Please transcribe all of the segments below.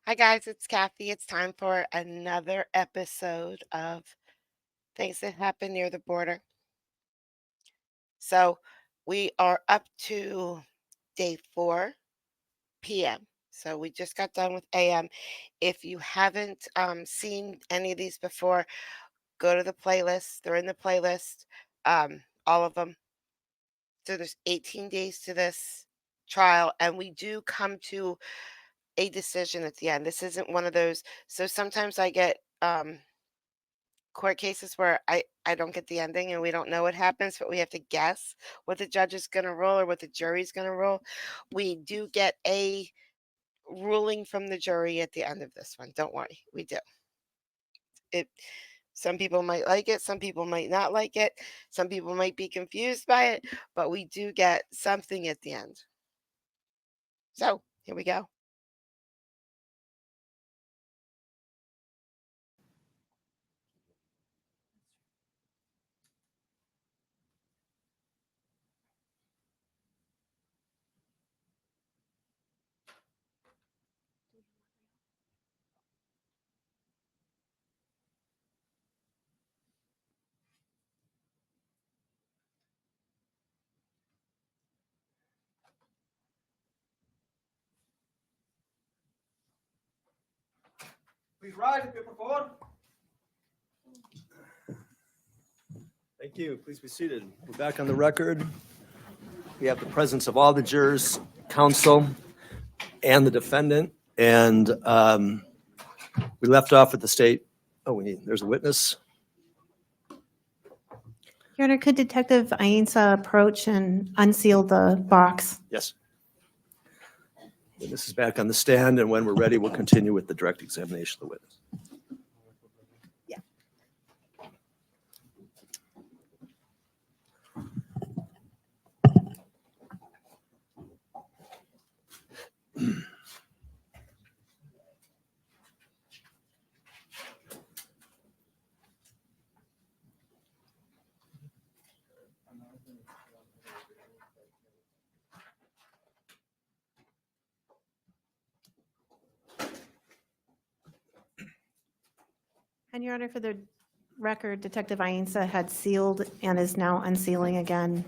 Hi, guys, it's Kathy. It's time for another episode of Things That Happen Near the Border. So, we are up to day 4 p.m. So, we just got done with AM. If you haven't seen any of these before, go to the playlist. They're in the playlist, all of them. So, there's 18 days to this trial, and we do come to a decision at the end. This isn't one of those. So, sometimes I get court cases where I don't get the ending and we don't know what happens, but we have to guess what the judge is going to rule or what the jury's going to rule. We do get a ruling from the jury at the end of this one. Don't worry, we do. It some people might like it, some people might not like it, some people might be confused by it, but we do get something at the end. So, here we go. Please rise if you're performed. Thank you. Please be seated. We're back on the record. We have the presence of all the jurors, counsel, and the defendant. And we left off at the state. Oh, there's a witness. Your Honor, could Detective Ainsa approach and unseal the box? Yes. Witness is back on the stand, and when we're ready, we'll continue with the direct examination of the witness. Yeah. And Your Honor, for the record, Detective Ainsa had sealed and is now unsealing again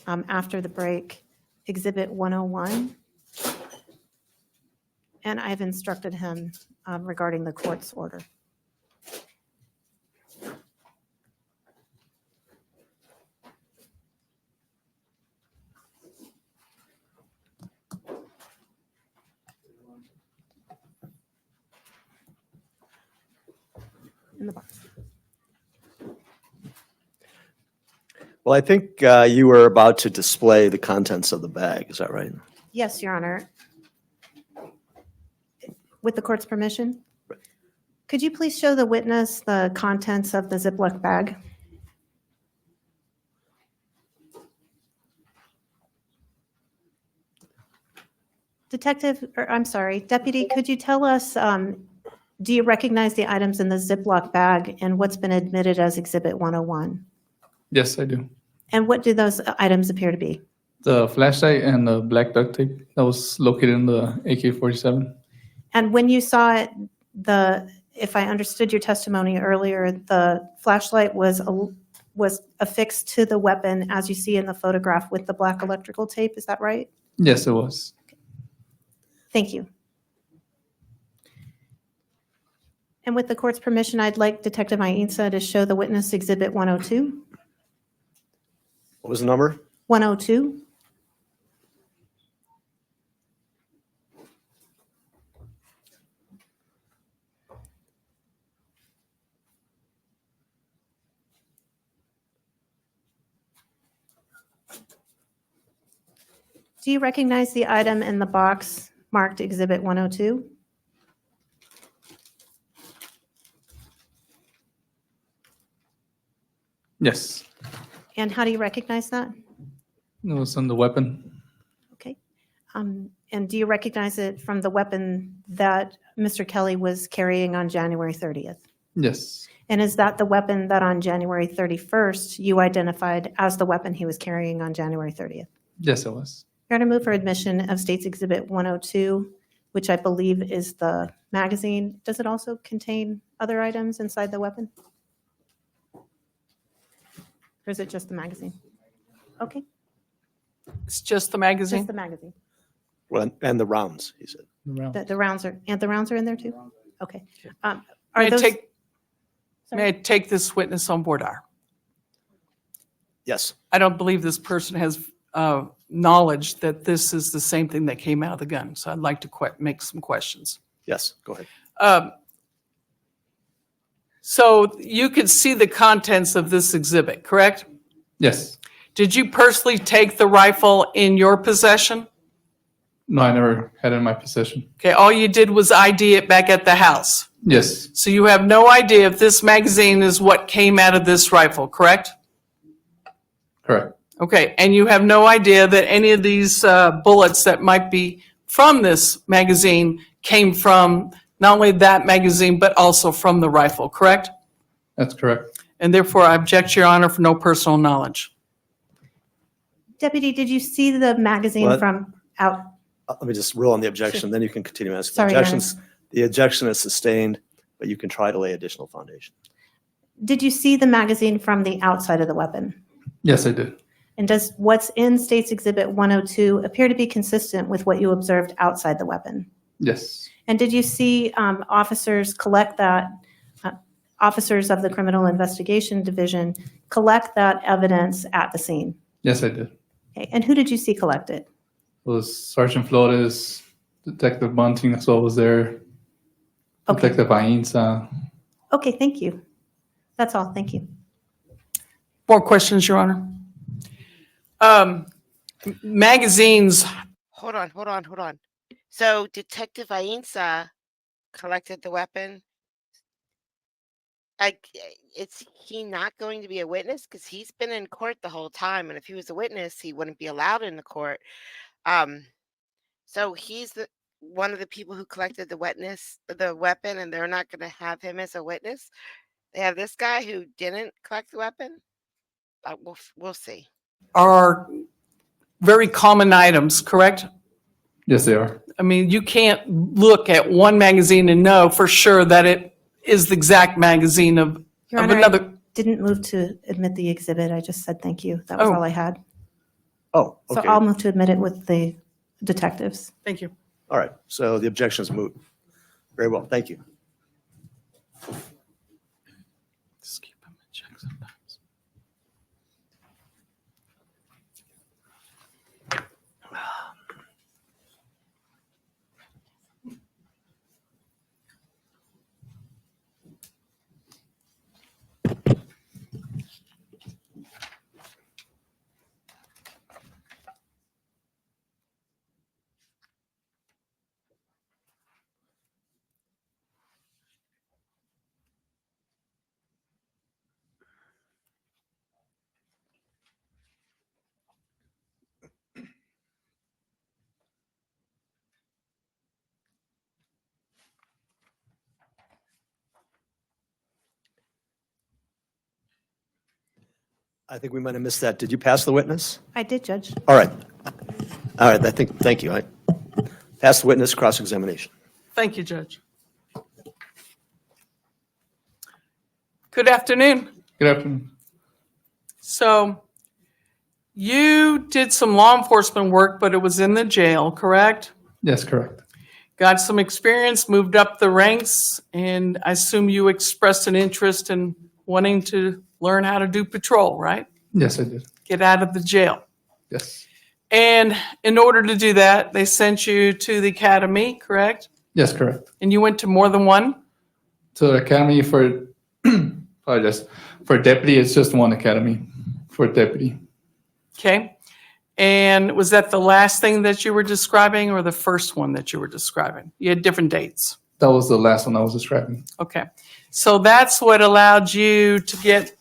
after the break, Exhibit 101. And I've instructed him regarding the court's order. In the box. Well, I think you were about to display the contents of the bag. Is that right? Yes, Your Honor. With the court's permission? Right. Could you please show the witness the contents of the Ziploc bag? Deputy, could you tell us, do you recognize the items in the Ziploc bag and what's been admitted as Exhibit 101? Yes, I do. And what do those items appear to be? The flashlight and the black duct tape that was located in the AK-47. And when you saw it, if I understood your testimony earlier, the flashlight was affixed to the weapon as you see in the photograph with the black electrical tape. Is that right? Yes, it was. Thank you. And with the court's permission, I'd like Detective Ainsa to show the witness Exhibit 102. What was the number? 102. Do you recognize the item in the box marked Exhibit 102? Yes, And how do you recognize that? it was on the weapon. Okay. And do you recognize it from the weapon that Mr. Kelly was carrying on January 30th? Yes, And is that the weapon that on January 31st you identified as the weapon he was carrying on January 30th? yes, it was. You're going to move for admission of State's Exhibit 102 which I believe is the magazine. Does it also contain other items inside the weapon? Or is it just the magazine? Okay, It's just the just magazine? the magazine. Well, and the rounds, he said. Around. The rounds are, and the rounds are in there too? Okay. Are May I those? take, Sorry. may I take this witness on board our? Yes, I don't believe this person has knowledge that this is the same thing that came out of the gun. So I'd like to make some questions. yes, go ahead. So you could see the contents of this exhibit, correct? Yes. Did you personally take the rifle in your possession? No, I never had it in my possession. Okay, all you did was ID it back at the house. Yes. So you have no idea if this magazine is what came out of this rifle, correct? Correct. Okay, and you have no idea that any of these bullets that might be from this magazine came from not only that magazine, but also from the rifle, correct? That's correct. And therefore, I object, Your Honor, for no personal knowledge. Deputy, did you see the magazine What? from out? Let me just rule on the objection, then you can continue asking. Sorry, Your Honor. The objection is sustained, but you can try to lay additional foundation. Did you see the magazine from the outside of the weapon? Yes, I did. And does what's in State's Exhibit 102 appear to be consistent with what you observed outside the weapon? Yes. And did you see officers collect that, officers of the Criminal Investigation Division collect that evidence at the scene? Yes, I did. Okay. And who did you see collect it? It was Sergeant Flores, Detective Bunting as well was there, Okay. Detective Ainsa. Okay, thank you. That's all. Thank you. More questions, Your Honor? Magazines, Hold on. So Detective Ainsa collected the weapon. Like, is he not going to be a witness? Because he's been in court the whole time, and if he was a witness, he wouldn't be allowed in the court. So he's one of the people who collected the weapon, and they're not going to have him as a witness. They have this guy who didn't collect the weapon. We'll see. are very common items, correct? Yes, they are. I mean, you can't look at one magazine and know for sure that it is the exact magazine of Your Honor, I another. didn't move to admit the exhibit. I just said thank you. That was Oh. all I had. Oh, So okay. I'll move to admit it with the detectives. Thank you. All right, so the objection is moot. Very well, thank you. Just keep them in check sometimes. I think we might have missed that. Did you pass the witness? I did, Judge. All right. All right, thank you. I pass the witness, cross-examination. Thank you, Judge. Good afternoon. Good afternoon. So you did some law enforcement work, but it was in the jail, correct? Yes, correct. Got some experience, moved up the ranks, and I assume you expressed an interest in wanting to learn how to do patrol, right? Yes, I did. Get out of the jail. Yes. And in order to do that, they sent you to the academy, correct? Yes, correct. And you went to more than one? So the academy for, apologize, for deputy, it's just one academy for deputy. Okay. And was that the last thing that you were describing or the first one that you were describing? You had different dates. That was the last one I was describing. Okay. So that's what allowed you to get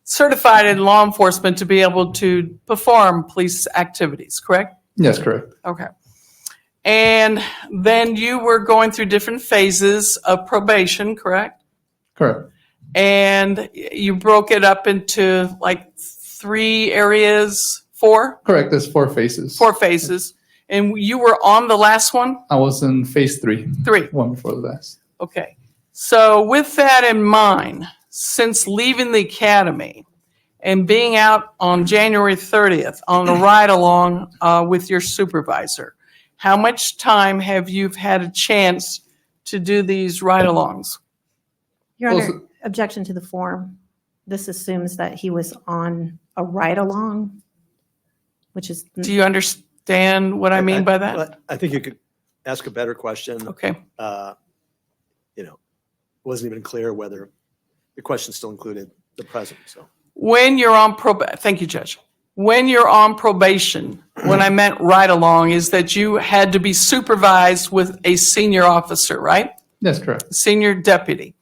certified in law enforcement to be able to perform police activities, correct? Yes, correct. Okay. And then you were going through different phases of probation, correct? Correct. And you broke it up into like 3 areas, 4? Correct. There's 4 phases. 4 phases. And you were on the last one? I was in phase 3, 3. one before the last. Okay. So with that in mind, since leaving the academy and being out on January 30th on a ride-along with your supervisor, how much time have you had a chance to do these ride-alongs? Your Well, Honor, objection to the form. This assumes that he was on a ride-along, which is, Do you understand what I mean by that? I think you could ask a better question. Okay. You know, it wasn't even clear whether the question still included the present, so. When you're on thank you, Judge. When you're on probation, when I meant ride-along, is that you had to be supervised with a senior officer, right? That's correct. Senior deputy.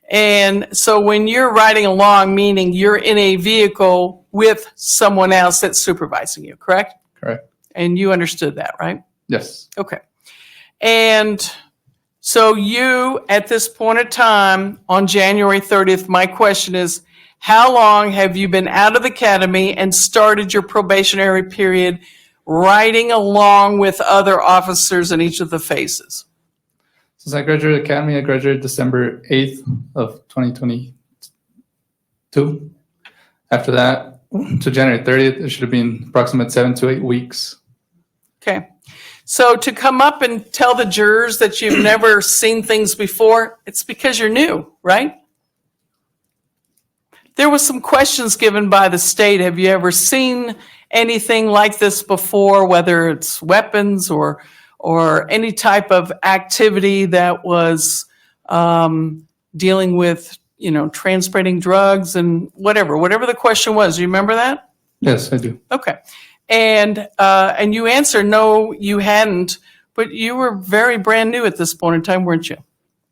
And so when you're riding along, meaning you're in a vehicle with someone else that's supervising you, correct? Correct. And you understood that, right? Yes. Okay. And so you, at this point in time, on January 30th, my question is, how long have you been out of the academy and started your probationary period riding along with other officers in each of the phases? Since I graduated academy, I graduated December 8th of 2022. After that, to January 30th, it should have been approximate 7 to 8 weeks. Okay. So to come up and tell the jurors that you've never seen things before, it's because you're new, right? There was some questions given by the state. Have you ever seen anything like this before, whether it's weapons or any type of activity that was dealing with, transporting drugs and whatever the question was. Do you remember that? Yes, I do. Okay. And you answered, no, you hadn't, but you were very brand new at this point in time, weren't you?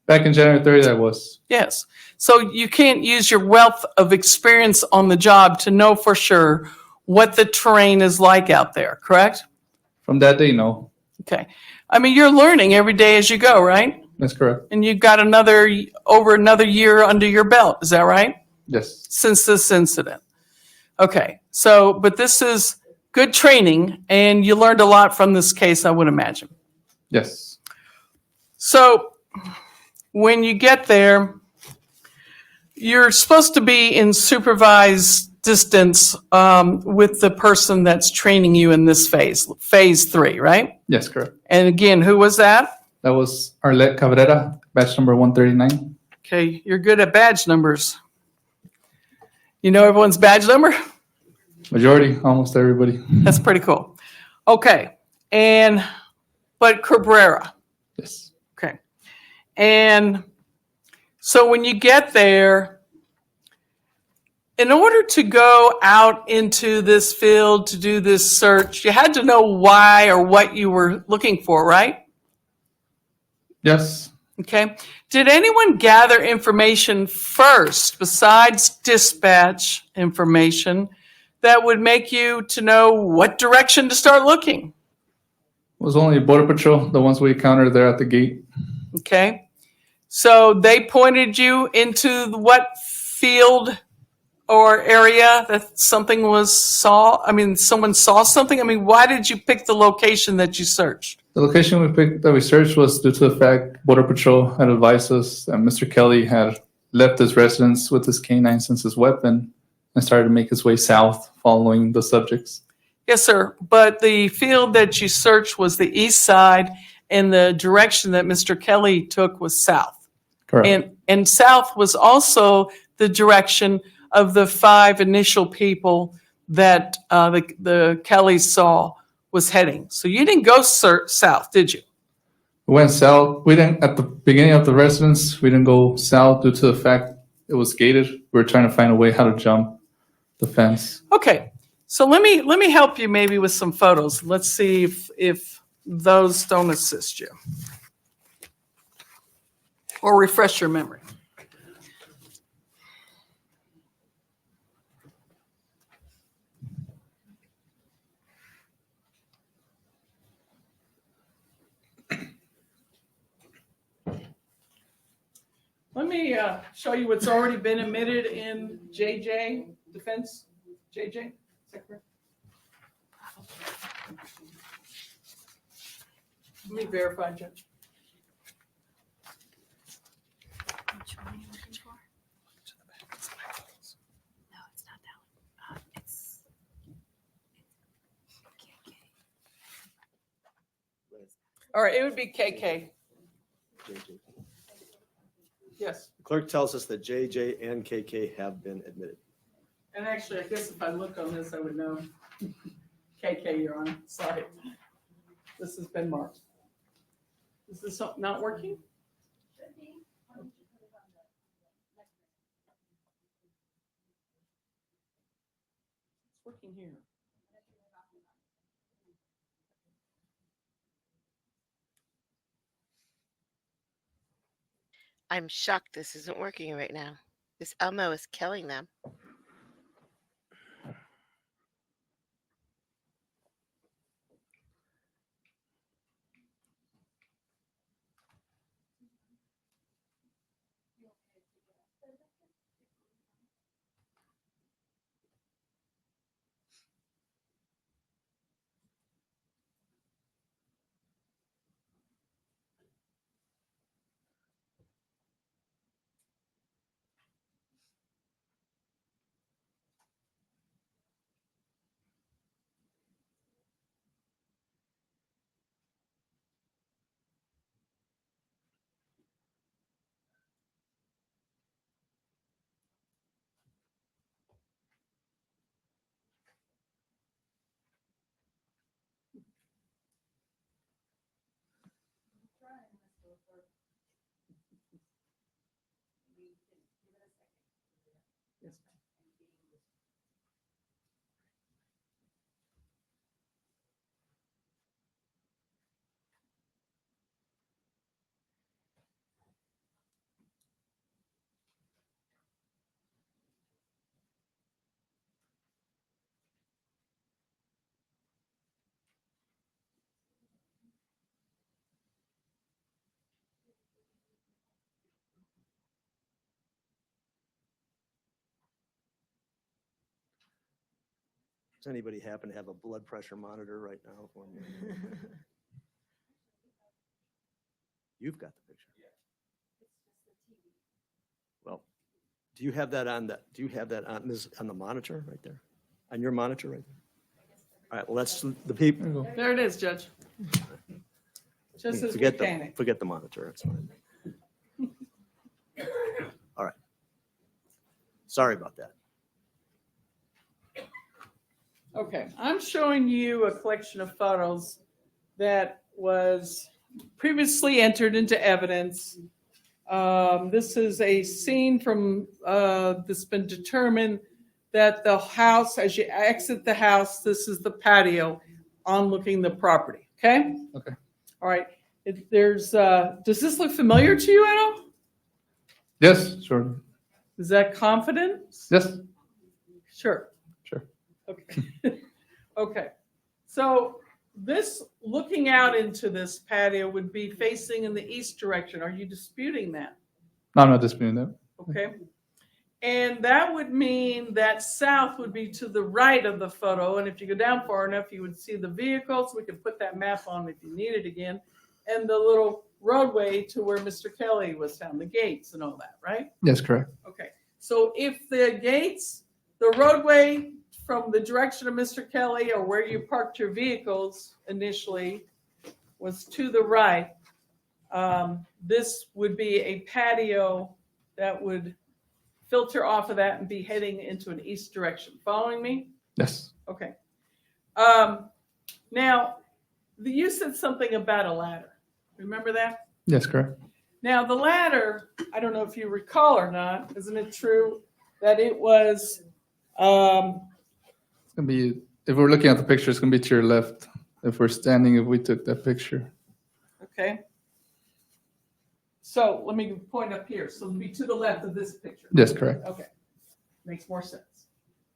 Back in January 30th, I was. Yes. So you can't use your wealth of experience on the job to know for sure what the terrain is like out there, correct? From that day, no. Okay. I mean, you're learning every day as you go, right? That's correct. And you've got over another year under your belt. Is that right? Yes. Since this incident. Okay. So, but this is good training and you learned a lot from this case, I would imagine. Yes. So when you get there, you're supposed to be in supervised distance with the person that's training you in this phase 3, right? Yes, correct. And again, who was that? That was Arlette Cabrera, batch number 139. Okay, you're good at badge numbers. You know everyone's badge number? Majority, almost everybody. That's pretty cool. Okay, but Cabrera. Yes. Okay. And so when you get there, in order to go out into this field to do this search, you had to know why or what you were looking for, right? Yes. Okay. Did anyone gather information first besides dispatch information that would make you to know what direction to start looking? It was only Border Patrol, the ones we encountered there at the gate. Okay. So they pointed you into what field or area that someone saw something? I mean, why did you pick the location that you searched? The location we searched was due to the fact Border Patrol had advised us that Mr. Kelly had left his residence with his canine since his weapon and started to make his way south following the subjects. Yes, sir. But the field that you searched was the east side and the direction that Mr. Kelly took was south. Correct. And south was also the direction of the 5 initial people that the Kellys saw was heading. So you didn't go south, did you? We went south. We didn't, at the beginning of the residence, we didn't go south due to the fact it was gated. We were trying to find a way how to jump the fence. Okay. So let me help you maybe with some photos. Let's see if those don't assist you or refresh your memory. Let me show you what's already been admitted in JJ defense. JJ, is that correct? Let me verify, Judge. Which one are you looking for? No, it's not that one. It's All right, it would be KK. JJ. Yes. The clerk tells us that JJ and KK have been admitted. And actually, I guess if I look on this, I would know. KK, Your Honor. Sorry. This has been marked. Is this not working? It's working here. I'm shocked this isn't working right now. This Elmo is killing them. Yes. Does anybody happen to have a blood pressure monitor right now for me? You've got the picture. Well, do you have that on on the monitor right there? On your monitor right there? All right, well, that's the people. There you go. There it is, Judge. Just as we Forget can the, it. forget the monitor, it's fine. All right. Sorry about that. Okay, I'm showing you a collection of photos that was previously entered into evidence. This is a scene from that's been determined that the house, as you exit the house, this is the patio on looking the property. Okay. Okay. All right. Does this look familiar to you at all? Yes, sure. Is that confident? Yes, Sure. sure. Okay. Okay. So this looking out into this patio would be facing in the east direction. Are you disputing that? No, I'm not disputing that. Okay. And that would mean that south would be to the right of the photo. And if you go down far enough, you would see the vehicles. We could put that map on if you need it again. And the little roadway to where Mr. Kelly was found, the gates and all that, right? Yes, correct. Okay. So if the gates, the roadway from the direction of Mr. Kelly or where you parked your vehicles initially was to the right, this would be a patio that would filter off of that and be heading into an east direction. Following me? Yes. Okay. Now, you said something about a ladder. Remember that? Yes, correct. Now, the ladder, I don't know if you recall or not, isn't it true that it was, It's gonna be, if we're looking at the picture, it's gonna be to your left. If we're standing, if we took that picture. okay? So let me point up here. So it'll be to the left of this picture. Yes, correct. Okay, makes more sense.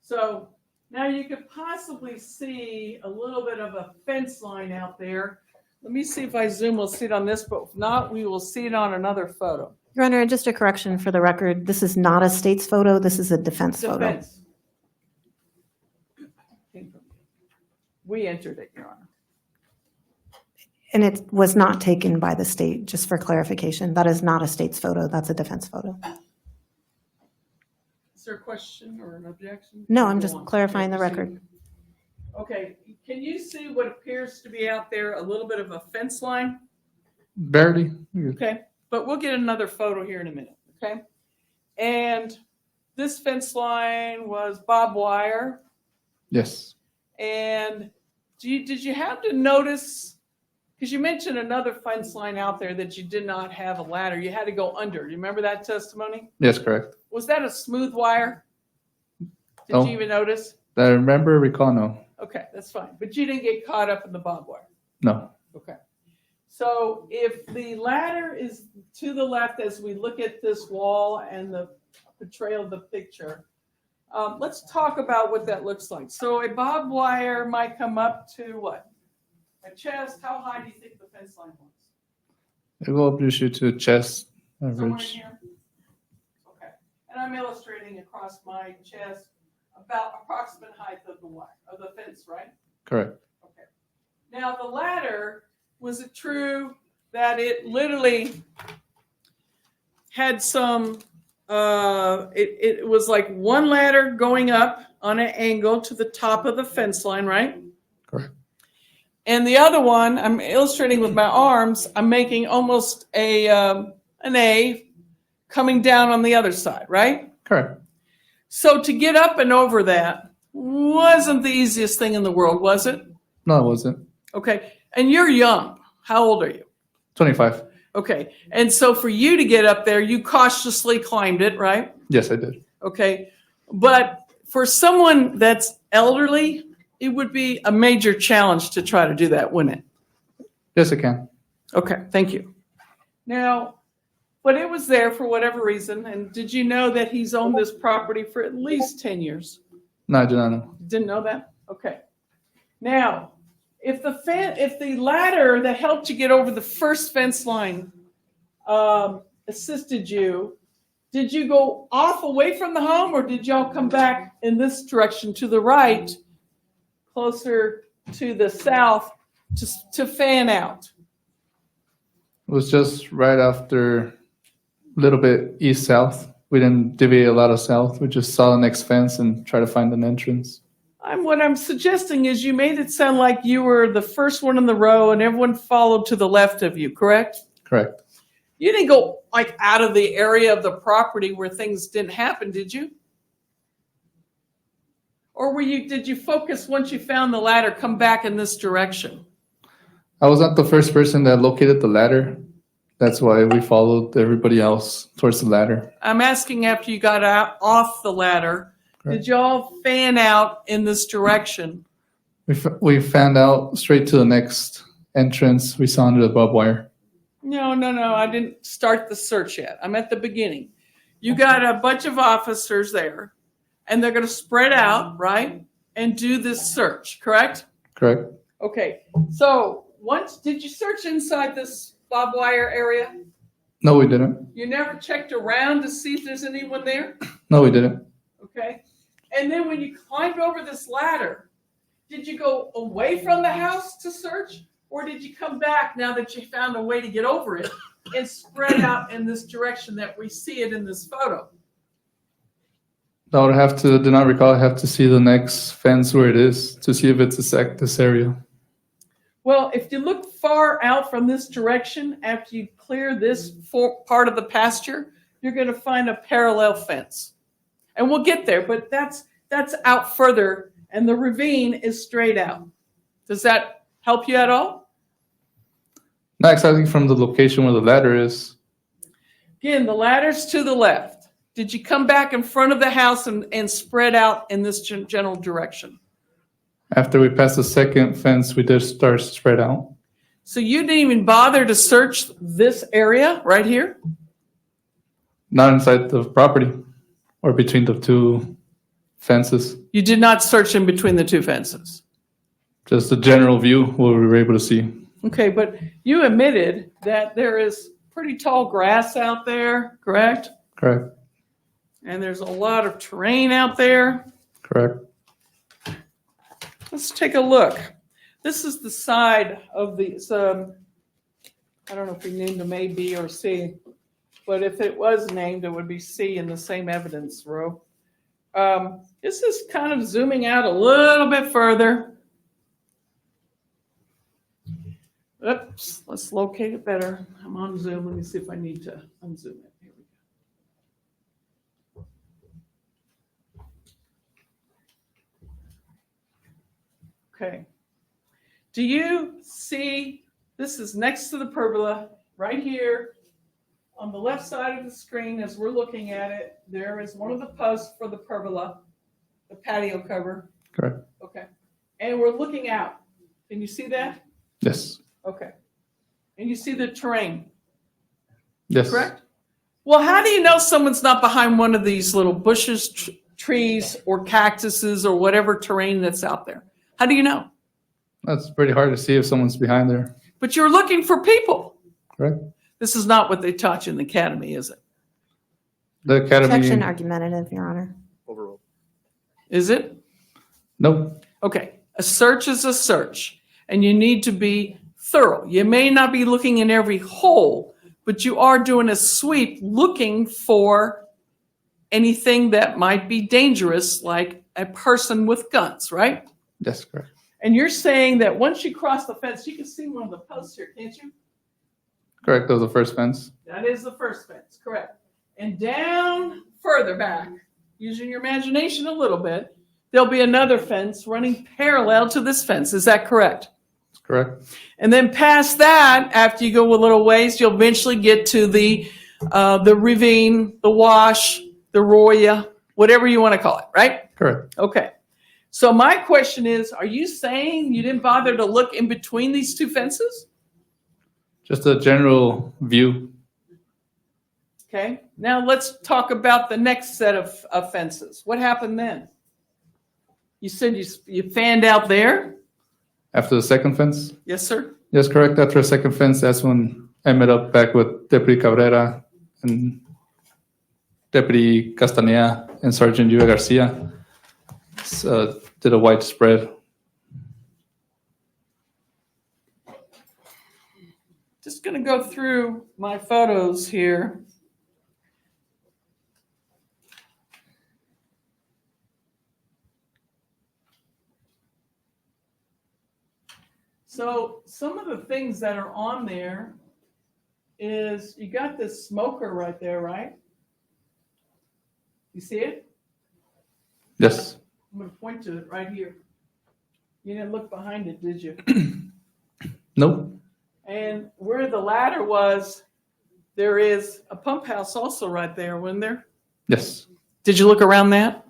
So now you could possibly see a little bit of a fence line out there. Let me see if I zoom, we'll see it on this, but if not, we will see it on another photo. Your Honor, just a correction for the record, this is not a state's photo, this is a defense The photo. fence. We entered it, Your Honor. And it was not taken by the state, just for clarification. That is not a state's photo. That's a defense photo. Is there a question or an objection? No, I'm Go just on. clarifying the Yeah, record. Okay, can you see what appears to be out there, a little bit of a fence line? Barely. Okay, but we'll get another photo here in a minute, okay? And this fence line was barbed wire. Yes. And did you have to notice, because you mentioned another fence line out there that you did not have a ladder, you had to go under. Do you remember that testimony? Yes, correct. Was that a smooth wire? Did No. you even notice? I remember, recall, no. Okay, that's fine. But you didn't get caught up in the barbed wire. No. Okay. So if the ladder is to the left as we look at this wall and the portrayal of the picture, let's talk about what that looks like. So a barbed wire might come up to what? A chest. How high do you think the fence line was? It will up usually to chest Somewhere in average. here? Okay. And I'm illustrating across my chest about approximate height of the wire, of the fence, right? Correct. Okay. Now the ladder, was it true that it literally had some, it was like one ladder going up on an angle to the top of the fence line, right? Correct. And the other one, I'm illustrating with my arms, I'm making almost an A coming down on the other side, right? Correct. So to get up and over that wasn't the easiest thing in the world, was it? No, it wasn't. Okay. And you're young. How old are you? 25. Okay. And so for you to get up there, you cautiously climbed it, right? Yes, I did. Okay. But for someone that's elderly, it would be a major challenge to try to do that, wouldn't it? Yes, I can. Okay. Thank you. Now, but it was there for whatever reason. And did you know that he's owned this property for at least 10 years? No, I did not know. Didn't know that? Okay. Now, if the ladder that helped you get over the first fence line assisted you, did you go off away from the home, or did y'all come back in this direction to the right, closer to the south, to fan out? It was just right after a little bit east-south. We didn't deviate a lot of south. We just saw the next fence and try to find an entrance. What I'm suggesting is you made it sound like you were the first one in the row and everyone followed to the left of you, correct? Correct. You didn't go like out of the area of the property where things didn't happen, did you? Or did you focus once you found the ladder, come back in this direction? I was not the first person that located the ladder. That's why we followed everybody else towards the ladder. I'm asking after you got out off the ladder, did y'all fan out in this direction? We found out straight to the next entrance. We saw under the barbed wire. No, I didn't start the search yet. I'm at the beginning. You got a bunch of officers there, and they're going to spread out, right, and do this search, correct? Correct. Okay, so did you search inside this barbed wire area? No, we didn't. You never checked around to see if there's anyone there? No, we didn't. Okay. And then when you climbed over this ladder, did you go away from the house to search? Or did you come back now that you found a way to get over it and spread out in this direction that we see it in this photo? I would do not recall, I have to see the next fence where it is to see if it's this area. Well, if you look far out from this direction, after you clear this part of the pasture, you're going to find a parallel fence. And we'll get there, but that's out further, and the ravine is straight out. Does that help you at all? Not exactly from the location where the ladder is. Again, the ladder's to the left. Did you come back in front of the house and spread out in this general direction? After we passed the second fence, we did start to spread out. So you didn't even bother to search this area right here? Not inside the property or between the two fences. You did not search in between the two fences? Just a general view, what we were able to see. Okay, but you admitted that there is pretty tall grass out there, correct? Correct. And there's a lot of terrain out there. Correct. Let's take a look. This is the side of the I don't know if we named them A, B, or C, but if it was named, it would be C in the same evidence row. This is kind of zooming out a little bit further. Oops, let's locate it better. I'm on Zoom. Let me see if I need to unzoom it. Here we go. Okay. Do you see, this is next to the pergola, right here on the left side of the screen as we're looking at it, there is one of the posts for the pergola, the patio cover. Correct. Okay. And we're looking out. Can you see that? Yes. Okay. And you see the terrain, Yes. correct? Well, how do you know someone's not behind one of these little bushes, trees, or cactuses, or whatever terrain that's out there? How do you know? That's pretty hard to see if someone's behind there. But you're looking for people. Correct. This is not what they taught you in the academy, is it? The academy. Objection argumentative, Your Honor. Overruled. Is it? Nope. Okay. A search is a search, and you need to be thorough. You may not be looking in every hole, but you are doing a sweep looking for anything that might be dangerous, like a person with guns, right? Yes, correct. And you're saying that once you cross the fence, you can see one of the posts here, can't you? Correct. That was the first fence. That is the first fence, correct. And down further back, using your imagination a little bit, there'll be another fence running parallel to this fence. Is that correct? Correct. And then past that, after you go a little ways, you'll eventually get to the ravine, the wash, the roya, whatever you want to call it, right? Correct. Okay. So my question is, are you saying you didn't bother to look in between these two fences? Just a general view. Okay. Now let's talk about the next set of fences. What happened then? You said you fanned out there? After the second fence? Yes, sir. Yes, correct. After the second fence, that's when I met up back with Deputy Cabrera and Deputy Castanea and Sergeant Yue Garcia. Did a widespread. Just going to go through my photos here. So some of the things that are on there is you got this smoker right there, right? You see it? Yes. I'm going to point to it right here. You didn't look behind it, did you? Nope. And where the ladder was, there is a pump house also right there, wasn't there? Yes. Did you look around that?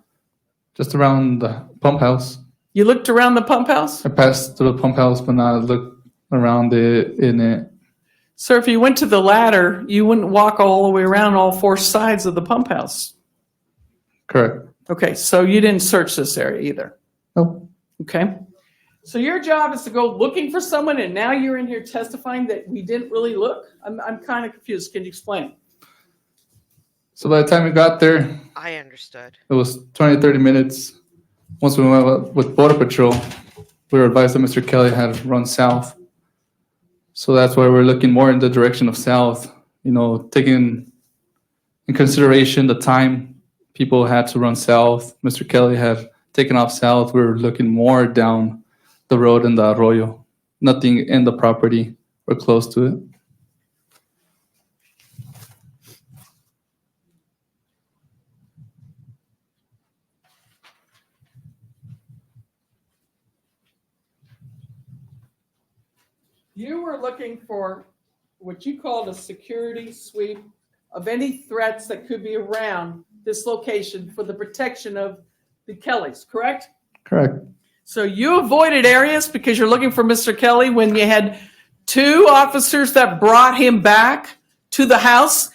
Just around the pump house. You looked around the pump house? I passed through the pump house, but not looked around it in it. Sir, if you went to the ladder, you wouldn't walk all the way around all four sides of the pump house. Correct. Okay, so you didn't search this area either. Nope. Okay. So your job is to go looking for someone, and now you're in here testifying that we didn't really look? I'm kind of confused. Can you explain? So by the time we got there, I understood. it was 20, 30 minutes. Once we went with Border Patrol, we were advised that Mr. Kelly had run south. So that's why we're looking more in the direction of south, taking in consideration the time people had to run south. Mr. Kelly had taken off south. We were looking more down the road in the arroyo, nothing in the property or close to it. You were looking for what you called a security sweep of any threats that could be around this location for the protection of the Kellys, correct? Correct. So you avoided areas because you're looking for Mr. Kelly when you had two officers that brought him back to the house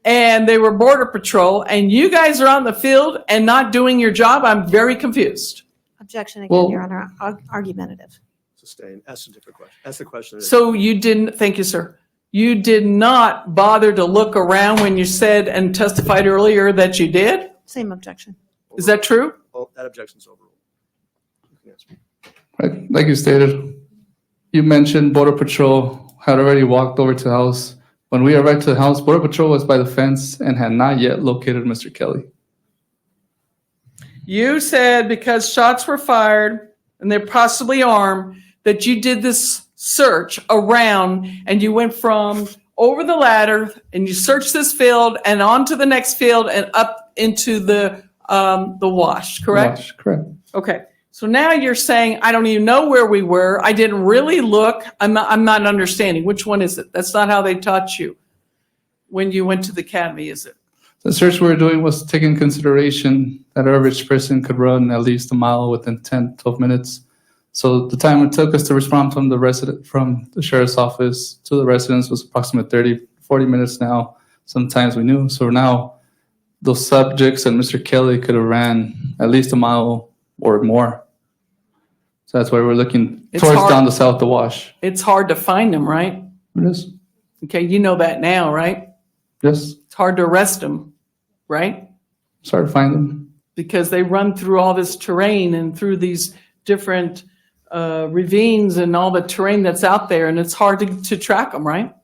and they were Border Patrol and you guys are on the field and not doing your job. I'm very confused. Objection again, Well- Your Honor. Argumentative. Sustain. Ask a different question. Ask the question. So you didn't, thank you, sir. You did not bother to look around when you said and testified earlier that you did? Same objection. Is that true? Oh, that objection's overruled. You can answer. Right. Like you stated, you mentioned Border Patrol had already walked over to the house. When we arrived to the house, Border Patrol was by the fence and had not yet located Mr. Kelly. You said because shots were fired and they're possibly armed, that you did this search around and you went from over the ladder and you searched this field and onto the next field and up into the wash, correct? Wash, correct. Okay. So now you're saying, I don't even know where we were. I didn't really look. I'm not understanding. Which one is it? That's not how they taught you when you went to the academy, is it? The search we were doing was taking consideration that an average person could run at least a mile within 10, 12 minutes. So the time it took us to respond from the sheriff's office to the residence was approximately 30, 40 minutes now. Sometimes we knew. So now those subjects and Mr. Kelly could have ran at least a mile or more. So that's why we're looking It's towards hard. down the south to wash. It's hard to find them, right? It is. Okay, you know that now, right? Yes. It's hard to arrest them, right? It's hard to find them. Because they run through all this terrain and through these different ravines and all the terrain that's out there, and it's hard to track them, right?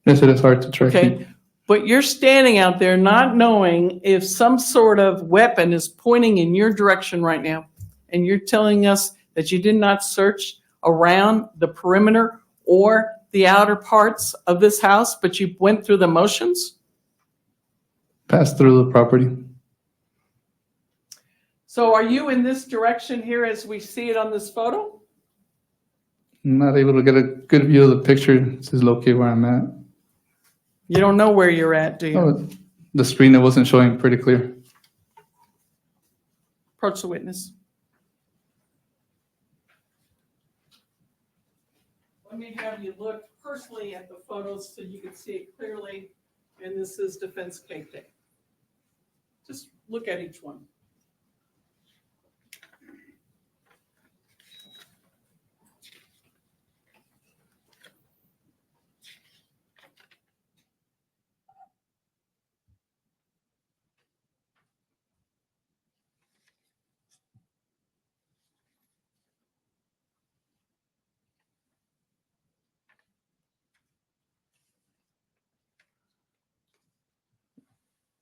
Yes, it is hard to track. Okay. But you're standing out there not knowing if some sort of weapon is pointing in your direction right now, and you're telling us that you did not search around the perimeter or the outer parts of this house, but you went through the motions? Pass through the property. So are you in this direction here as we see it on this photo? I'm not able to get a good view of the picture. This is located where I'm at. You don't know where you're at, do you? Oh, the screen, it wasn't showing pretty clear. Approach the witness. Let me have you look personally at the photos so you can see it clearly. And this is defense KK. Just look at each one.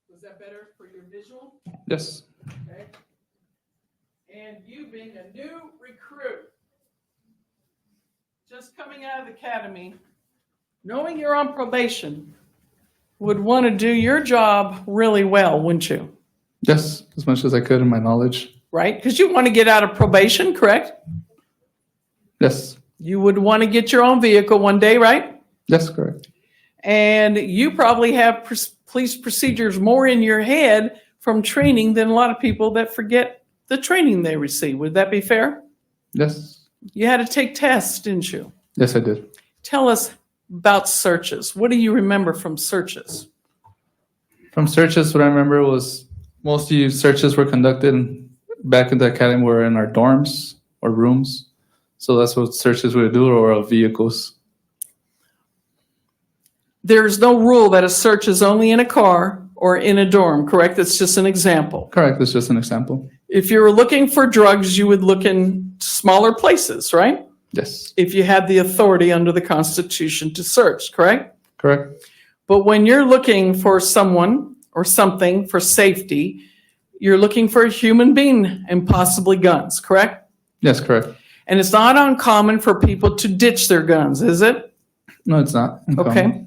Was that better for your visual? Yes. Okay. And you being a new recruit, just coming out of the academy, knowing you're on probation, would want to do your job really well, wouldn't you? Yes, as much as I could in my knowledge. Right? Because you want to get out of probation, correct? Yes. You would want to get your own vehicle one day, right? Yes, correct. And you probably have police procedures more in your head from training than a lot of people that forget the training they receive. Would that be fair? Yes. You had to take tests, didn't you? Yes, I did. Tell us about searches. What do you remember from searches? From searches, what I remember was mostly searches were conducted back in the academy were in our dorms or rooms. So that's what searches we would do, or of vehicles. There's no rule that a search is only in a car or in a dorm, correct? It's just an example. Correct. That's just an example. If you were looking for drugs, you would look in smaller places, right? Yes. If you had the authority under the Constitution to search, correct? Correct. But when you're looking for someone or something for safety, you're looking for a human being and possibly guns, correct? Yes, correct. And it's not uncommon for people to ditch their guns, is it? No, it's not. Okay.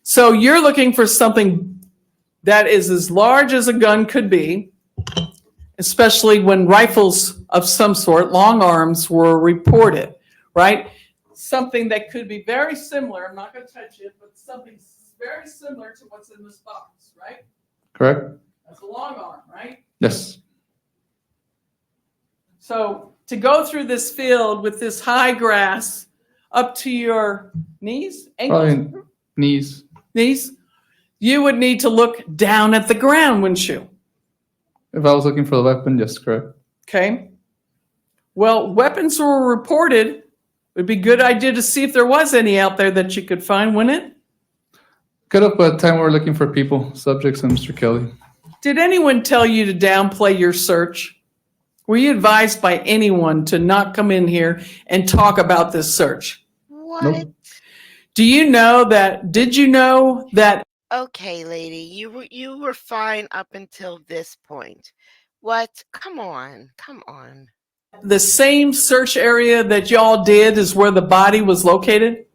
So you're looking for something that is as large as a gun could be, especially when rifles of some sort, long arms, were reported, right? Something that could be very similar, I'm not going to touch it, but something very similar to what's in this box, right? Correct. That's a long arm, right? Yes. So to go through this field with this high grass up to your knees, ankles, Probably knees. knees, you would need to look down at the ground, wouldn't you? If I was looking for the weapon, yes, correct. Okay. Well, weapons were reported. It would be a good idea to see if there was any out there that you could find, wouldn't it? Could have, but time we were looking for people, subjects, and Mr. Kelly. Did anyone tell you to downplay your search? Were you advised by anyone to not come in here and talk about this search? What? Nope. Did you know that Okay, lady, you were fine up until this point. What? Come on, come on. the same search area that y'all did is where the body was located?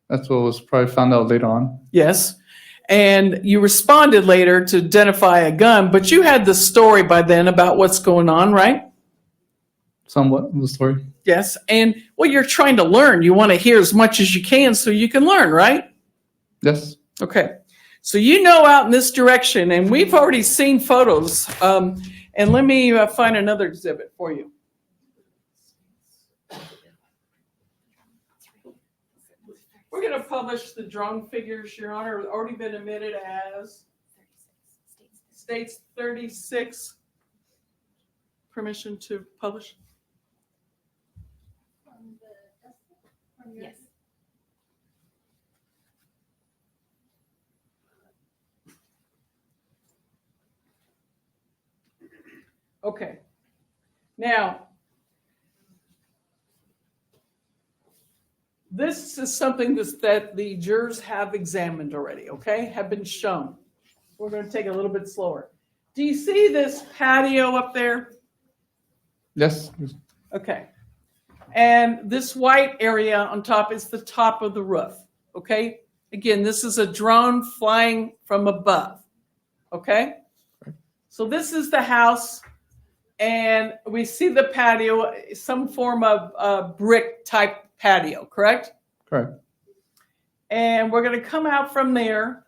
That's what was probably found out later on. Yes. And you responded later to identify a gun, but you had the story by then about what's going on, right? Somewhat of the story. Yes. And well, you're trying to learn. You want to hear as much as you can so you can learn, right? Yes. Okay. So you know out in this direction, and we've already seen photos. And let me find another exhibit for you. We're going to publish the drone figures, Your Honor, already been admitted as States 36. Permission to publish? Yes. Okay. Now, this is something that the jurors have examined already, okay? Have been shown. We're going to take it a little bit slower. Do you see this patio up there? Yes. Okay. And this white area on top is the top of the roof, okay? Again, this is a drone flying from above, okay? So this is the house, and we see the patio, some form of brick type patio, correct? Correct. And we're going to come out from there.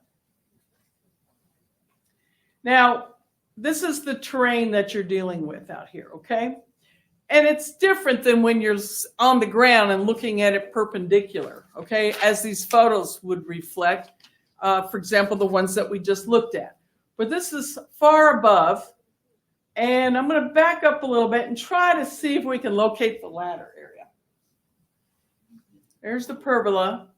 Now, this is the terrain that you're dealing with out here, okay? And it's different than when you're on the ground and looking at it perpendicular, okay? As these photos would reflect, for example, the ones that we just looked at. But this is far above, and I'm going to back up a little bit and try to see if we can locate the ladder area. There's the pergola.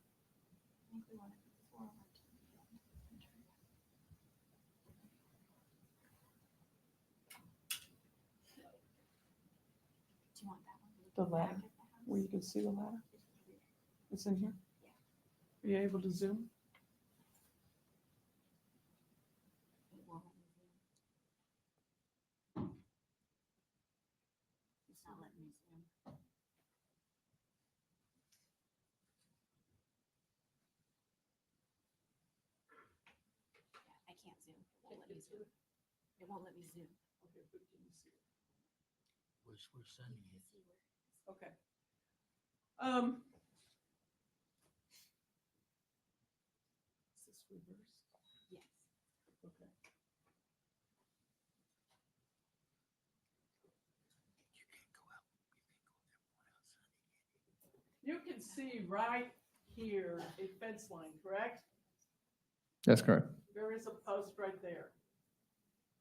The ladder, where you can see the ladder? It's in here? Are you able to zoom? It's not letting me zoom. I can't zoom. It won't let me zoom. It won't let me zoom. We're sending it. Okay. Is this reversed? Yes. Okay. You can see right here a fence line, correct? That's correct. There is a post right there.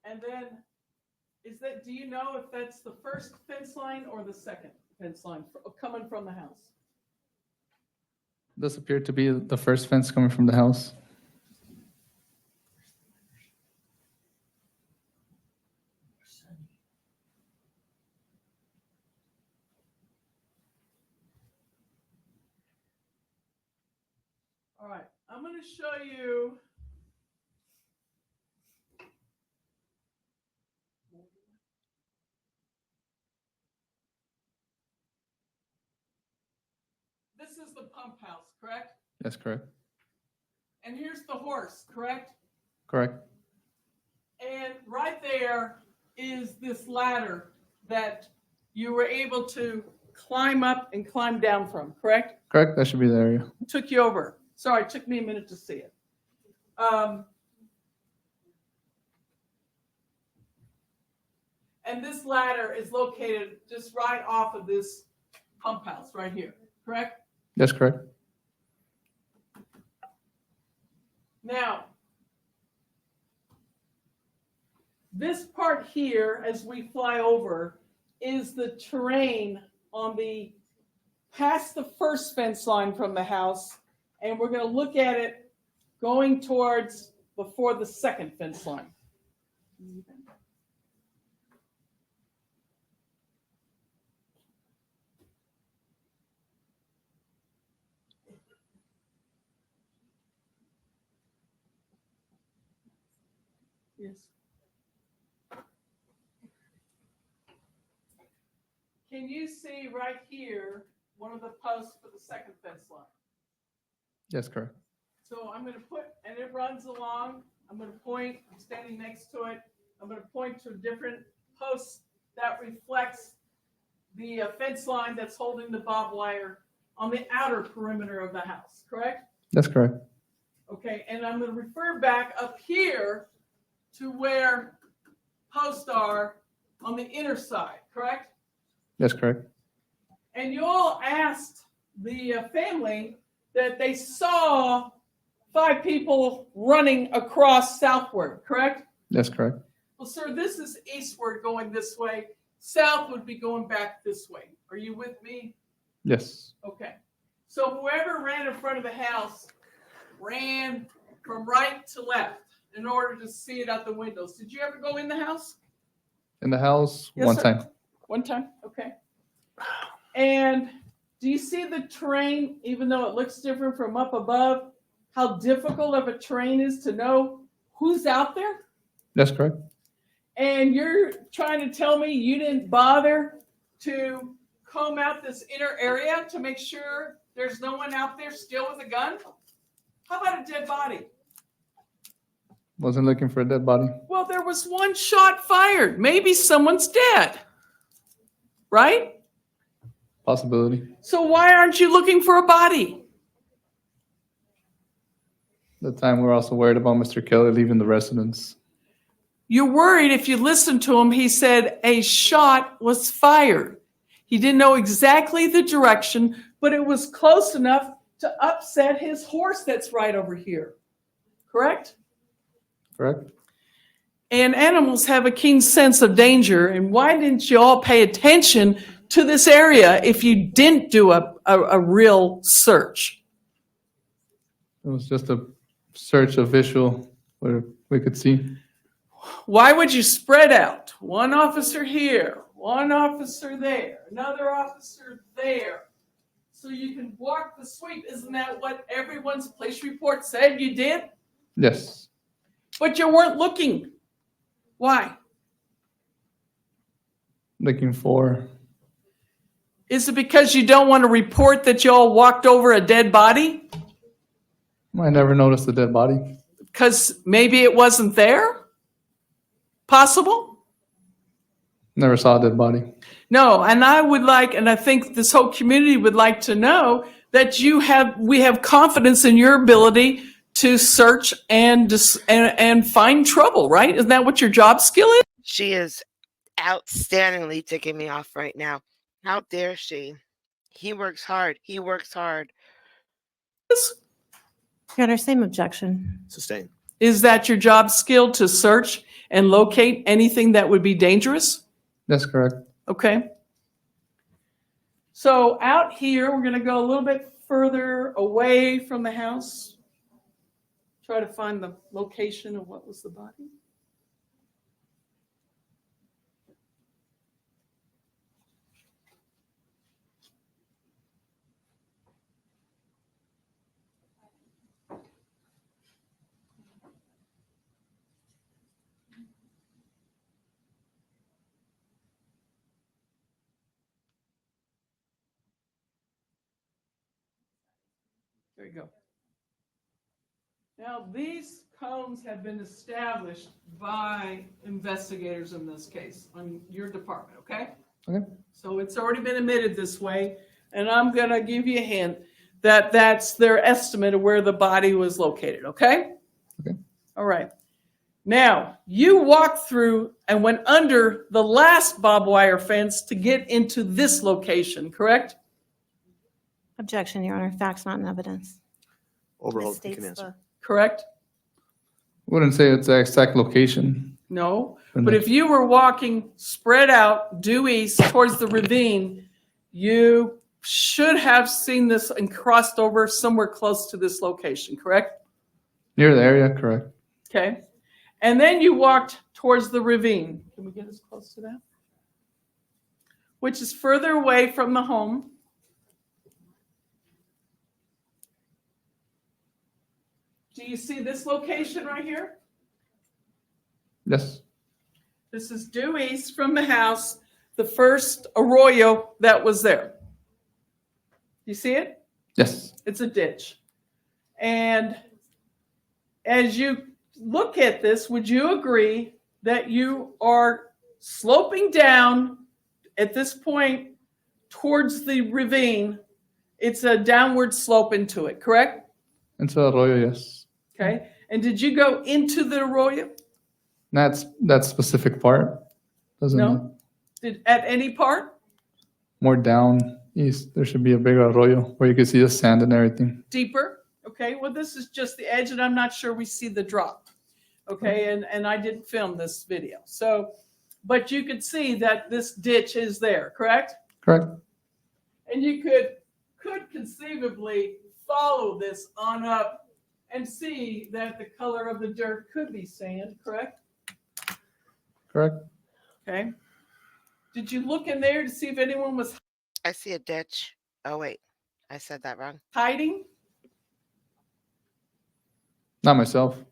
And then, do you know if that's the first fence line or the second fence line coming from the house? This appeared to be the first fence coming from the house. All right, I'm going to show you. This is the pump house, correct? Yes, correct. And here's the horse, correct? Correct. And right there is this ladder that you were able to climb up and climb down from, correct? Correct. That should be the area. Took you over. Sorry, it took me a minute to see it. And this ladder is located just right off of this pump house right here, correct? That's correct. Now, this part here, as we fly over, is the terrain on the past the first fence line from the house, and we're going to look at it going towards before the second fence line. Yes. Can you see right here, one of the posts for the second fence line? Yes, correct. So I'm gonna put, and it runs along, I'm gonna point, I'm standing next to it, I'm gonna point to a different post that reflects the fence line that's holding the barbed wire on the outer perimeter of the house, correct? That's correct. Okay, and I'm gonna refer back up here to where posts are on the inner side, correct? That's correct. And you all asked the family that they saw 5 people running across southward, correct? That's correct. Well, sir, this is eastward going this way. South would be going back this way. Are you with me? Yes. Okay. So whoever ran in front of the house ran from right to left in order to see it out the windows. Did you ever go in the house? In the house, Yes, one sir. time. One time? Okay. And do you see the terrain, even though it looks different from up above, how difficult of a terrain is to know who's out there? That's correct. And you're trying to tell me you didn't bother to comb out this inner area to make sure there's no one out there still with a gun? How about a dead body? Wasn't looking for a dead body. Well, there was one shot fired. Maybe someone's dead. Right? Possibility. So why aren't you looking for a body? At the time, we were also worried about Mr. Kelly leaving the residence. You're worried if you listen to him, he said a shot was fired. He didn't know exactly the direction, but it was close enough to upset his horse that's right over here. Correct? Correct? And animals have a keen sense of danger. And why didn't you all pay attention to this area if you didn't do a real search? It was just a search of visual where we could see. Why would you spread out? One officer here, one officer there, another officer there, so you can walk the sweep. Isn't that what everyone's police report said you did? Yes. But you weren't looking. Why? Looking for. Is it because you don't want to report that you all walked over a dead body? I never noticed the dead body. Because maybe it wasn't there? Possible? Never saw a dead body. No, and I would like, and I think this whole community would like to know that we have confidence in your ability to search and find trouble, right? Isn't that what your job skill is? She is outstandingly ticking me off right now. How dare she? He works hard. He works hard. Your Honor, same objection. Sustained. Is that your job skill to search and locate anything that would be dangerous? That's correct. Okay. So out here, we're going to go a little bit further away from the house. Try to find the location of what was the body. There you go. Now, these cones have been established by investigators in this case on your department, okay? Okay. So it's already been admitted this way, and I'm going to give you a hint that that's their estimate of where the body was located, okay? Okay. All right. Now, you walked through and went under the last barbed wire fence to get into this location, correct? Objection, Your Honor. Facts not in evidence. Overall, you Misstates can answer. Correct? Wouldn't say it's the exact location. No, but if you were walking spread out due east towards the ravine, you should have seen this and crossed over somewhere close to this location, correct? Near the area, correct. Okay. And then you walked towards the ravine. Can we get as close to that? Which is further away from the home. Do you see this location right here? Yes. This is due east from the house, the first arroyo that was there. You see it? Yes. It's a ditch. And as you look at this, would you agree that you are sloping down at this point towards the ravine? It's a downward slope into it, correct? Into Arroyo, yes. Okay. And did you go into the arroyo? That's that specific part. Doesn't No. Did at any part? more down east, there should be a bigger arroyo where you can see the sand and everything. Deeper? Okay. Well, this is just the edge, and I'm not sure we see the drop. Okay. And I didn't film this video. So, but you could see that this ditch is there, correct? Correct. And you could conceivably follow this on up and see that the color of the dirt could be sand, correct? Correct. Okay. Did you look in there to see if anyone was I see a ditch. Oh, wait. I said that wrong. hiding? Not myself.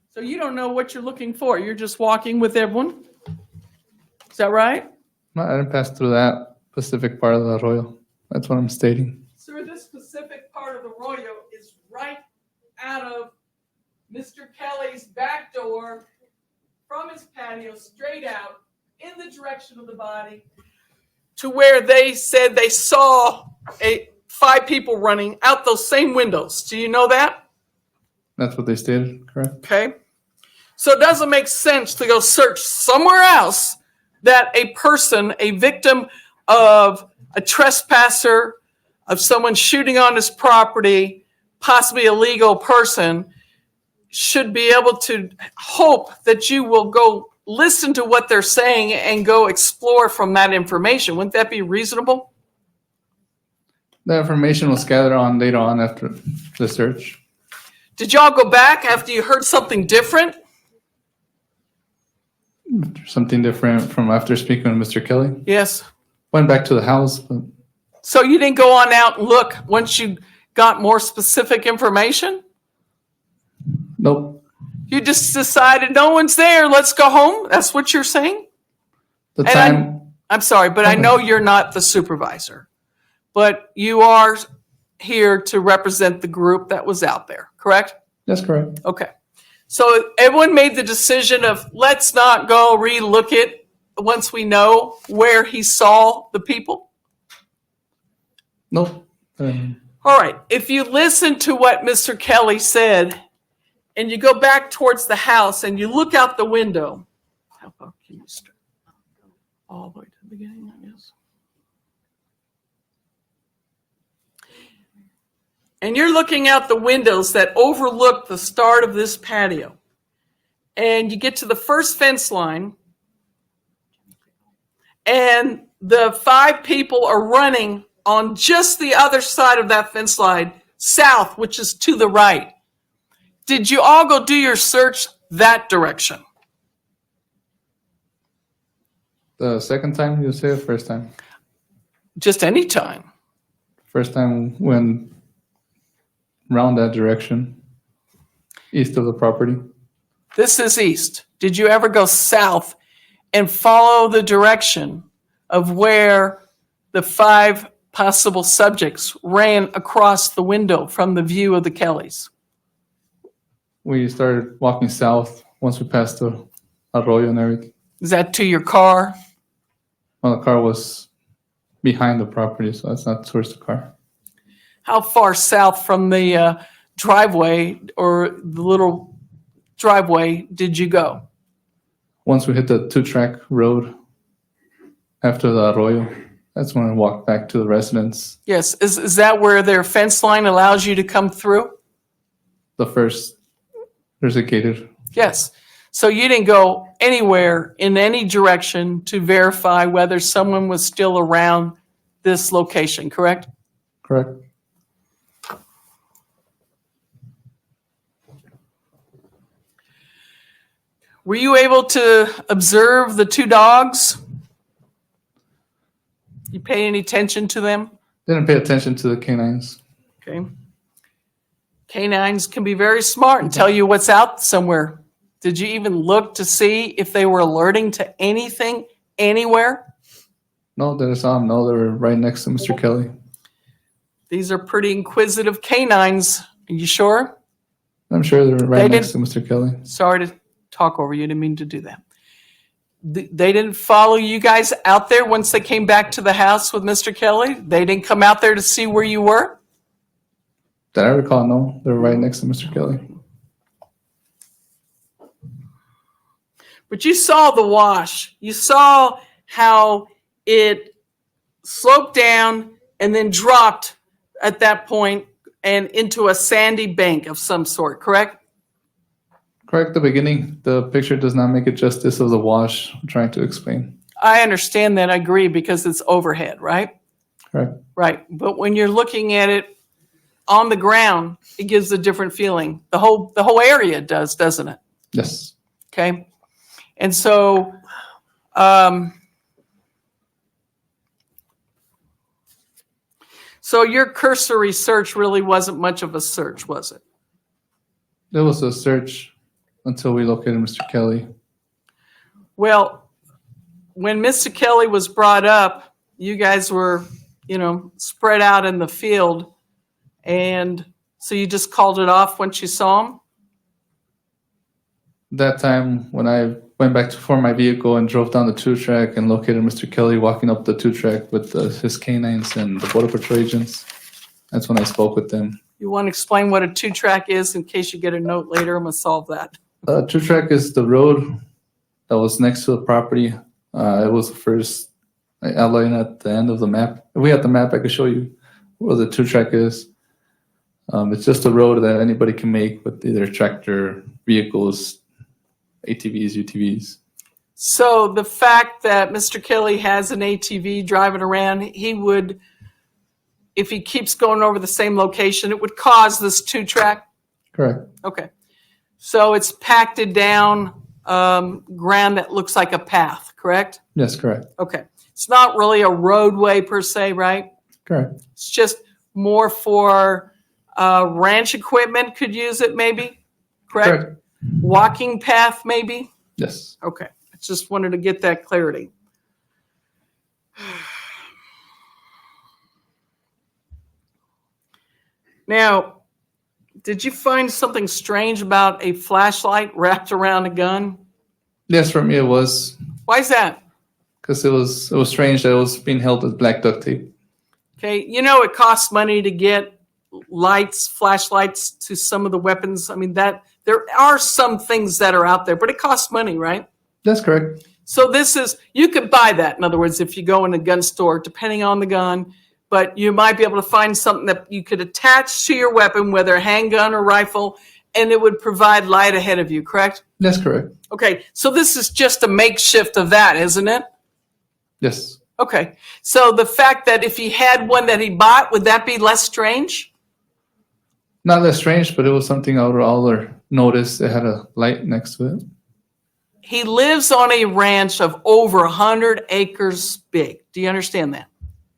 So you don't know what you're looking for. You're just walking with everyone. Is that right? No, I didn't pass through that specific part of the arroyo. That's what I'm stating. Sir, this specific part of the arroyo is right out of Mr. Kelly's back door from his patio straight out in the direction of the body to where they said they saw 5 people running out those same windows. Do you know that? That's what they stated. Correct. Okay. So it doesn't make sense to go search somewhere else that a person, a victim of a trespasser, of someone shooting on his property, possibly a legal person, should be able to hope that you will go listen to what they're saying and go explore from that information. Wouldn't that be reasonable? The information was gathered on later on after the search. Did y'all go back after you heard something different? Something different from after speaking with Mr. Kelly. Yes. Went back to the house, but So you didn't go on out and look once you got more specific information? nope. You just decided no one's there, let's go home? That's what you're saying? The And time, I'm sorry, but I know you're not the supervisor. But you are here to represent the group that was out there, correct? that's correct. Okay. So everyone made the decision of let's not go re-look it once we know where he saw the people? Nope. All right. If you listen to what Mr. Kelly said and you go back towards the house and you look out the window, how about can you start all the way to the beginning, I guess? And you're looking out the windows that overlook the start of this patio. And you get to the first fence line, and the 5 people are running on just the other side of that fence line, south, which is to the right. Did you all go do your search that direction? The second time you say it, first time. Just any time. First time went around that direction, east of the property. This is east. Did you ever go south and follow the direction of where the 5 possible subjects ran across the window from the view of the Kellys? We started walking south once we passed the arroyo and everything. Is that to your car? Well, the car was behind the property, so that's not towards the car. How far south from the driveway or the little driveway did you go? Once we hit the 2-track road after the arroyo, that's when I walked back to the residence. Yes. Is that where their fence line allows you to come through? The first, there's a gated. Yes. So you didn't go anywhere in any direction to verify whether someone was still around this location, correct? Correct. Were you able to observe the 2 dogs? You pay any attention to them? Didn't pay attention to the canines. Okay. Canines can be very smart and tell you what's out somewhere. Did you even look to see if they were alerting to anything anywhere? No, they saw him. No, they were right next to Mr. Kelly. These are pretty inquisitive canines. Are you sure? I'm sure they were They right next didn't- to Mr. Kelly. Sorry to talk over you. Didn't mean to do that. They didn't follow you guys out there once they came back to the house with Mr. Kelly? They didn't come out there to see where you were? That I recall, no, they were right next to Mr. Kelly. But you saw the wash. You saw how it sloped down and then dropped at that point and into a sandy bank of some sort, correct? Correct, the beginning. The picture does not make it justice of the wash I'm trying to explain. I understand that. I agree because it's overhead, right? Correct. Right. But when you're looking at it on the ground, it gives a different feeling. The whole area does, doesn't it? Yes. Okay. And so, so your cursory search really wasn't much of a search, was it? There was a search until we located Mr. Kelly. Well, when Mr. Kelly was brought up, you guys were, spread out in the field. And so you just called it off once you saw him? That time when I went back for my vehicle and drove down the 2-track and located Mr. Kelly walking up the 2-track with his canines and the Border Patrol agents, that's when I spoke with them. You want to explain what a 2-track is in case you get a note later? I'm going to solve that. 2-track is the road that was next to the property. It was the first outline at the end of the map. If we had the map, I could show you where the 2-track is. It's just a road that anybody can make with either tractor, vehicles, ATVs, UTVs. So the fact that Mr. Kelly has an ATV driving around, he would, if he keeps going over the same location, it would cause this 2-track? Correct. Okay. So it's packed down ground that looks like a path, correct? Yes, correct. Okay. It's not really a roadway per se, right? Correct. It's just more for ranch equipment could use it maybe, correct? Walking path maybe? Yes. Okay. I just wanted to get that clarity. Now, did you find something strange about a flashlight wrapped around a gun? Yes, for me it was, Why is that? because it was strange that it was being held with black duct tape. Okay, it costs money to get lights, flashlights to some of the weapons. I mean, that there are some things that are out there, but it costs money, right? That's correct. So you could buy that. In other words, if you go in a gun store, depending on the gun, but you might be able to find something that you could attach to your weapon, whether handgun or rifle, and it would provide light ahead of you, correct? That's correct. Okay, so this is just a makeshift of that, isn't it? Yes. Okay, so the fact that if he had one that he bought, would that be less strange? Not that strange, but it was something I would all notice. It had a light next to it. He lives on a ranch of over 100 acres big. Do you understand that?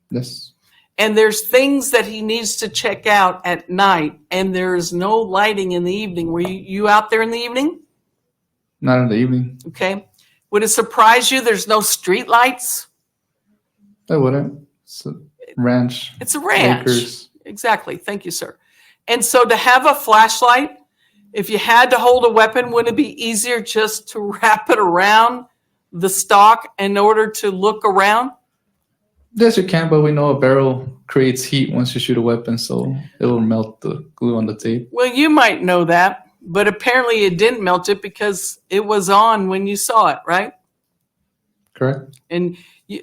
Yes. And there's things that he needs to check out at night, and there's no lighting in the evening. Were you out there in the evening? Not in the evening. Okay. Would it surprise you there's no street lights? I wouldn't. It's a ranch. It's a ranch. Acres. Exactly. Thank you, sir. And so to have a flashlight, if you had to hold a weapon, wouldn't it be easier just to wrap it around the stock in order to look around? Yes, you can, but we know a barrel creates heat once you shoot a weapon, so it will melt the glue on the tape. Well, you might know that, but apparently it didn't melt it because it was on when you saw it, right? Correct? And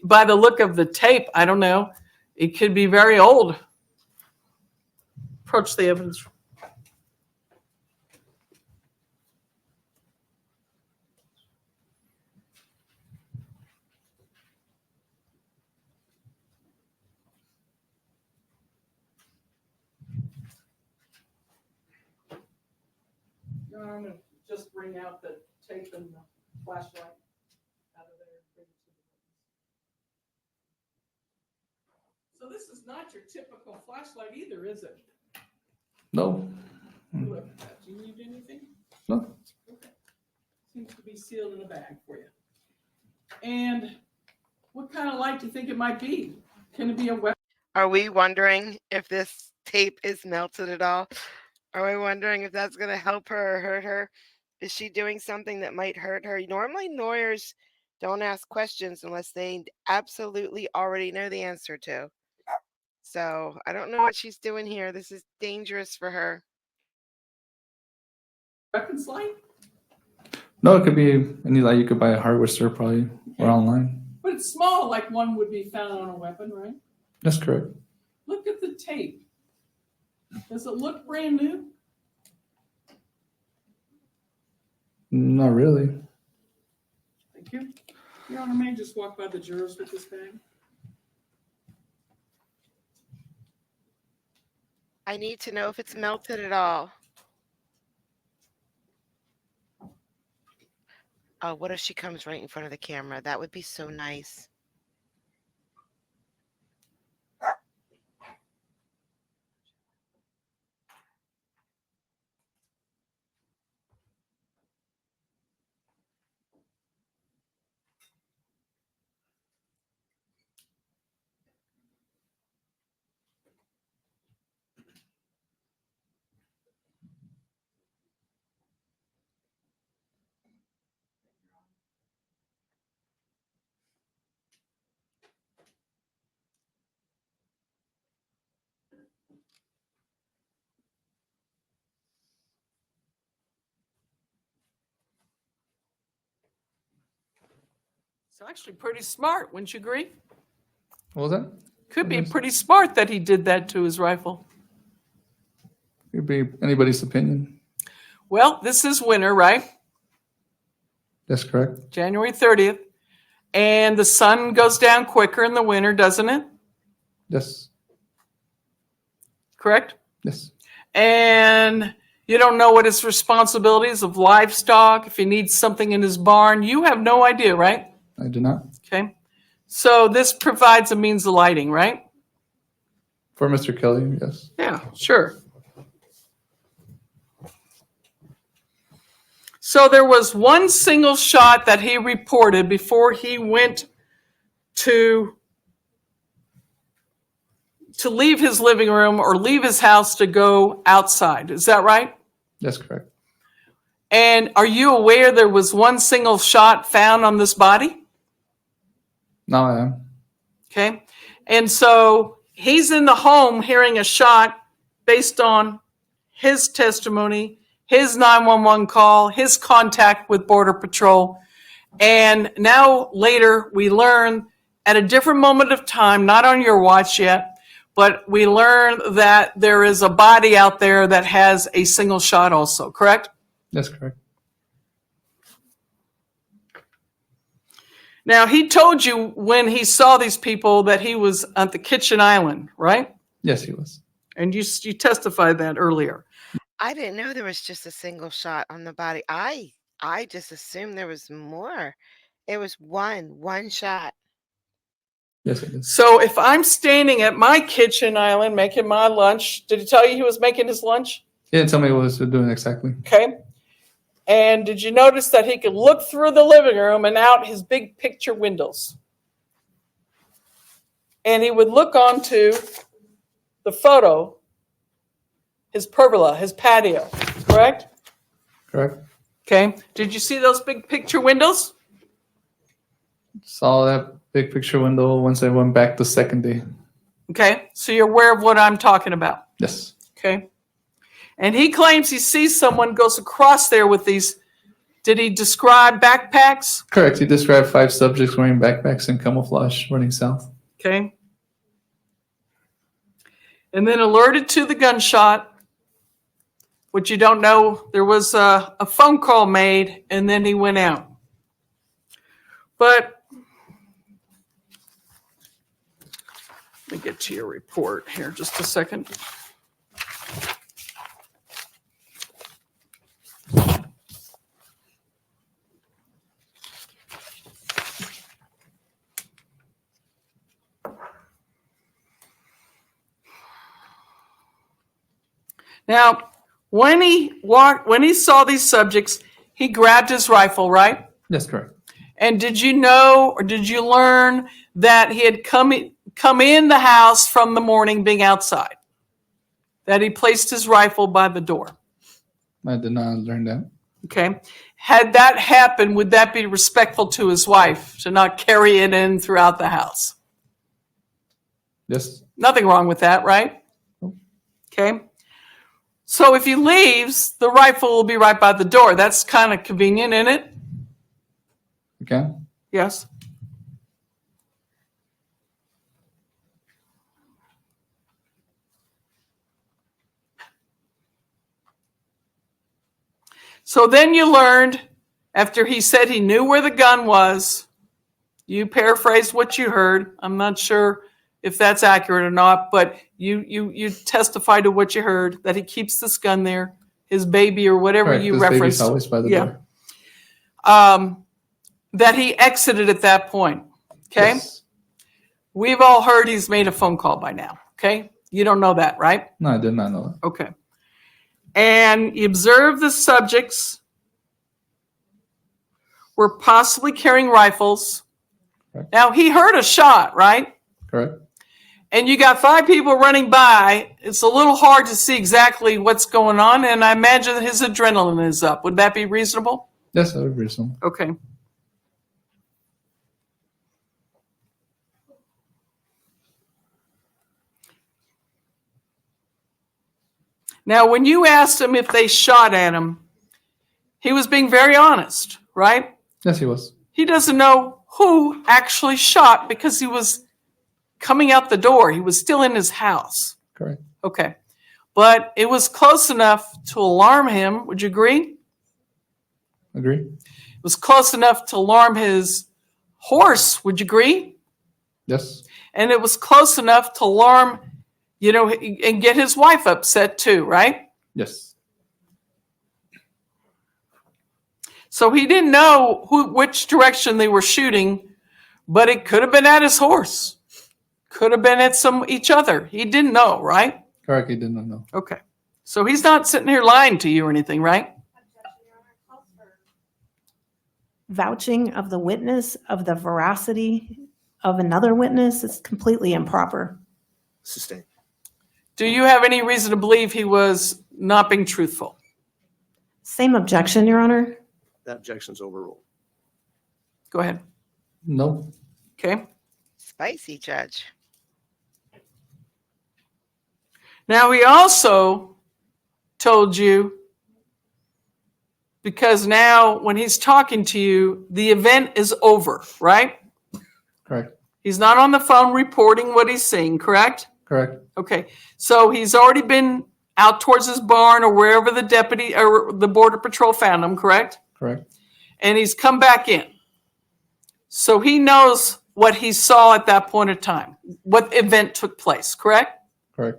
by the look of the tape, I don't know, it could be very old. Approach the evidence. I'm going to just bring out the tape and the flashlight out of there. So this is not your typical flashlight either, is it? No. Look at that. Do you need anything? No. Okay. sealed in a bag for you. And what kind of light do you think it might be? Can it be a weapon? Are we wondering if this tape is melted at all? Are we wondering if that's going to help her or hurt her? Is she doing something that might hurt her? Normally, lawyers don't ask questions unless they absolutely already know the answer to. So I don't know what she's doing here. This is dangerous for her. Weapons light? No, it could be any light you could buy at a hardware store probably or online. But it's small, like one would be found on a weapon, right? That's correct. Look at the tape. Does it look brand new? Not really. Thank you. Your Honor, may I just walk by the jurors with this bag? I need to know if it's melted at all. Oh, what if she comes right in front of the camera? That would be so nice. It's actually pretty smart, wouldn't you agree? What was that? Could be pretty smart that he did that to his rifle. Could be anybody's opinion. Well, this is winter, right? That's correct. January 30th. And the sun goes down quicker in the winter, doesn't it? Yes. Correct? Yes. And you don't know what his responsibilities of livestock, if he needs something in his barn. You have no idea, right? I do not. Okay. So this provides a means of lighting, right? For Mr. Kelly, yes. Yeah, sure. So there was one single shot that he reported before he went to leave his living room or leave his house to go outside. Is that right? That's correct. And are you aware there was one single shot found on this body? Now I am. Okay. And so he's in the home hearing a shot based on his testimony, his 911 call, his contact with Border Patrol. And now later we learn at a different moment of time, not on your watch yet, but we learn that there is a body out there that has a single shot also, correct? That's correct. Now, he told you when he saw these people that he was at the kitchen island, right? Yes, he was. And you testified that earlier. I didn't know there was just a single shot on the body. I just assumed there was more. It was one shot. Yes, it is. So if I'm standing at my kitchen island making my lunch, did he tell you he was making his lunch? He didn't tell me what he was doing exactly. Okay. And did you notice that he could look through the living room and out his big picture windows? And he would look onto the photo, his pergola, his patio, correct? Correct. Okay. Did you see those big picture windows? Saw that big picture window once I went back the second day. Okay. So you're aware of what I'm talking about. Yes. Okay. And he claims he sees someone goes across there with these, did he describe backpacks? Correct. He described 5 subjects wearing backpacks and camouflage running south. Okay. And then alerted to the gunshot, which you don't know, there was a phone call made and then he went out. But let me get to your report here just a second. Now, when he saw these subjects, he grabbed his rifle, right? Yes, correct. And did you know or did you learn that he had come in the house from the morning being outside? That he placed his rifle by the door? I did not learn that. Okay. Had that happened, would that be respectful to his wife to not carry it in throughout the house? Yes. Nothing wrong with that, right? Okay. So if he leaves, the rifle will be right by the door. That's kind of convenient, isn't it? Okay. Yes. So then you learned, after he said he knew where the gun was, you paraphrased what you heard. I'm not sure if that's accurate or not, but you testified to what you heard, that he keeps this gun there, his baby or whatever Correct. you This baby's referenced. always by the Yeah. door. That he exited at that point. Okay. Yes. We've all heard he's made a phone call by now. Okay. You don't know that, right? No, I did not know that. Okay. And you observe the subjects were possibly carrying rifles. Correct. Now, he heard a shot, right? Correct. And you got 5 people running by. It's a little hard to see exactly what's going on, and I imagine that his adrenaline is up. Would that be reasonable? Yes, that would be reasonable. Okay. Now, when you asked him if they shot at him, he was being very honest, right? Yes, he was. He doesn't know who actually shot because he was coming out the door. He was still in his house. Correct. Okay. But it was close enough to alarm him. Would you agree? Agree. It was close enough to alarm his horse. Would you agree? Yes. And it was close enough to alarm, and get his wife upset too, right? Yes. So he didn't know which direction they were shooting, but it could have been at his horse. Could have been at each other. He didn't know, right? Correct. He did not know. Okay. So he's not sitting here lying to you or anything, right? Vouching of the witness, of the veracity of another witness is completely improper. Sustained. Do you have any reason to believe he was not being truthful? Same objection, Your Honor. That objection's overruled. Go ahead. No. Okay. Spicy, Judge. Now, he also told you, because now when he's talking to you, the event is over, right? Correct. He's not on the phone reporting what he's seeing, correct? Correct. Okay. So he's already been out towards his barn or wherever the deputy or the Border Patrol found him, correct? Correct. And he's come back in. So he knows what he saw at that point of time, what event took place, correct? Correct.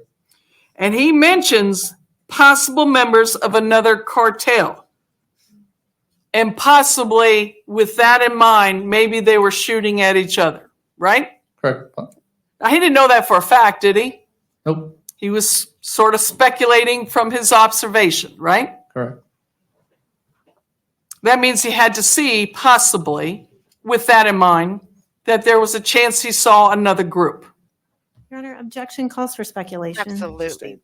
And he mentions possible members of another cartel. And possibly with that in mind, maybe they were shooting at each other, right? Correct. Now, he didn't know that for a fact, did he? Nope. He was sort of speculating from his observation, right? Correct. That means he had to see, possibly, with that in mind, that there was a chance he saw another group. Your Honor, objection calls for speculation. Absolutely.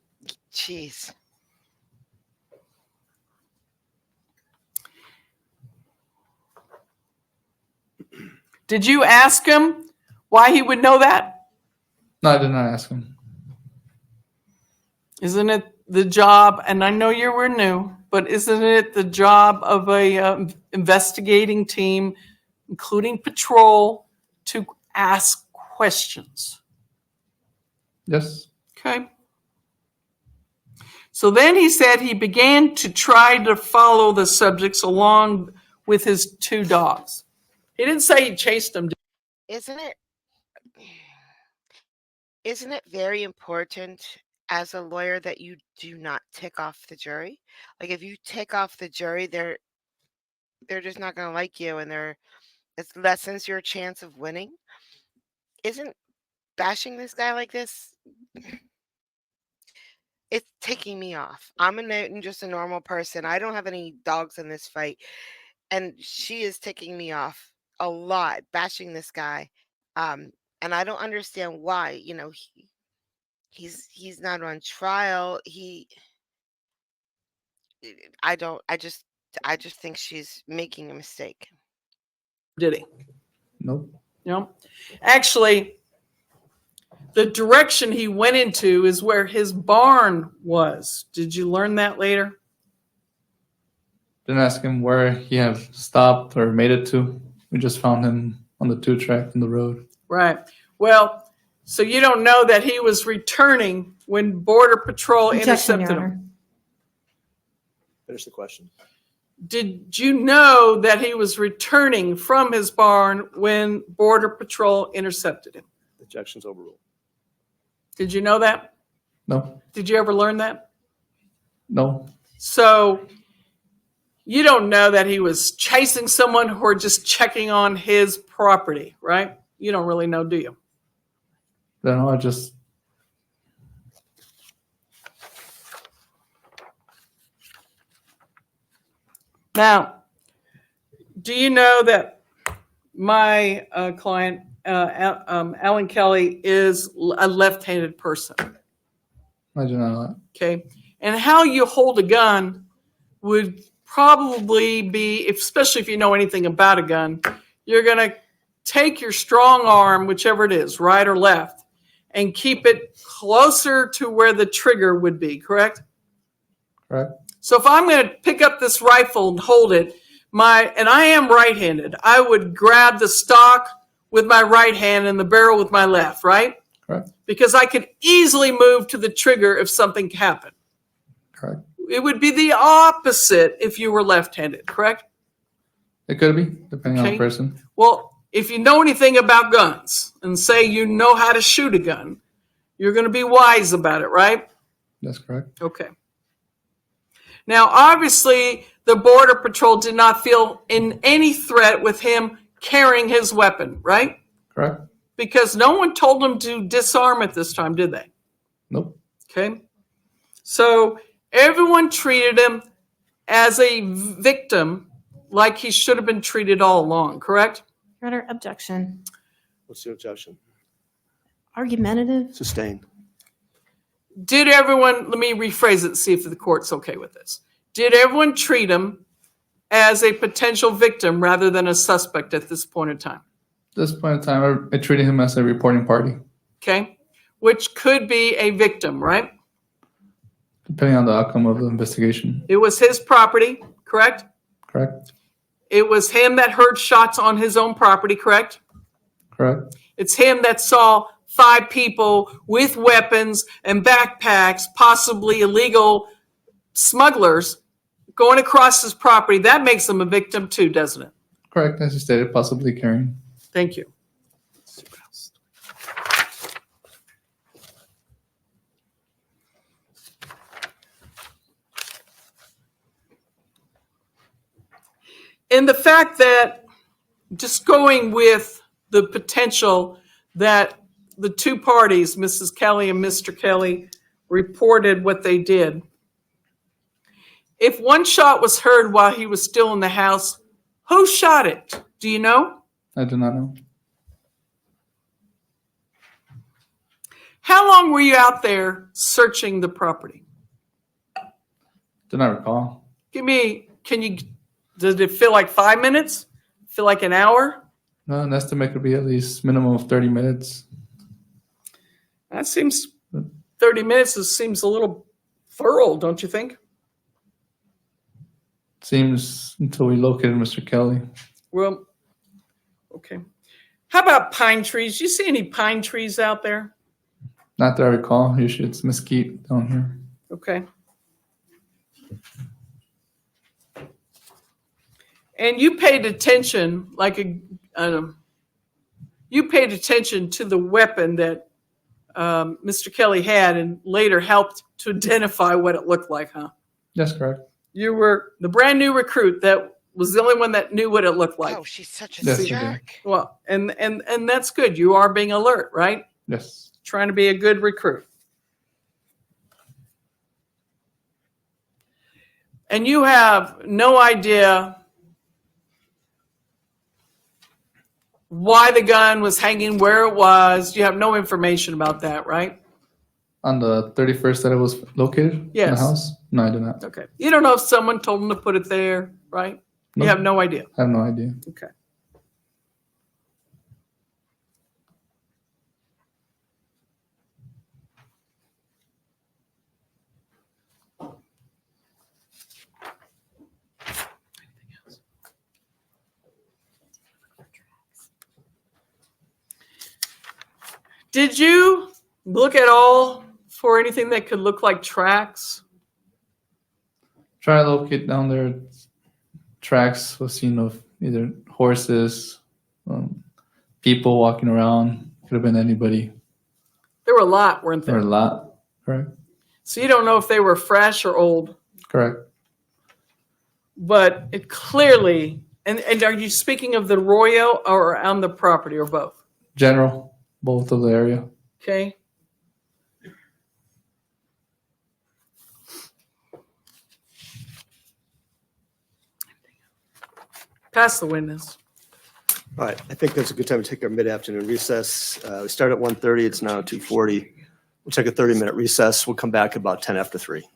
Jeez. Did you ask him why he would know that? No, I did not ask him. Isn't it the job, and I know you were new, but isn't it the job of a investigating team, including patrol, to ask questions? Yes. Okay. So then he said he began to try to follow the subjects along with his 2 dogs. He didn't say he chased them. Isn't it very important as a lawyer that you do not tick off the jury? Like if you tick off the jury, they're just not going to like you, and it lessens your chance of winning. Isn't bashing this guy like this, it's taking me off. I'm just a normal person. I don't have any dogs in this fight. and she is ticking me off a lot, bashing this guy. And I don't understand why. He's not on trial. I don't. I just think she's making a mistake. Did he? Nope. No. Actually, the direction he went into is where his barn was. Did you learn that later? Didn't ask him where he had stopped or made it to. We just found him on the 2-track in the road. Right. Well, so you don't know that he was returning when Border Patrol Objection, Your intercepted him. Honor. Finish the question. Did you know that he was returning from his barn when Border Patrol intercepted him? Objection's overruled. Did you know that? No. Did you ever learn that? No. So you don't know that he was chasing someone or just checking on his property, right? You don't really know, do you? Then I just Now, do you know that my client, Alan Kelly, is a left-handed person? I do not know that. Okay. And how you hold a gun would probably be, especially if you know anything about a gun, you're going to take your strong arm, whichever it is, right or left, and keep it closer to where the trigger would be, correct? Correct. So if I'm going to pick up this rifle and hold it, and I am right-handed, I would grab the stock with my right hand and the barrel with my left, right? Correct. Because I could easily move to the trigger if something happened. Correct. It would be the opposite if you were left-handed, correct? It could be, depending on Okay. the person. Well, if you know anything about guns and say you know how to shoot a gun, you're going to be wise about it, right? That's correct. Okay. Now, obviously, the Border Patrol did not feel in any threat with him carrying his weapon, right? Correct. Because no one told him to disarm at this time, did they? Nope. Okay. So everyone treated him as a victim like he should have been treated all along, correct? Your Honor, objection. What's the objection? Argumentative. Sustained. Did everyone, let me rephrase it and see if the court's okay with this. Did everyone treat him as a potential victim rather than a suspect at this point in time? At this point in time, I treated him as a reporting party, Okay. Which could be a victim, right? depending on the outcome of the investigation. It was his property, correct? Correct. It was him that heard shots on his own property, correct? Correct. It's him that saw 5 people with weapons and backpacks, possibly illegal smugglers, going across his property. That makes him a victim too, doesn't it? Correct. As you stated, possibly carrying. Thank you. And the fact that just going with the potential that the two parties, Mrs. Kelly and Mr. Kelly, reported what they did. If one shot was heard while he was still in the house, who shot it? Do you know? I do not know. How long were you out there searching the property? Do not recall. Did it feel like 5 minutes? Feel like an hour? No, an estimate could be at least minimum of 30 minutes. That seems, 30 minutes seems a little thorough, don't you think? Seems until we located Mr. Kelly. Well, okay. How about pine trees? You see any pine trees out there? Not that I recall. Usually it's mesquite down here. Okay. And you paid attention, you paid attention to the weapon that Mr. Kelly had and later helped to identify what it looked like, huh? That's correct. You were the brand new recruit that was the only one that knew what it looked like. Oh, she's such a Yes, jerk. Well, and that's good. You are being alert, right? Yes. Trying to be a good recruit. And you have no idea why the gun was hanging where it was. You have no information about that, right? On the 31st that it was located in the Yes. house? No, I do not. Okay. You don't know if someone told them to put it there, right? You No. have no idea. I have no idea. Okay. Did you look at all for anything that could look like tracks? Try to locate down there. Tracks was seen of either horses, people walking around. Could have been anybody. There were a lot, weren't There were there? a lot. Correct. So you don't know if they were fresh or old, Correct. but it clearly, and are you speaking of the Arroyo or on the property or both? General, both of the area. Okay. Pass the witness. All right, I think that's a good time to take our mid-afternoon recess. We start at 1:30, it's now 2:40. We'll take a 30-minute recess. We'll come back about 10 after 3.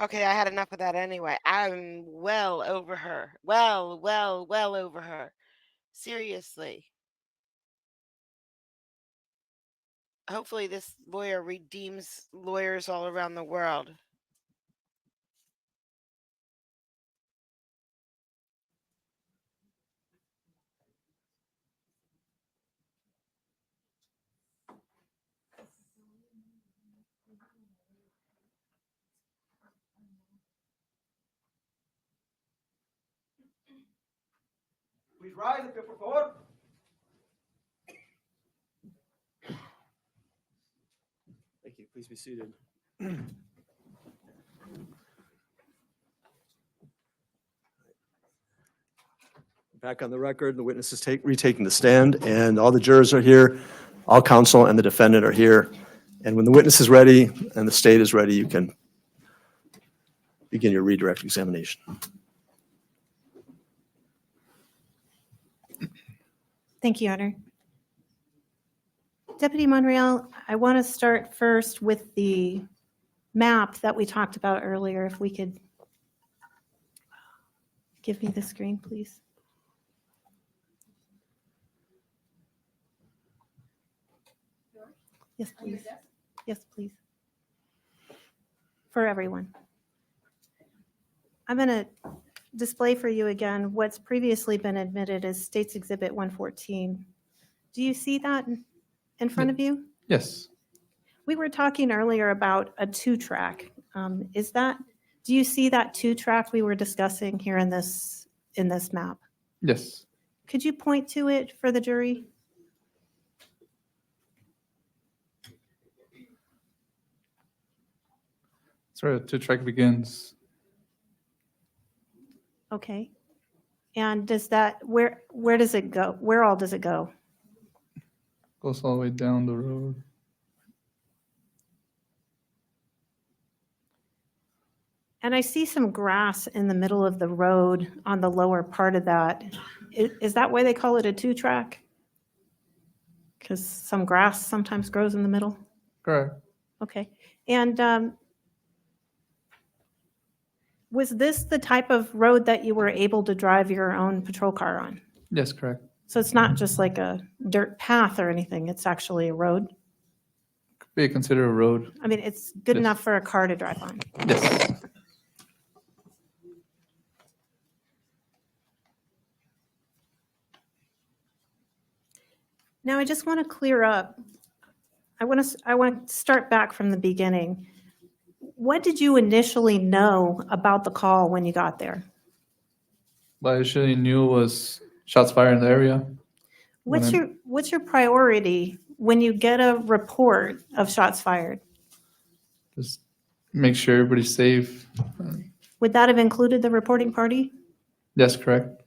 Okay, I had enough of that anyway. I'm well over her. Well over her. Seriously. Hopefully this lawyer redeems lawyers all around the world. Please rise if you're por favor. Thank you. Please be seated. Back on the record, the witness is retaking the stand, and all the jurors are here, all counsel and the defendant are here. And when the witness is ready and the state is ready, you can begin your redirect examination. Thank you, Your Honor. Deputy Monreal, I want to start first with the map that we talked about earlier. If we could give me the screen, please. Yes, please. Yes, please. For everyone. I'm going to display for you again what's previously been admitted as State's Exhibit 114. Do you see that in front of you? Yes. We were talking earlier about a two-track. Do you see that two-track we were discussing here in this map? Yes. Could you point to it for the jury? That's where the two-track begins. Okay. And where does it go? Where all does it go? Goes all the way down the road. And I see some grass in the middle of the road on the lower part of that. Is that why they call it a two-track? Because some grass sometimes grows in the middle? Correct. Okay. And was this the type of road that you were able to drive your own patrol car on? Yes, correct. So it's not just like a dirt path or anything, it's actually a road? Could be considered a road. I mean, it's good Yes. enough for a car to drive on. Yes. Now, I just want to clear up. I want to start back from the beginning. What did you initially know about the call when you got there? What I initially knew was shots fired in the area. What's your priority when you get a report of shots fired? Just make sure everybody's safe. Would that have included the reporting party? Yes, correct.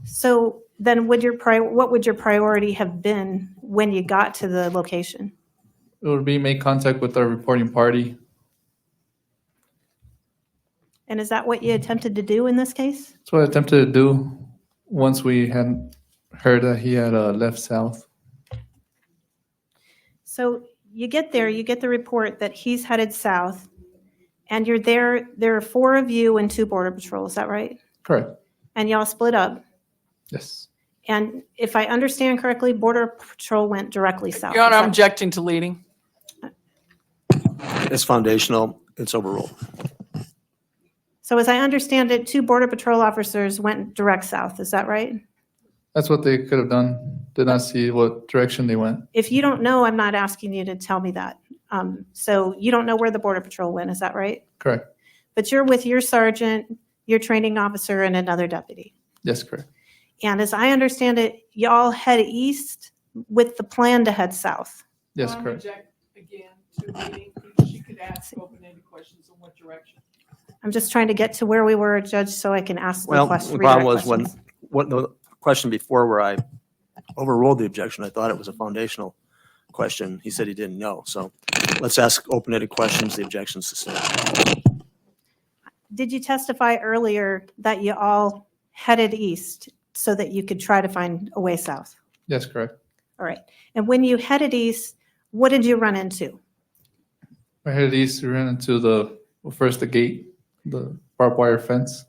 So then what would your priority have been when you got to the location? It would be make contact with our reporting party. And is that what you attempted to do in this case? That's what I attempted to do once we had heard that he had left south. So you get there, you get the report that he's headed south, and you're there. There are 4 of you and 2 Border Patrol, is that right? Correct. And y'all split up. Yes. And if I understand correctly, Border Patrol went directly south. Your Honor, is I'm that- objecting to leading. It's foundational. It's overruled. So as I understand it, 2 Border Patrol officers went direct south, is that right? That's what they could have done. Did not see what direction they went. If you don't know, I'm not asking you to tell me that. So you don't know where the Border Patrol went, is that right? Correct. But you're with your sergeant, your training officer, and another deputy. Yes, correct. And as I understand it, y'all head east with the plan to head south. Yes, correct. Object again to leading. She could ask open-ended questions in what direction. I'm just trying to get to where we were, Judge, so I can ask the Well, question. the problem was redirect when, questions. the question before where I overruled the objection, I thought it was a foundational question. He said he didn't know. So let's ask open-ended questions. The objection's sustained. Did you testify earlier that you all headed east so that you could try to find a way south? Yes, correct. All right. And when you headed east, what did you run into? I headed east. We ran into the gate, the barbed wire fence.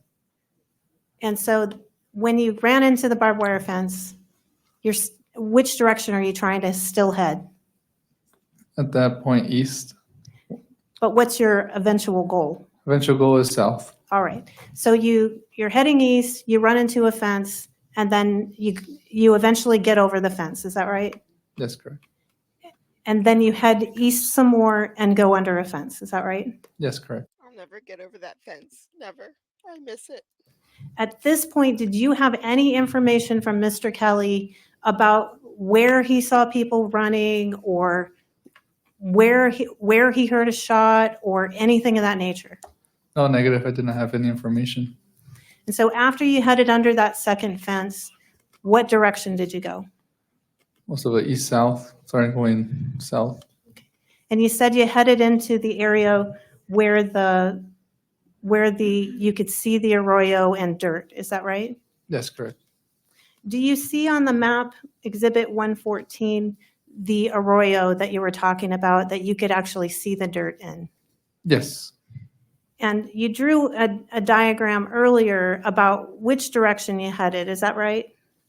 And so when you ran into the barbed wire fence, which direction are you trying to still head? At that point, east. But what's your eventual goal? Eventual goal is south. All right. So you're heading east, you run into a fence, and then you eventually get over the fence. Is that right? Yes, correct. And then you head east some more and go under a fence. Is that right? Yes, correct. I'll never get over that fence. Never. I miss it. At this point, did you have any information from Mr. Kelly about where he saw people running or where he heard a shot or anything of that nature? No, negative. I did not have any information. And so after you headed under that second fence, what direction did you go? Most of it east-south, starting going south. And you said you headed into the area where you could see the arroyo and dirt. Is that right? Yes, correct. Do you see on the map, Exhibit 114, the arroyo that you were talking about that you could actually see the dirt in? Yes, And you drew a diagram earlier about which direction you headed. Is that right?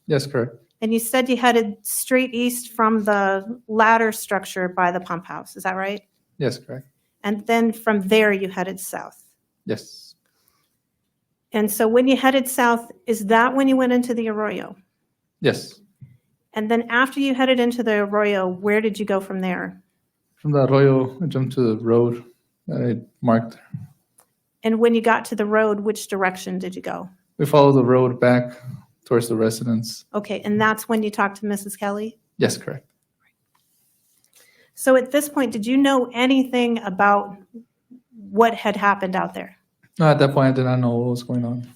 yes, correct. And you said you headed straight east from the ladder structure by the pump house. Is that right? Yes, correct. And then from there, you headed south. Yes, And so when you headed south, is that when you went into the arroyo? yes. And then after you headed into the arroyo, where did you go from there? From the arroyo, I jumped to the road that I marked. And when you got to the road, which direction did you go? We followed the road back towards the residence. Okay, and that's when you talked to Mrs. Kelly? Yes, correct. So at this point, did you know anything about what had happened out there? No, at that point, I did not know what was going on.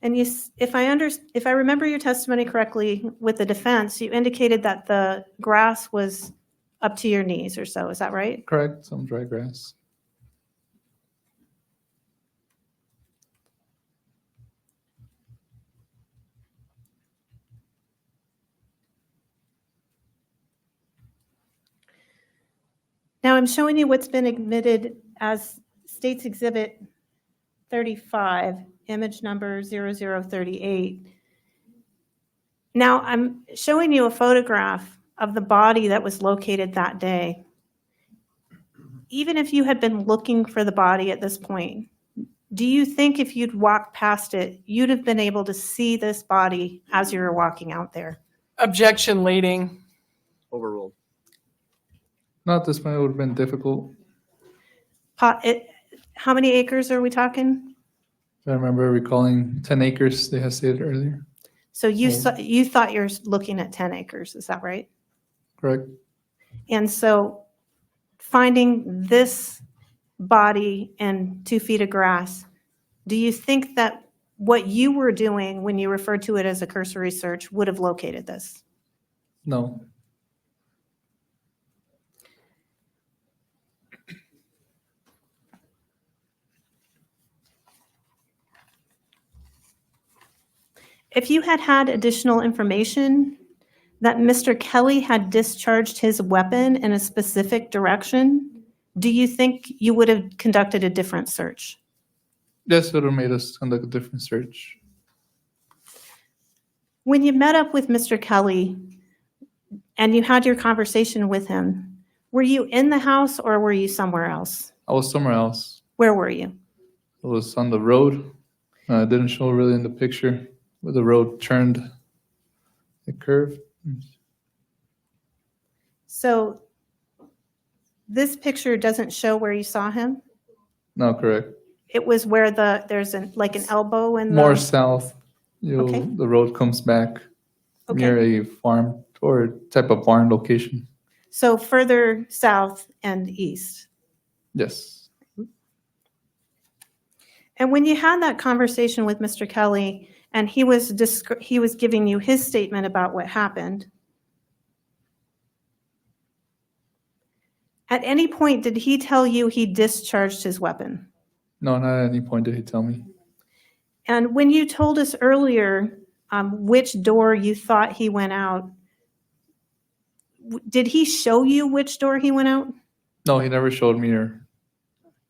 And if I remember your testimony correctly with the defense, you indicated that the grass was up to your knees or so. Is that right? Correct, some dry grass. Now I'm showing you what's been admitted as State's Exhibit 35, image number 0038. Now I'm showing you a photograph of the body that was located that day. Even if you had been looking for the body at this point, do you think if you'd walked past it, you'd have been able to see this body as you were walking out there? Objection leading. Overruled. Not at this point, it would have been difficult. How many acres are we talking? I remember recalling 10 acres they had stated earlier. So you thought you're looking at 10 acres, is that right? Correct. And so finding this body and 2 feet of grass, do you think that what you were doing when you referred to it as a cursory search would have located this? No. If you had had additional information that Mr. Kelly had discharged his weapon in a specific direction, do you think you would have conducted a different search? Yes, it would have made us conduct a different search. When you met up with Mr. Kelly and you had your conversation with him, were you in the house or were you somewhere else? I was somewhere else. Where were you? It was on the road. It didn't show really in the picture where the road turned, it curved. So this picture doesn't show where you saw him? No, correct. It was where there's like an elbow in the. More south, Okay. the road comes back near Okay, a farm or type of barn location. so further south and east. Yes. And when you had that conversation with Mr. Kelly and he was giving you his statement about what happened, at any point did he tell you he discharged his weapon? No, not at any point did he tell me. And when you told us earlier which door you thought he went out, did he show you which door he went out? No, he never showed me or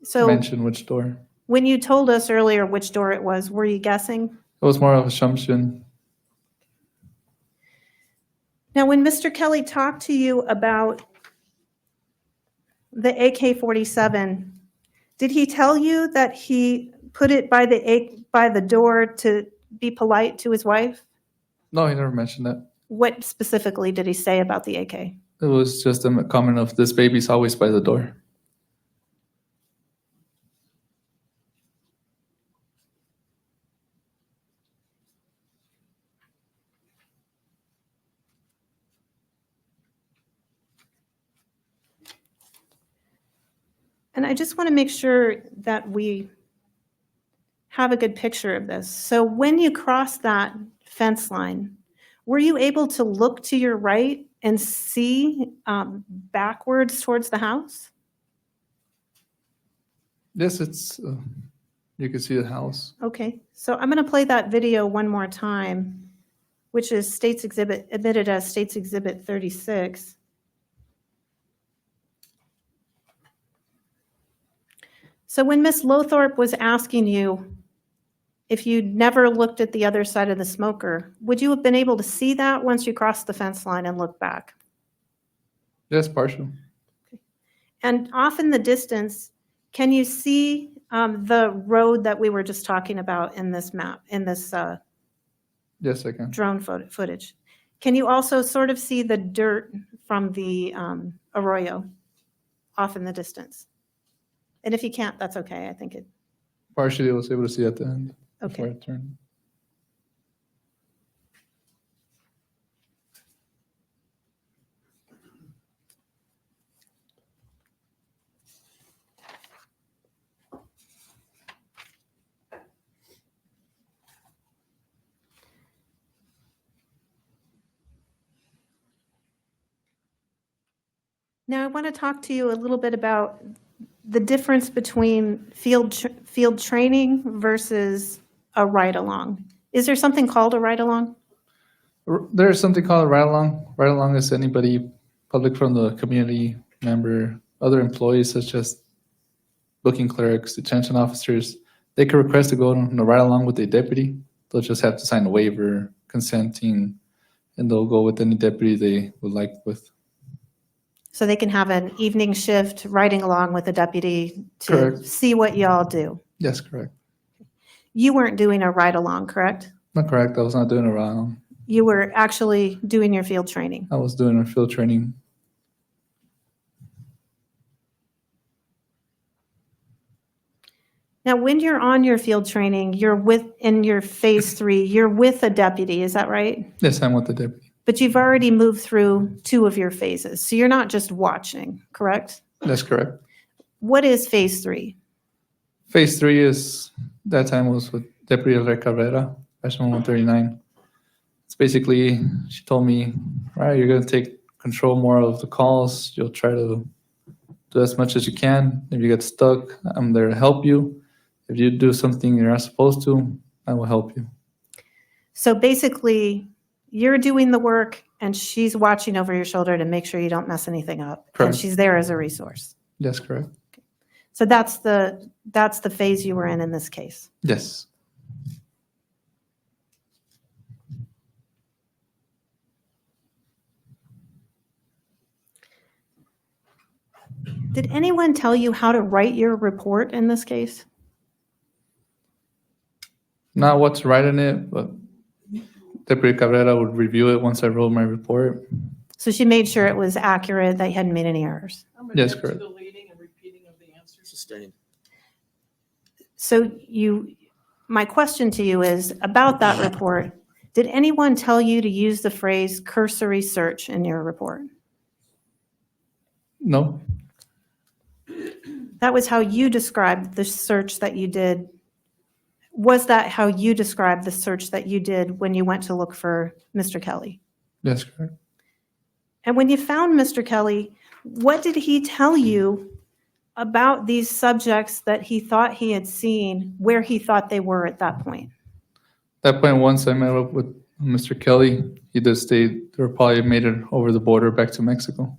So mentioned which door. when you told us earlier which door it was, were you guessing? It was more of assumption. Now, when Mr. Kelly talked to you about the AK-47, did he tell you that he put it by the door to be polite to his wife? No, he never mentioned that. What specifically did he say about the AK? It was just a comment of this baby's always by the door. And I just want to make sure that we have a good picture of this. So when you crossed that fence line, were you able to look to your right and see backwards towards the house? Yes, it's, you can see the house. Okay, so I'm going to play that video one more time, which is admitted as State's Exhibit 36. So when Miss Lothorpe was asking you if you'd never looked at the other side of the smoker, would you have been able to see that once you crossed the fence line and looked back? Yes, partial. And off in the distance, can you see the road that we were just talking about in this map, in this Yes, I can. drone footage? Can you also sort of see the dirt from the arroyo off in the distance? And if you can't, that's okay. I think it, Partially, I was able to see at the end before okay. I turned. Now I want to talk to you a little bit about the difference between field training versus a ride-along. Is there something called a ride-along? There's something called a ride-along. Ride-along is anybody, public from the community, member, other employees such as booking clerks, detention officers. They can request to go on a ride-along with a deputy. They'll just have to sign a waiver, consenting, and they'll go with any deputy they would like with. So they can have an evening shift riding along with a deputy to Correct. see what y'all do. Yes, correct. You weren't doing a ride-along, correct? Not correct. I was not doing a ride-along. You were actually doing your field training. I was doing a field training. Now, when you're on your field training, in your phase 3, you're with a deputy, is that right? Yes, I'm with the deputy. But you've already moved through 2 of your phases, so you're not just watching, correct? That's correct. What is phase 3? Phase 3 is, that time was with Deputy Alder Cabrera, Section 139. It's basically, she told me, all right, you're going to take control more of the calls. You'll try to do as much as you can. If you get stuck, I'm there to help you. If you do something you're not supposed to, I will help you. So basically, you're doing the work and she's watching over your shoulder to make sure you don't mess anything up. And Correct. she's there as a resource. Yes, correct. So that's the phase you were in this case. Yes. Did anyone tell you how to write your report in this case? Not what's right in it, but Deputy Cabrera would review it once I wrote my report. So she made sure it was accurate, that you hadn't made any errors. Yes, correct. Deleting and repeating of the answers. Sustained. So my question to you is about that report. Did anyone tell you to use the phrase cursory search in your report? No, That was how you described the search that you did. Was that how you described the search that you did when you went to look for Mr. Kelly? yes, correct. And when you found Mr. Kelly, what did he tell you about these subjects that he thought he had seen, where he thought they were at that point? At that point, once I met up with Mr. Kelly, he did state they were probably made it over the border back to Mexico.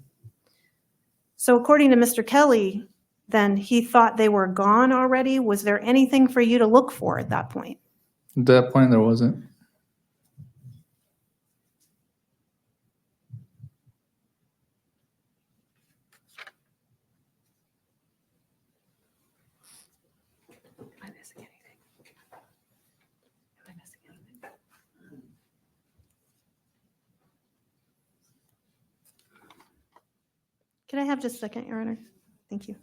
So according to Mr. Kelly, then he thought they were gone already. Was there anything for you to look for at that point? At that point, there wasn't. Am I missing anything? Am I missing anything? Can I have just a second, Your Honor? Thank you.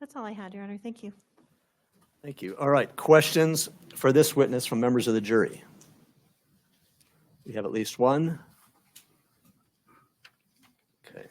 That's all I had, Your Honor. Thank you. Thank you. All right, questions for this witness from members of the jury? We have at least one. Okay.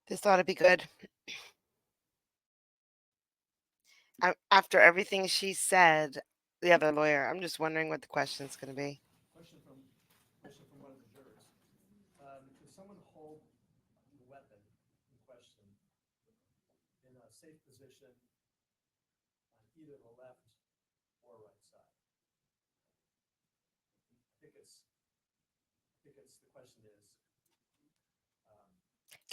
This ought to be good. After everything she said, the other lawyer, I'm just wondering what the question's going to be. Question from one of the jurors. Could someone hold the weapon in question in a safe position on either the left or right side? The question is,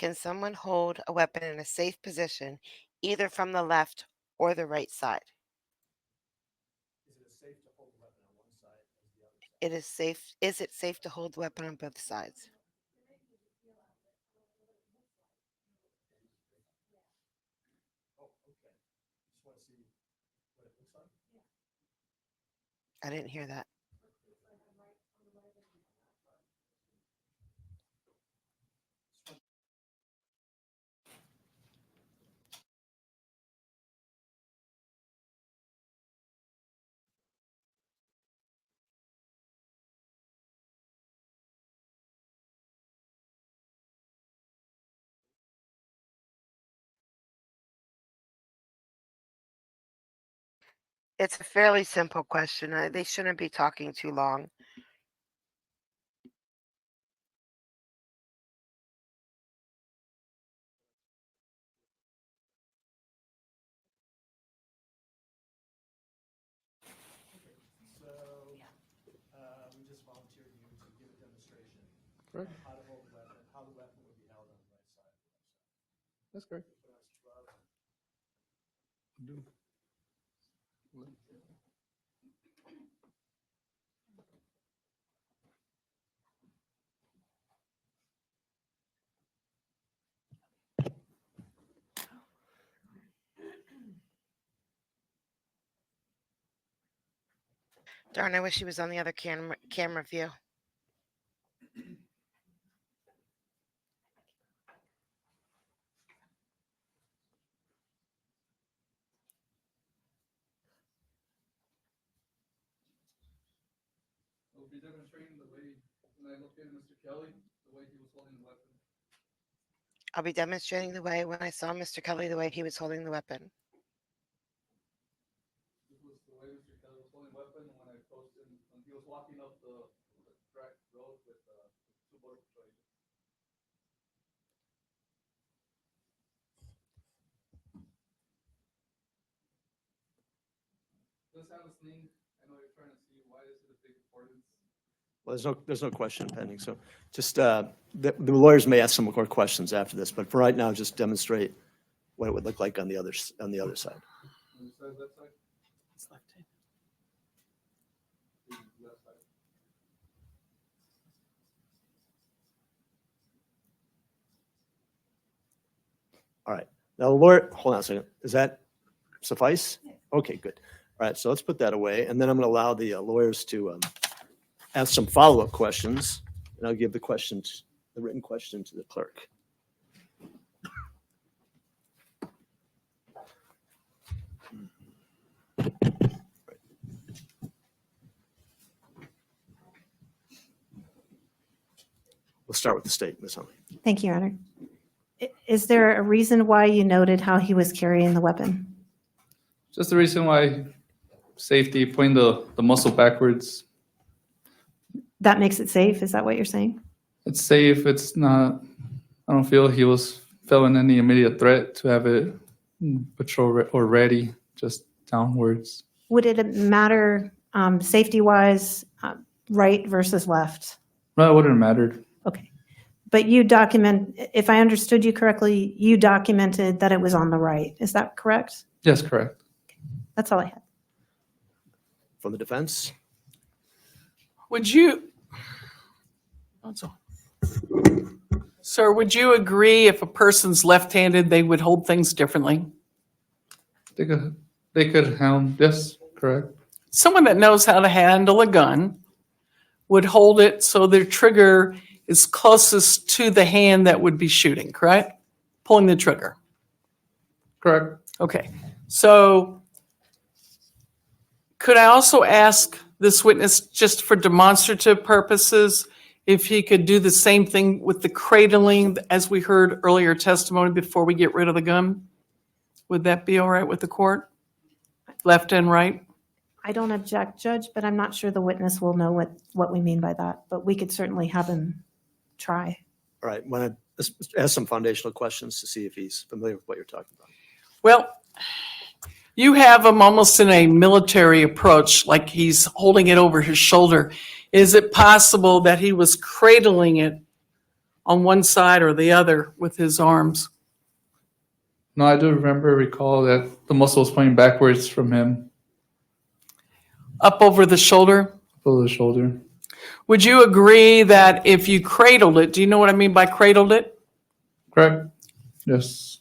Can someone hold a weapon in a safe position, either from the left or the right side? is it safe to hold the weapon on one side as the other side? It is safe. Is it safe to hold the weapon on both sides? Oh, okay. Just want to see what it looks like. I didn't hear that. It's a fairly simple question. They shouldn't be talking too long. Correct. That's correct. Darn, I wish he was on the other camera view. I'll be demonstrating the way when I looked at Mr. Kelly, the way he was holding the weapon. I'll be demonstrating the way when I saw Mr. Kelly the way he was holding the weapon. This was the way Mr. Kelly was holding the weapon when I approached him when he was walking up the track road with two border patrol agents. Does have a sling. I know you're trying to see why is it a big importance. Well, there's no question pending, so just, the lawyers may ask some more questions after this, but for right now, just demonstrate what it would look like on the other side. On the side, that side, It's left-handed. the left side. All right. Now, the lawyer, hold on a second. Does that suffice? Okay, good. All right, so let's put that away, and then I'm going to allow the lawyers to ask some follow-up questions, and I'll give the questions, the written question to the clerk. We'll start with the state, Ms. Hunley. Thank you, Your Honor. Is there a reason why you noted how he was carrying the weapon? Just the reason why safety, putting the muzzle backwards. That makes it safe, is that what you're saying? It's safe. It's not. I don't feel he was feeling any immediate threat to have it patrol or ready, just downwards. Would it matter safety-wise, right versus left? No, it wouldn't have mattered. Okay. But you if I understood you correctly, you documented that it was on the right. Is that correct? Yes, correct. That's all I had. From the defense? Would you, that's all. Sir, would you agree if a person's left-handed, they would hold things differently? They could hound. Yes, correct. Someone that knows how to handle a gun would hold it so their trigger is closest to the hand that would be shooting, correct? Pulling the trigger. Correct. Okay, so could I also ask this witness, just for demonstrative purposes, if he could do the same thing with the cradling as we heard earlier testimony before we get rid of the gun? Would that be all right with the court? Left and right? I don't object, Judge, but I'm not sure the witness will know what we mean by that. But we could certainly have him try. All right, want to ask some foundational questions to see if he's familiar with what you're talking about. Well, you have him almost in a military approach, like he's holding it over his shoulder. Is it possible that he was cradling it on one side or the other with his arms? No, I do recall that the muzzle was pointing backwards from him, Up over the shoulder? over the shoulder. Would you agree that if you cradled it, do you know what I mean by cradled it? Correct. Yes.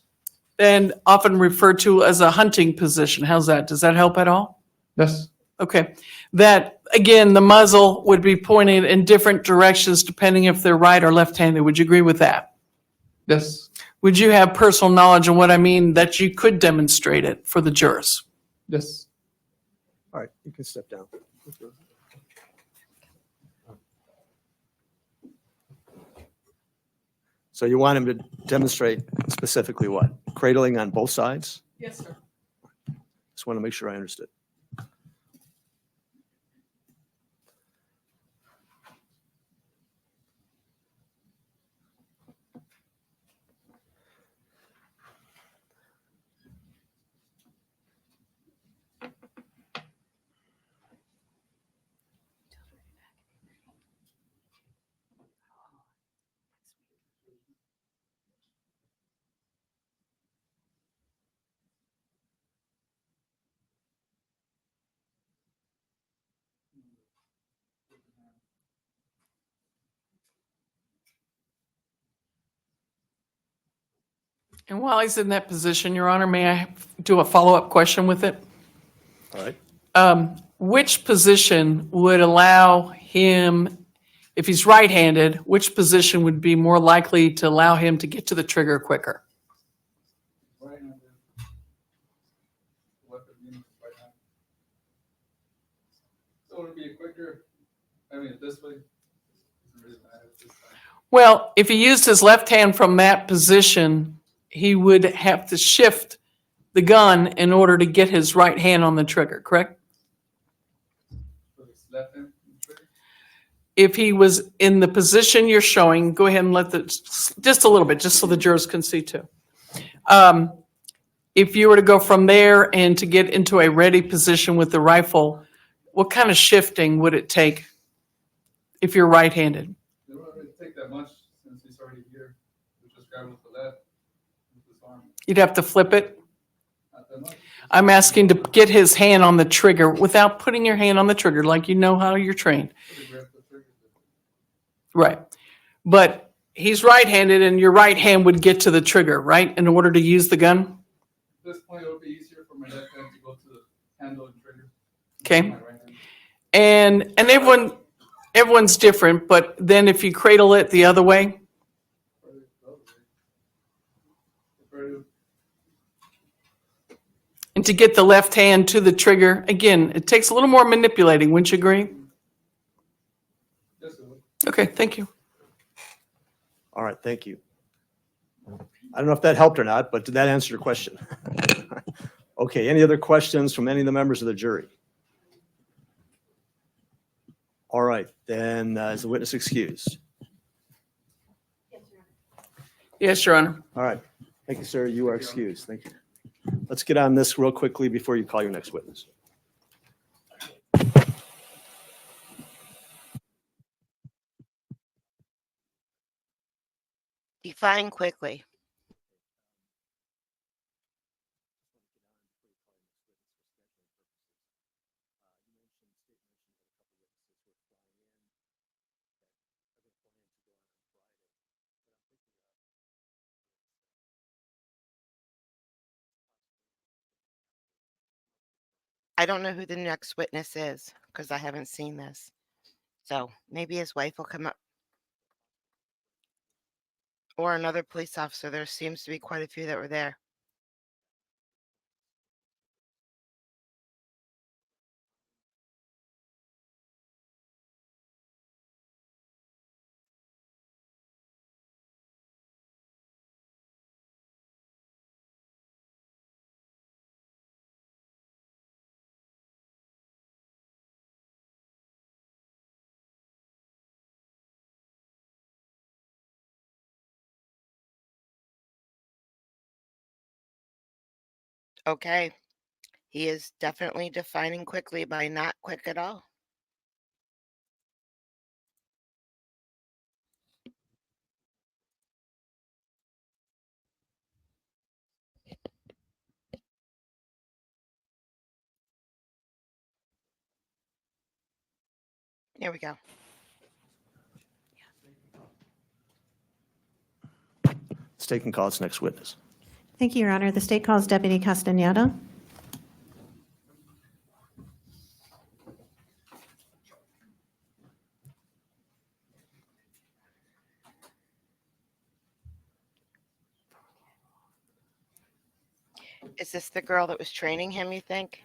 And often referred to as a hunting position. How's that? Does that help at all? Yes. Okay. That, again, the muzzle would be pointed in different directions depending if they're right or left-handed. Would you agree with that? Yes. Would you have personal knowledge of what I mean that you could demonstrate it for the jurors? Yes. All right, you can step down. So you want him to demonstrate specifically what? Cradling on both sides? Yes, sir. Just want to make sure I understood. And while he's in that position, Your Honor, may I do a follow-up question with it? All right. Which position would allow him, if he's right-handed, which position would be more likely to allow him to get to the trigger quicker? Right-handed. Weapon means right-handed. So would it be quicker, having it this way? Doesn't really matter at this time. Well, if he used his left hand from that position, he would have to shift the gun in order to get his right hand on the trigger, correct? So it's left hand trigger? If he was in the position you're showing, go ahead and let the, just a little bit, just so the jurors can see too. If you were to go from there and to get into a ready position with the rifle, what kind of shifting would it take if you're right-handed? It won't really take that much since he's already here. We just grab with the left, with his arm. You'd have to flip it? Not that much. I'm asking to get his hand on the trigger without putting your hand on the trigger, like you know how you're trained. Really grab the trigger. Right. But he's right-handed and your right hand would get to the trigger, right, in order to use the gun? At this point, it would be easier for my left hand to go to the handle and trigger. Okay. My right hand. And everyone's different, but then if you cradle it the other way, Further the other way. Further- and to get the left hand to the trigger, again, it takes a little more manipulating, wouldn't you agree? Yes, it would. Okay, thank you. All right, thank you. I don't know if that helped or not, but did that answer your question? Okay, any other questions from any of the members of the jury? All right, then is the witness excused? Yes, Your Honor. All right, thank you, sir. You are excused. Thank you. Let's get on this real quickly before you call your next witness. Define quickly. I don't know who the next witness is because I haven't seen this. So maybe his wife will come up. Or another police officer. There seems to be quite a few that were there. Okay. He is definitely defining quickly by not quick at all. Here we go. State can call its next witness. Thank you, Your Honor. The state calls Deputy Castaneda. Is this the girl that was training him, you think?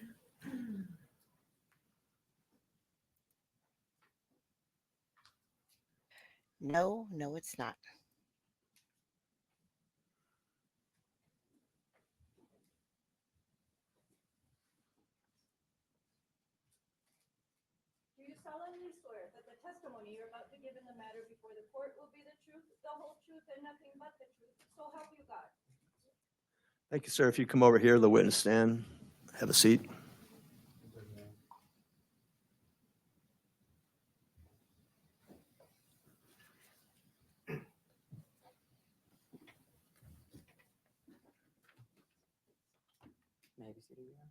No, no, it's not. Do you solemnly swear that the testimony you're about to give in the matter before the court will be the truth, the whole truth, and nothing but the truth? So help you God. Thank you, sir. If you come over here, the witness stand, have a seat.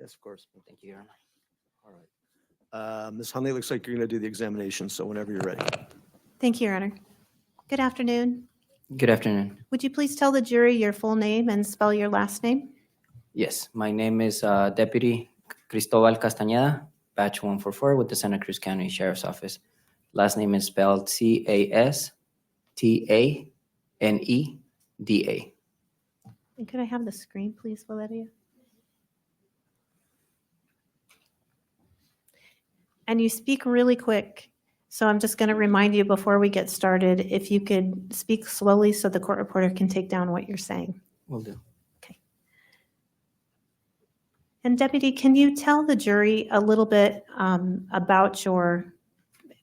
Yes, of course. Thank you, Your Honor. All right. Ms. Hunley, looks like you're going to do the examination, so whenever you're ready. Thank you, Your Honor. Good afternoon. Good afternoon. Would you please tell the jury your full name and spell your last name? Yes, my name is Deputy Cristobal Castañeda, Batch 144 with the Santa Cruz County Sheriff's Office. Last name is spelled Castaneda. And could I have the screen, please, Valeria? And you speak really quick, so I'm just going to remind you before we get started, if you could speak slowly so the court reporter can take down what you're saying. Will do. And Deputy, can you tell the jury a little bit about your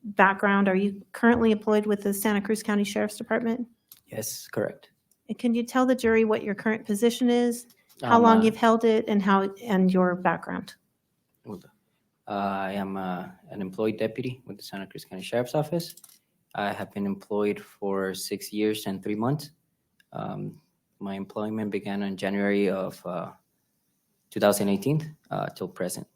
background? Are you currently employed with the Santa Cruz County Sheriff's Department? Yes, correct. And can you tell the jury what your current position is, how long you've held it, and your background? Will do. I am an employed deputy with the Santa Cruz County Sheriff's Office. I have been employed for 6 years and 3 months. My employment began in January of 2018 till present.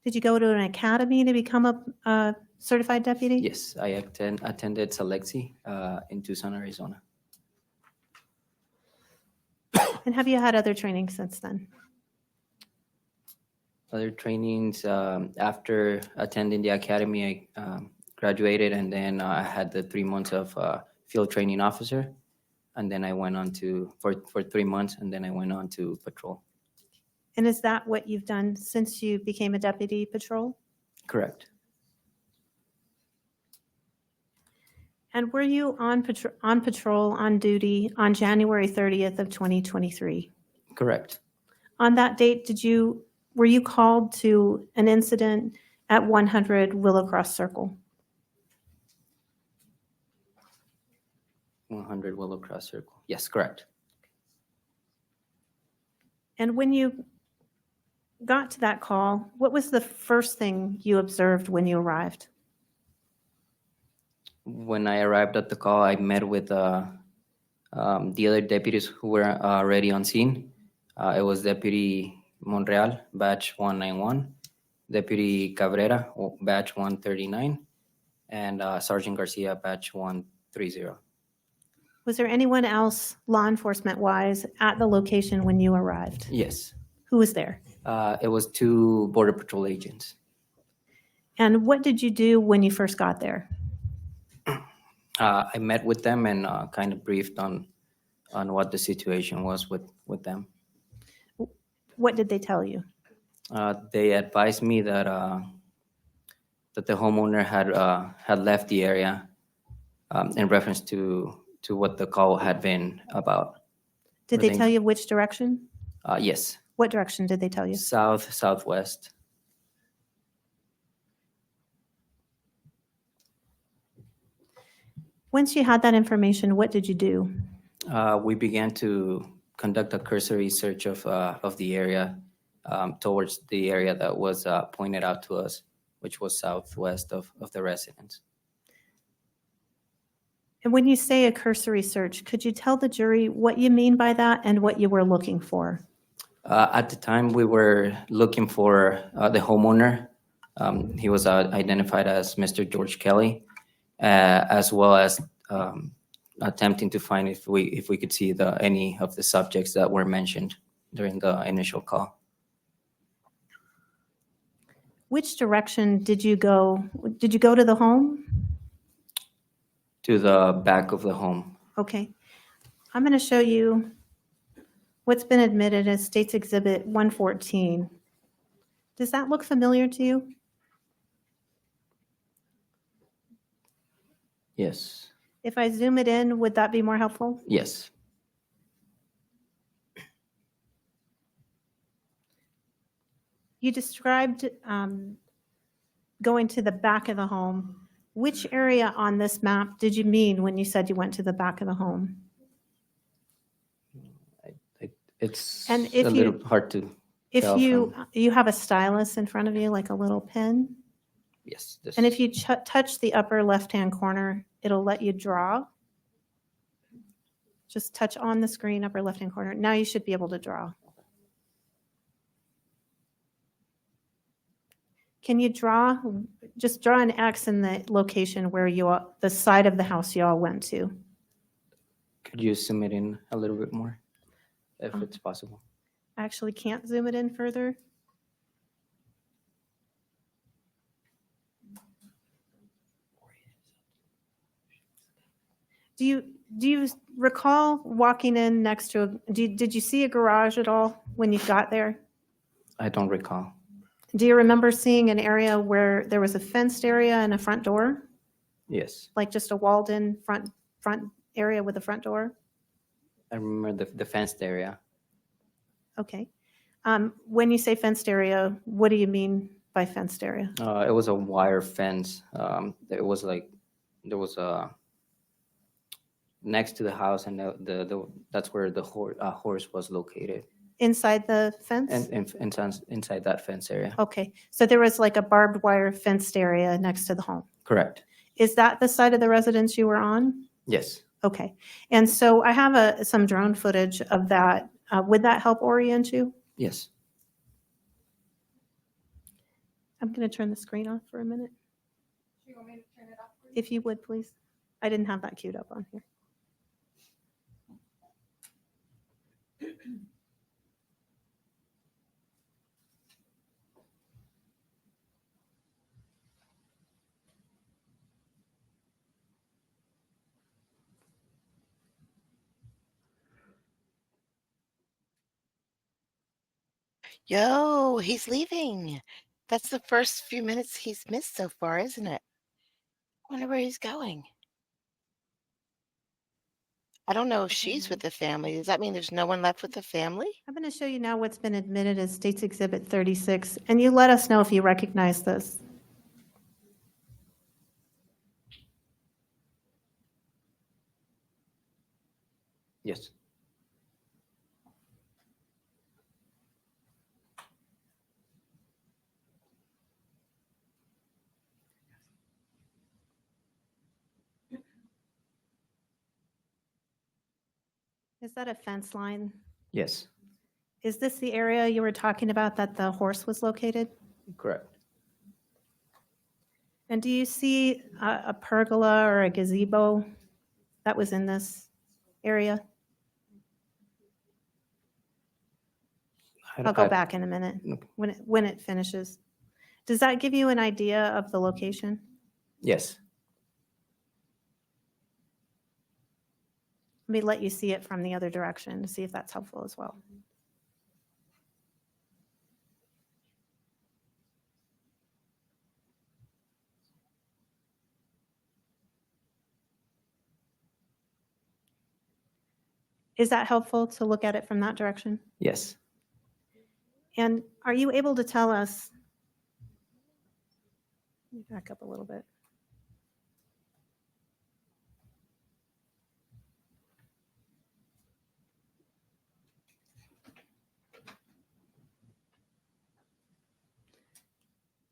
Did you go to an academy to become a certified deputy? Yes, I attended Selexi in Tucson, Arizona. And have you had other training since then? Other trainings, after attending the academy, I graduated, and then I had the 3 months of field training officer. And then I went on to, for 3 months, and then I went on to patrol. And is that what you've done since you became a deputy patrol? Correct. And were you on patrol, on duty, on January 30th of 2023? Correct. On that date, were you called to an incident at 100 Willow Cross Circle? 100 Willow Cross Circle. Yes, correct. And when you got to that call, what was the first thing you observed when you arrived? When I arrived at the call, I met with the other deputies who were already on scene. It was Deputy Monreal, Batch 191, Deputy Cabrera, Batch 139, and Sergeant Garcia, Batch 130. Was there anyone else, law enforcement-wise, at the location when you arrived? Yes. Who was there? It was 2 Border Patrol agents. And what did you do when you first got there? I met with them and kind of briefed on what the situation was with them. What did they tell you? They advised me that that the homeowner had left the area in reference to what the call had been about. Did they tell you which direction? Yes. What direction did they tell you? Southwest. Once you had that information, what did you do? We began to conduct a cursory search of the area towards the area that was pointed out to us, which was southwest of the residence. And when you say a cursory search, could you tell the jury what you mean by that and what you were looking for? At the time, we were looking for the homeowner. He was identified as Mr. George Kelly, as well as attempting to find if we could see any of the subjects that were mentioned during the initial call. Which direction did you go? Did you go to the home? To the back of the home. Okay. I'm going to show you what's been admitted as State's Exhibit 114. Does that look familiar to you? Yes. If I zoom it in, would that be more helpful? Yes. You described going to the back of the home. Which area on this map did you mean when you said you went to the back of the home? It's And a little hard to If tell you have a stylus in front of you, like a little pen, Yes. and if you touch the upper left-hand corner, it'll let you draw. Just touch on the screen, upper left-hand corner. Now you should be able to draw. Can you just draw an X in the location where the side of the house you all went to? Could you zoom it in a little bit more, if it's possible? I actually can't zoom it in further. Do you recall walking in next to did you see a garage at all when you got there? I don't recall. Do you remember seeing an area where there was a fenced area and a front door? Yes, Like just a walled in front area with a front door? I remember the fenced area. Okay. When you say fenced area, what do you mean by fenced area? It was a wire fence. It was like, there was a, next to the house, and that's where the horse was located, Inside the fence? and inside that fence area. Okay, so there was like a barbed wire fenced area next to the home. Correct. Is that the side of the residence you were on? Yes. Okay, and so I have some drone footage of that. Would that help orient you? Yes. I'm going to turn the screen off for a minute. If you would, please. I didn't have that queued up on here. Yo, he's leaving. That's the first few minutes he's missed so far, isn't it? I wonder where he's going. I don't know if she's with the family. Does that mean there's no one left with the family? I'm going to show you now what's been admitted as State's Exhibit 36, and you let us know if you recognize this. Yes. Is that a fence line? Yes. Is this the area you were talking about that the horse was located? Correct. And do you see a pergola or a gazebo that was in this area? I'll go back in a minute Okay. when it finishes. Does that give you an idea of the location? Yes. Let me let you see it from the other direction to see if that's helpful as well. Is that helpful to look at it from that direction? Yes. And are you able to tell us, let me back up a little bit.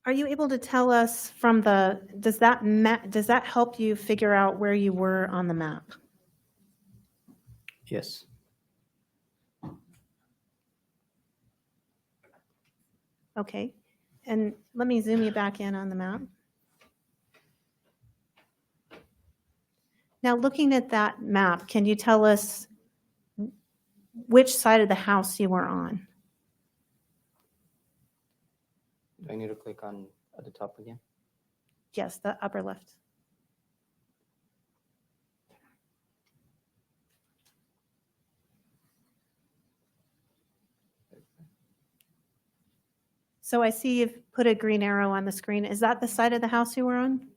Are you able to tell us from the, does that help you figure out where you were on the map? Yes. Okay, and let me zoom you back in on the map. Now, looking at that map, can you tell us which side of the house you were on? Do I need to click on at the top again? Yes, the upper left. So I see you've put a green arrow on the screen. Is that the side of the house you were on?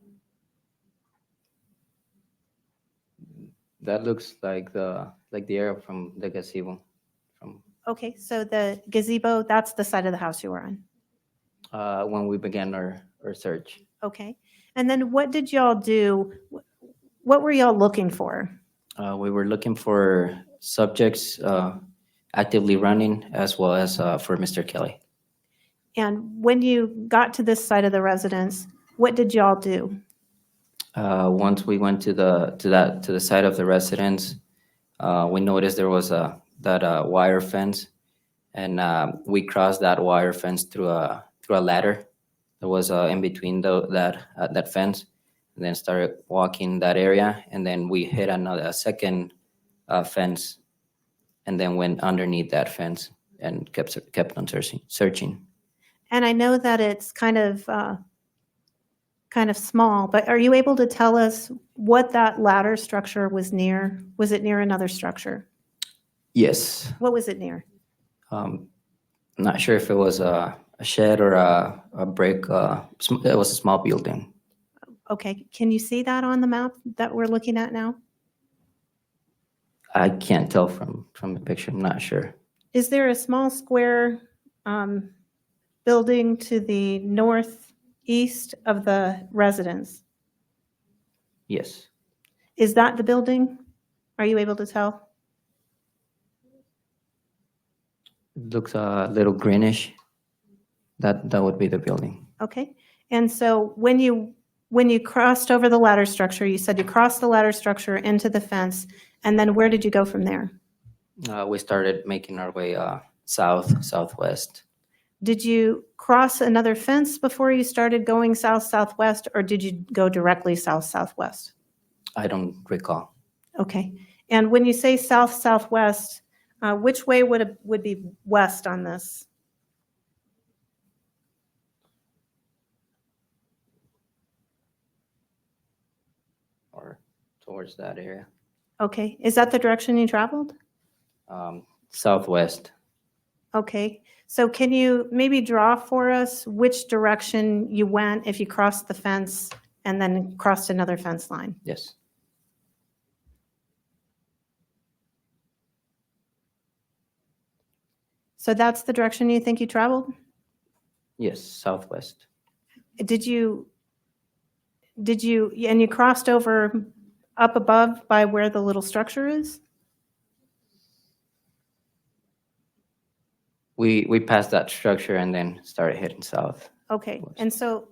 That looks like the area from the gazebo, from Okay, so the gazebo, that's the side of the house you were on. when we began our search. Okay, and then what did y'all do? What were y'all looking for? We were looking for subjects actively running, as well as for Mr. Kelly. And when you got to this side of the residence, what did y'all do? Once we went to the side of the residence, we noticed there was that wire fence, and we crossed that wire fence through a ladder that was in between that fence, and then started walking that area, and then we hit a second fence, and then went underneath that fence and kept on searching. And I know that it's kind of small, but are you able to tell us what that ladder structure was near? Was it near another structure? Yes. What was it near? I'm not sure if it was a shed or a brick. It was a small building. Okay, can you see that on the map that we're looking at now? I can't tell from the picture. I'm not sure. Is there a small square building to the northeast of the residence? Yes. Is that the building? Are you able to tell? It looks a little greenish. That would be the building. Okay, and so when you crossed over the ladder structure, you said you crossed the ladder structure into the fence, and then where did you go from there? We started making our way southwest. Did you cross another fence before you started going southwest, or did you go directly southwest? I don't recall. Okay, and when you say southwest, which way would be west on this? Or towards that area. Okay, is that the direction you traveled? Southwest. Okay, so can you maybe draw for us which direction you went if you crossed the fence and then crossed another fence line? Yes. So that's the direction you think you traveled? Yes, southwest. Did you, and you crossed over up above by where the little structure is? We passed that structure and then started heading south. Okay, and so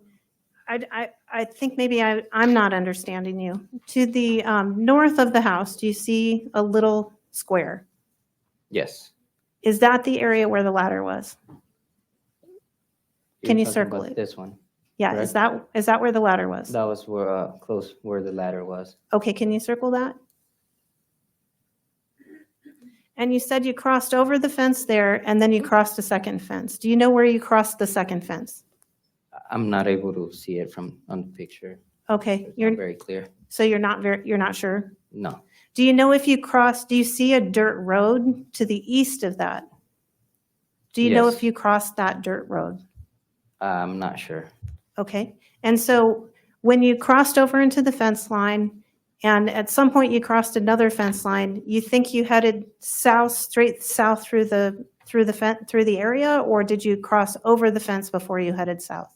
I think maybe I'm not understanding you. To the north of the house, do you see a little square? Yes. Is that the area where the ladder was? Can You're you talking circle about it? This one. Yeah, is that where the ladder was? That was where close where the ladder was. Okay, can you circle that? And you said you crossed over the fence there, and then you crossed a second fence. Do you know where you crossed the second fence? I'm not able to see it on the picture. Okay, It's you're not very clear. so you're not sure? No. Do you know if you crossed, do you see a dirt road to the east of that? Do you know Yes. if you crossed that dirt road? I'm not sure. Okay, and so when you crossed over into the fence line, and at some point you crossed another fence line, you think you headed straight south through the area, or did you cross over the fence before you headed south?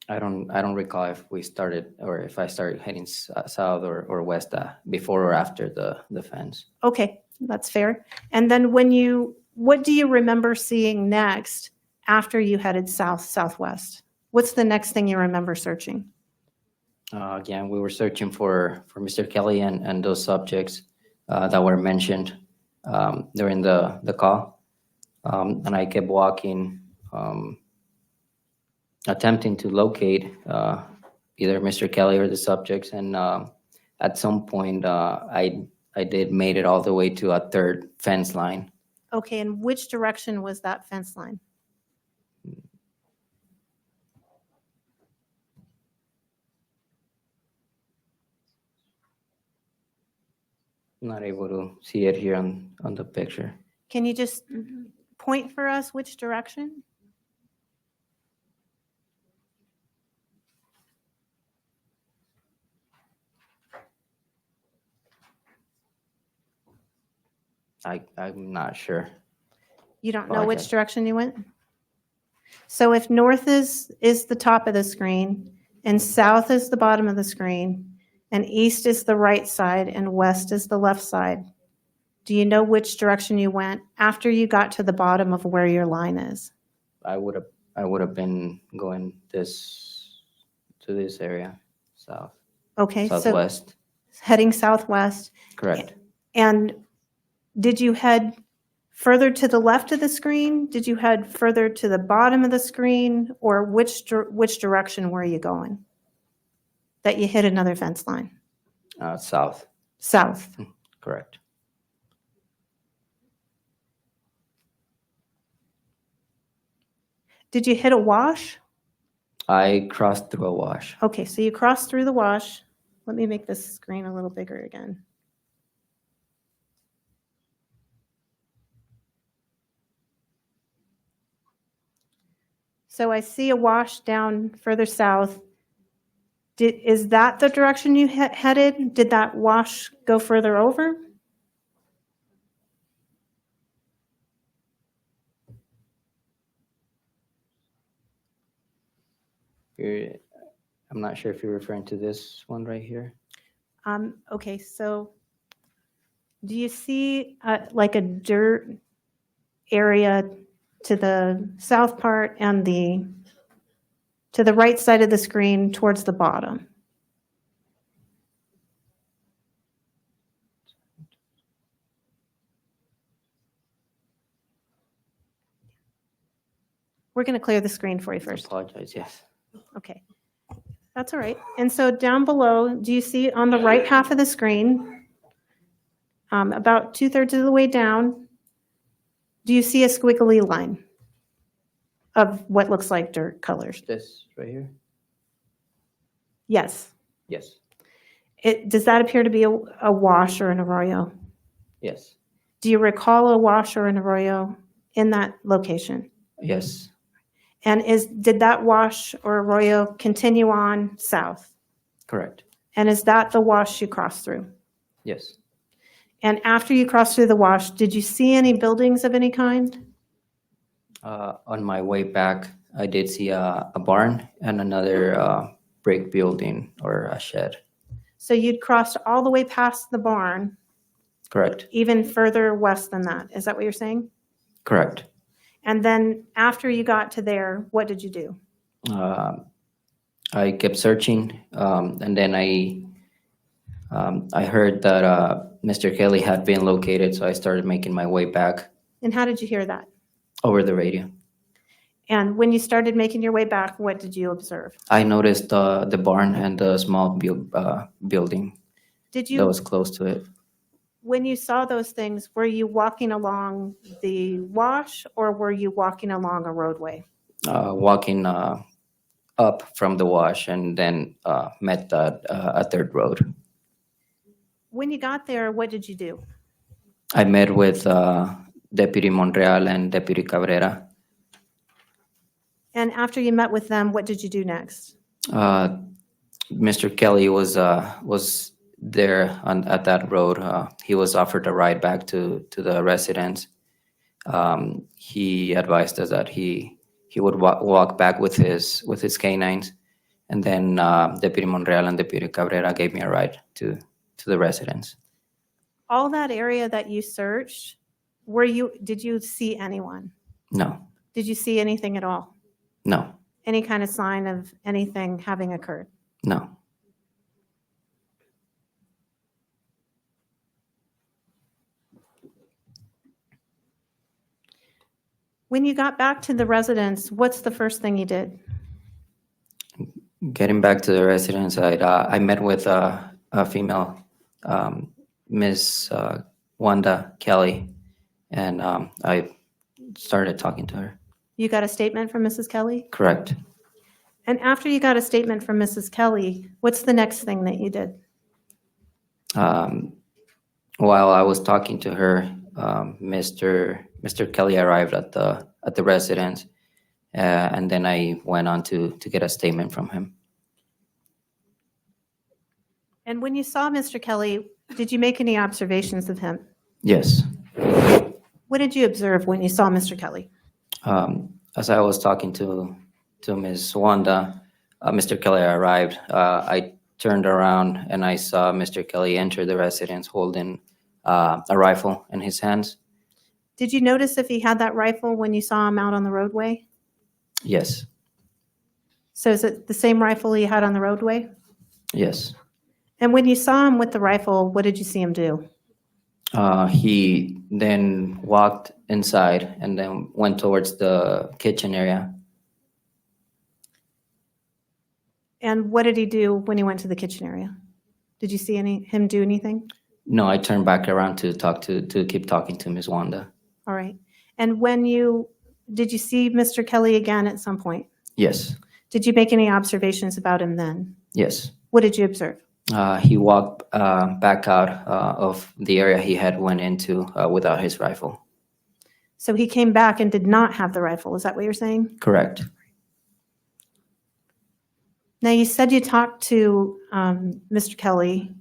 I don't recall if we started or if I started heading south or west before or after the fence. Okay, that's fair. And then what do you remember seeing next after you headed southwest? What's the next thing you remember searching? Again, we were searching for Mr. Kelly and those subjects that were mentioned during the call. And I kept walking, attempting to locate either Mr. Kelly or the subjects. And at some point, I did made it all the way to a third fence line. Okay, and which direction was that fence line? I'm not able to see it here on the picture. Can you just point for us which direction? I'm not sure. You don't know which Apologize. direction you went? So if north is the top of the screen, and south is the bottom of the screen, and east is the right side, and west is the left side, do you know which direction you went after you got to the bottom of where your line is? I would have been going to this area, south, Okay, so southwest. heading southwest. Correct. And did you head further to the left of the screen? Did you head further to the bottom of the screen? Or which direction were you going? That you hit another fence line? South. South. Correct. Did you hit a wash? I crossed through a wash. Okay, so you crossed through the wash. Let me make this screen a little bigger again. So I see a wash down further south. Is that the direction you headed? Did that wash go further over? I'm not sure if you're referring to this one right here. Okay, so do you see like a dirt area to the south part and to the right side of the screen towards the bottom? We're going to clear the screen for you first. Apologize, yes. Okay, that's all right. And so down below, do you see on the right half of the screen, about 2/3 of the way down, do you see a squiggly line of what looks like dirt colors? This right here? Yes. Yes. Does that appear to be a wash or an arroyo? Yes. Do you recall a wash or an arroyo in that location? Yes. And did that wash or arroyo continue on south? Correct. And is that the wash you crossed through? Yes. And after you crossed through the wash, did you see any buildings of any kind? On my way back, I did see a barn and another brick building or a shed. So you'd crossed all the way past the barn, Correct. even further west than that. Is that what you're saying? Correct. And then after you got to there, what did you do? I kept searching, and then I heard that Mr. Kelly had been located, so I started making my way back And how did you hear that? over the radio. And when you started making your way back, what did you observe? I noticed the barn and the small building Did that you, was close to it. when you saw those things, were you walking along the wash or were you walking along a roadway? Walking up from the wash and then met a third road. When you got there, what did you do? I met with Deputy Monreal and Deputy Cabrera. And after you met with them, what did you do next? Mr. Kelly was there at that road. He was offered a ride back to the residence. He advised us that he would walk back with his canines, and then Deputy Monreal and Deputy Cabrera gave me a ride to the residence. All that area that you searched, did you see anyone? No, Did you see anything at all? no, Any kind of sign of anything having occurred? no. When you got back to the residence, what's the first thing you did? Getting back to the residence, I met with a female, Miss Wanda Kelly, and I started talking to her. You got a statement from Mrs. Kelly? Correct. And after you got a statement from Mrs. Kelly, what's the next thing that you did? While I was talking to her, Mr. Kelly arrived at the residence, and then I went on to get a statement from him. And when you saw Mr. Kelly, did you make any observations of him? Yes. What did you observe when you saw Mr. Kelly? As I was talking to Ms. Wanda, Mr. Kelly arrived. I turned around and I saw Mr. Kelly enter the residence holding a rifle in his hands. Did you notice if he had that rifle when you saw him out on the roadway? Yes. So is it the same rifle he had on the roadway? Yes. And when you saw him with the rifle, what did you see him do? He then walked inside and then went towards the kitchen area. And what did he do when he went to the kitchen area? Did you see him do anything? No, I turned back around to keep talking to Ms. Wanda. All right. And did you see Mr. Kelly again at some point? Yes, Did you make any observations about him then? yes. What did you observe? He walked back out of the area he had went into without his rifle. So he came back and did not have the rifle. Is that what you're saying? Correct. Now, you said you talked to Mr. Kelly.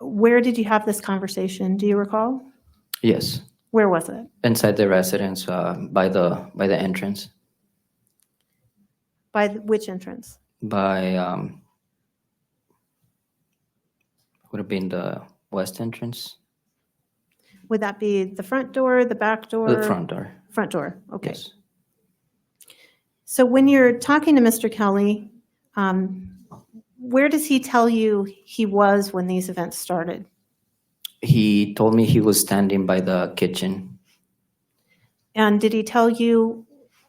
Where did you have this conversation? Do you recall? Yes, Where was it? inside the residence by the entrance. Which entrance? By would have been the west entrance, Would that be the front door, the back door? the front door. Front door, okay. Yes. So when you're talking to Mr. Kelly, where does he tell you he was when these events started? He told me he was standing by the kitchen. And did he tell you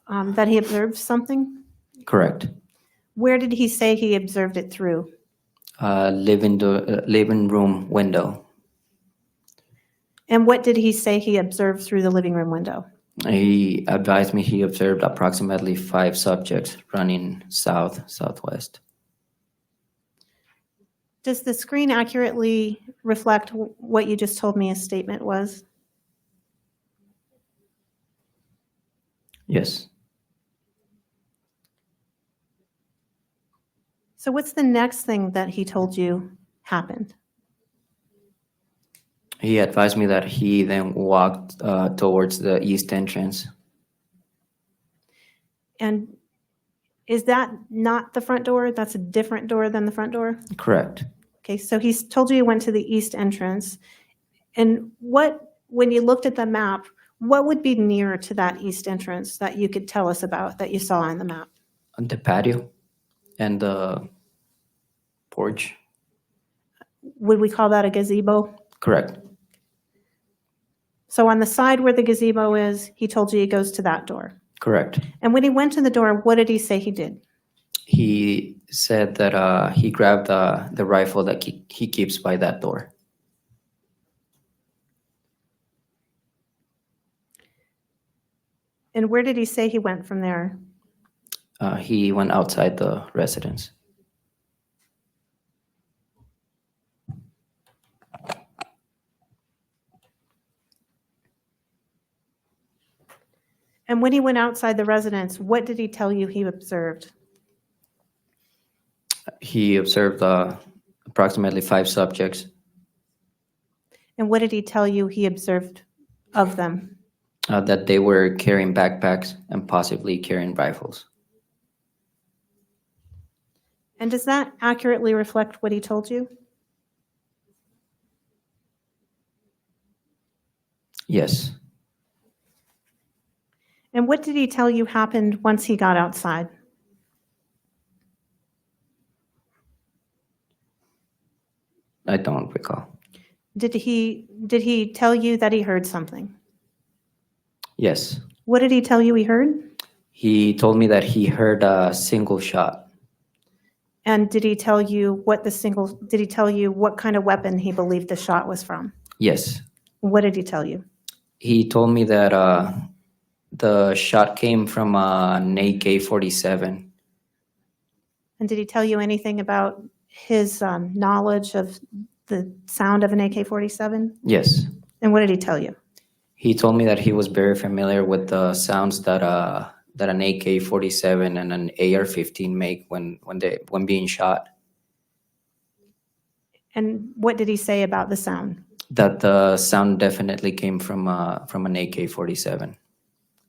that he observed something? Correct. Where did he say he observed it through? Living room window. And what did he say he observed through the living room window? He advised me he observed approximately 5 subjects running southwest. Does the screen accurately reflect what you just told me his statement was? Yes. So what's the next thing that he told you happened? He advised me that he then walked towards the east entrance. And is that not the front door? That's a different door than the front door? Correct. Okay, so he's told you went to the east entrance. And when you looked at the map, what would be near to that east entrance that you could tell us about that you saw on the map? The patio and the porch. Would we call that a gazebo? Correct. So on the side where the gazebo is, he told you he goes to that door. Correct. And when he went to the door, what did he say he did? He said that he grabbed the rifle that he keeps by that door. And where did he say he went from there? He went outside the residence. And when he went outside the residence, what did he tell you he observed? He observed approximately 5 subjects. And what did he tell you he observed of them? That they were carrying backpacks and possibly carrying rifles. And does that accurately reflect what he told you? Yes. And what did he tell you happened once he got outside? I don't recall. Did he tell you that he heard something? Yes. What did he tell you he heard? He told me that he heard a single shot. And did he tell you what kind of weapon he believed the shot was from? Yes. What did he tell you? He told me that the shot came from an AK-47. And did he tell you anything about his knowledge of the sound of an AK-47? Yes. And what did he tell you? He told me that he was very familiar with the sounds that an AK-47 and an AR-15 make when being shot. And what did he say about the sound? That the sound definitely came from an AK-47.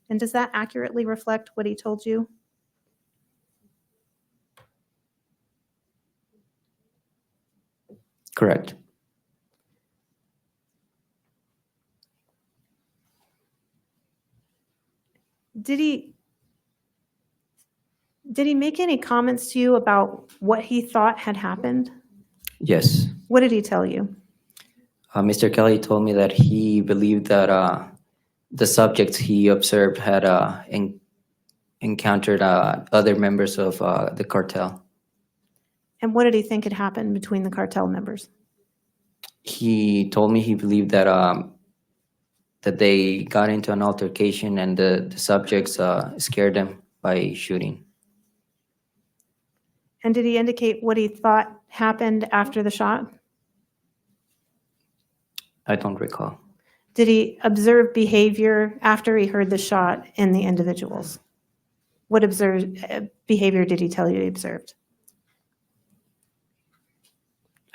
And does that accurately reflect what he told you? Correct. Did he make any comments to you about what he thought had happened? Yes. What did he tell you? Mr. Kelly told me that he believed that the subjects he observed had encountered other members of the cartel. And what did he think had happened between the cartel members? He told me he believed that that they got into an altercation and the subjects scared them by shooting. And did he indicate what he thought happened after the shot? I don't recall. Did he observe behavior after he heard the shot in the individuals? What behavior did he tell you he observed?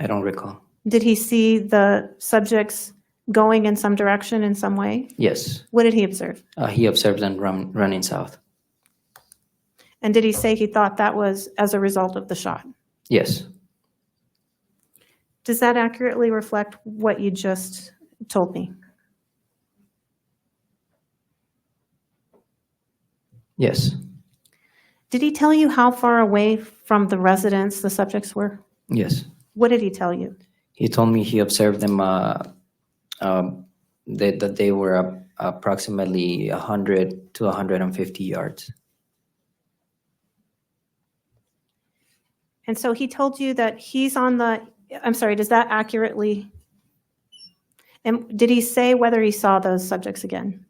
I don't recall. Did he see the subjects going in some direction in some way? Yes, What did he observe? he observed them running south. And did he say he thought that was as a result of the shot? Yes, Does that accurately reflect what you just told me? yes, Did he tell you how far away from the residence the subjects were? yes. What did he tell you? He told me he observed them that they were approximately 100 to 150 yards. And so he told you that he's on the, I'm sorry, does that accurately, and did he say whether he saw those subjects again?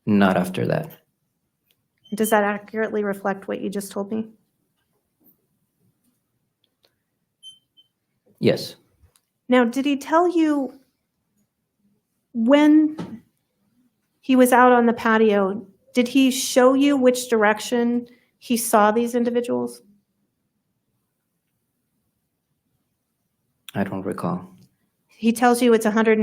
Not after that. Does that accurately reflect what you just told me? Yes, Now, did he tell you when he was out on the patio, did he show you which direction he saw these individuals? I don't recall. He tells you it's 100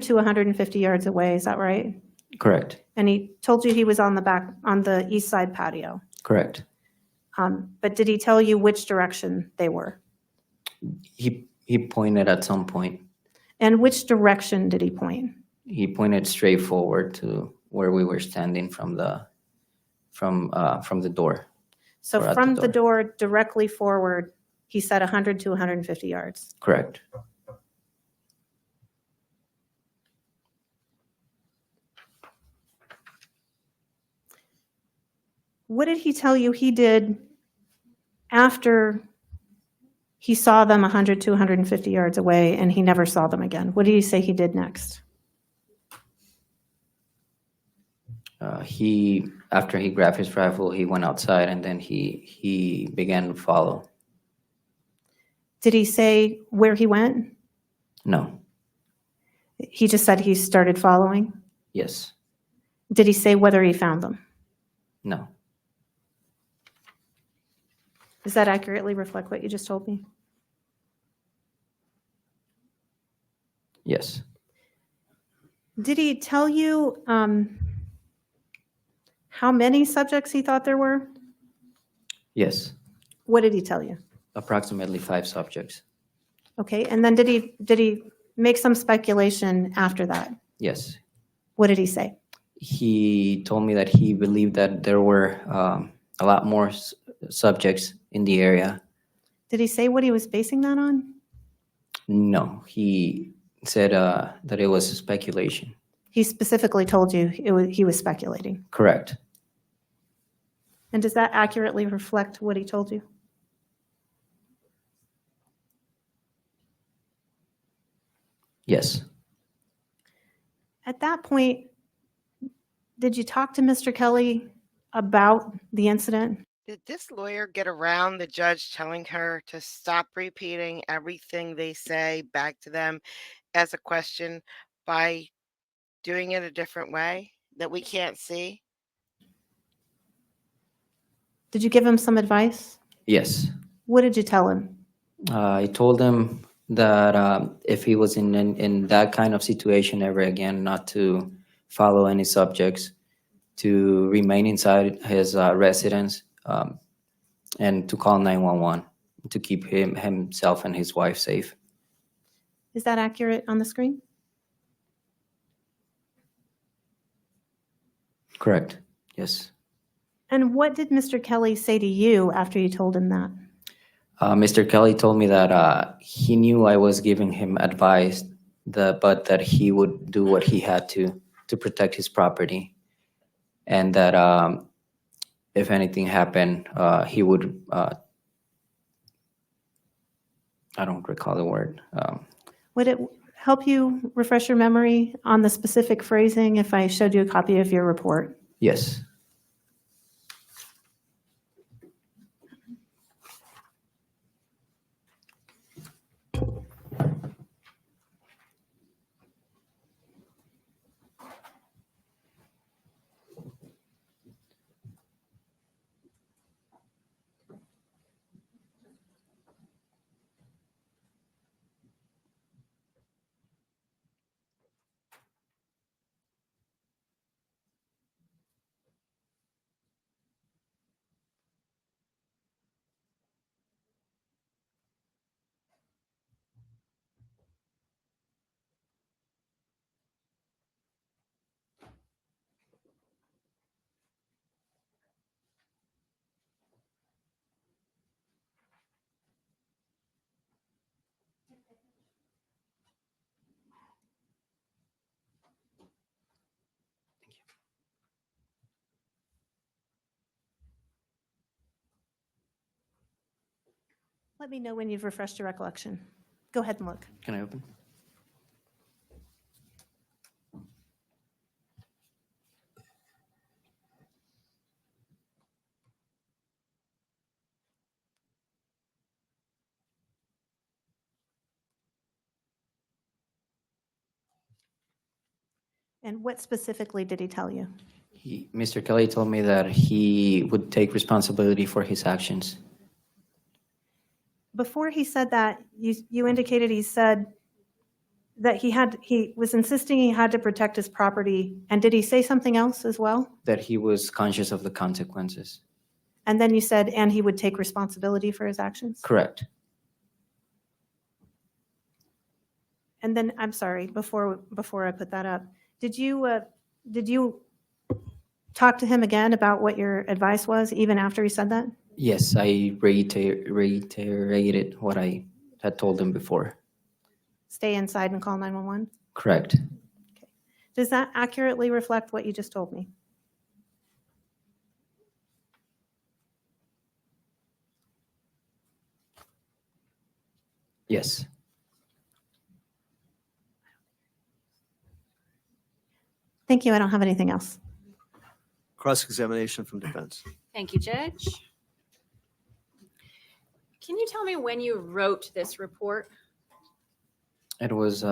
to 150 yards away, is that right? Correct, And he told you he was on the east side patio. correct. But did he tell you which direction they were? He pointed at some point. And which direction did he point? He pointed straight forward to where we were standing from the door. So Or at from the the door directly forward, he said 100 to 150 yards. Correct. What did he tell you he did after he saw them 100 to 150 yards away and he never saw them again? What did he say he did next? After he grabbed his rifle, he went outside and then he began to follow. Did he say where he went? No. He just said he started following. Yes. Did he say whether he found them? No. Does that accurately reflect what you just told me? Yes. Did he tell you how many subjects he thought there were? Yes. What did he tell you? Approximately 5 subjects. Okay, and then did he make some speculation after that? Yes. What did he say? He told me that he believed that there were a lot more subjects in the area. Did he say what he was basing that on? No, he said that it was speculation. He specifically told you he was speculating. Correct. And does that accurately reflect what he told you? Yes. At that point, did you talk to Mr. Kelly about the incident? Did this lawyer get around the judge telling her to stop repeating everything they say back to them as a question by doing it a different way that we can't see? Did you give him some advice? Yes. What did you tell him? I told him that if he was in that kind of situation ever again, not to follow any subjects, to remain inside his residence, and to call 911 to keep himself and his wife safe. Is that accurate on the screen? Correct. Yes. And what did Mr. Kelly say to you after you told him that? Mr. Kelly told me that he knew I was giving him advice, but that he would do what he had to protect his property, and that if anything happened, he would I don't recall the word. Would it help you refresh your memory on the specific phrasing if I showed you a copy of your report? Yes. Let me know when you've refreshed your recollection. Go ahead and look. Can I open? And what specifically did he tell you? Mr. Kelly told me that he would take responsibility for his actions. Before he said that, you indicated he said that he was insisting he had to protect his property. And did he say something else as well? That he was conscious of the consequences. And then you said, and he would take responsibility for his actions? Correct. And then, I'm sorry, before I put that up, did you talk to him again about what your advice was, even after he said that? Yes, I reiterated what I had told him before. Stay inside and call 911? Correct. Does that accurately reflect what you just told me? Yes. Thank you. I don't have anything else. Cross-examination from defense. Thank you, Judge. Can you tell me when you wrote this report? It was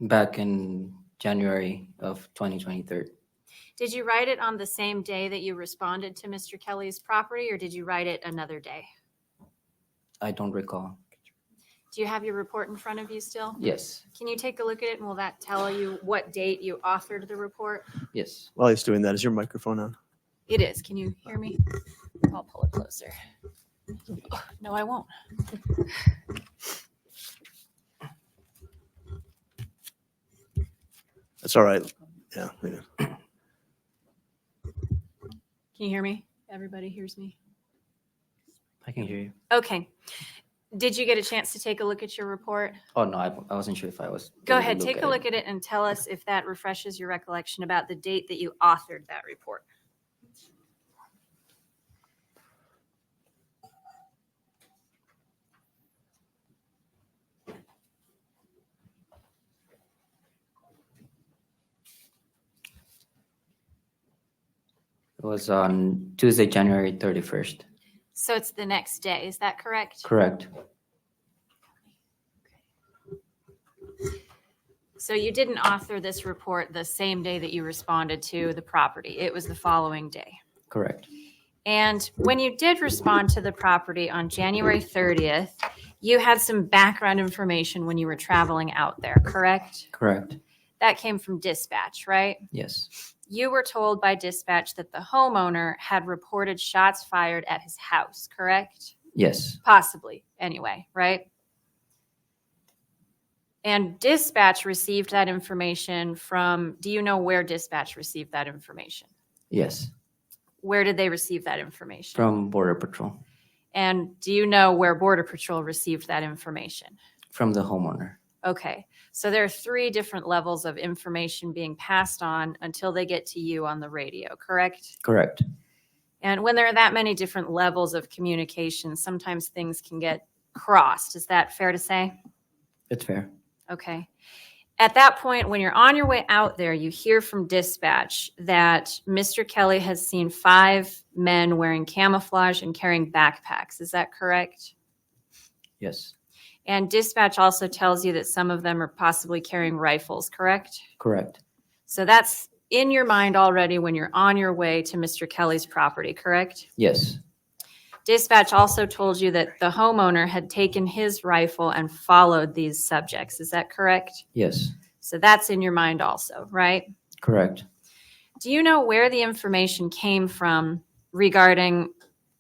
back in January of 2023. Did you write it on the same day that you responded to Mr. Kelly's property, or did you write it another day? I don't recall. Do you have your report in front of you still? Yes. Can you take a look at it, and will that tell you what date you authored the report? Yes. While he's doing that, is your microphone on? It is. Can you hear me? I'll pull it closer. No, I won't. That's all right. Yeah. Can you hear me? Everybody hears me? I can hear you. Okay. Did you get a chance to take a look at your report? Oh, no, I wasn't sure if I was. Go able to ahead, look take a look at it and tell us if that refreshes your recollection about the date that you authored that report. It was on Tuesday, January 31st. So it's the next day, is that correct? Correct. So you didn't author this report the same day that you responded to the property. It was the following day. Correct. And when you did respond to the property on January 30th, you had some background information when you were traveling out there, correct? Correct. That came from dispatch, right? Yes. You were told by dispatch that the homeowner had reported shots fired at his house, correct? Yes. Possibly, anyway, right? And dispatch received that information from, do you know where dispatch received that information? Yes. Where did they receive that information? From Border Patrol. And do you know where Border Patrol received that information? From the homeowner. Okay, so there are 3 different levels of information being passed on until they get to you on the radio, correct? Correct. And when there are that many different levels of communication, sometimes things can get crossed. Is that fair to say? It's fair. Okay. At that point, when you're on your way out there, you hear from dispatch that Mr. Kelly has seen 5 men wearing camouflage and carrying backpacks. Is that correct? Yes. And dispatch also tells you that some of them are possibly carrying rifles, correct? Correct. So that's in your mind already when you're on your way to Mr. Kelly's property, correct? Yes. Dispatch also told you that the homeowner had taken his rifle and followed these subjects. Is that correct? Yes. So that's in your mind also, right? Correct. Do you know where the information came from regarding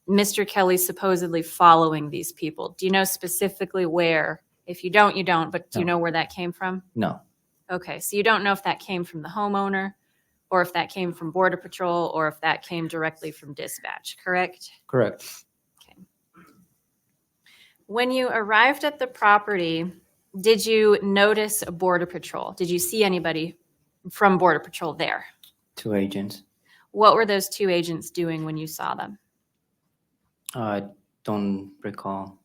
Mr. Kelly supposedly following these people? Do you know specifically where? If you don't, you don't, but do you No. know where that came from? No. Okay, so you don't know if that came from the homeowner, or if that came from Border Patrol, or if that came directly from dispatch, correct? Correct. When you arrived at the property, did you notice a Border Patrol? Did you see anybody from Border Patrol there? 2 agents. What were those 2 agents doing when you saw them? I don't recall.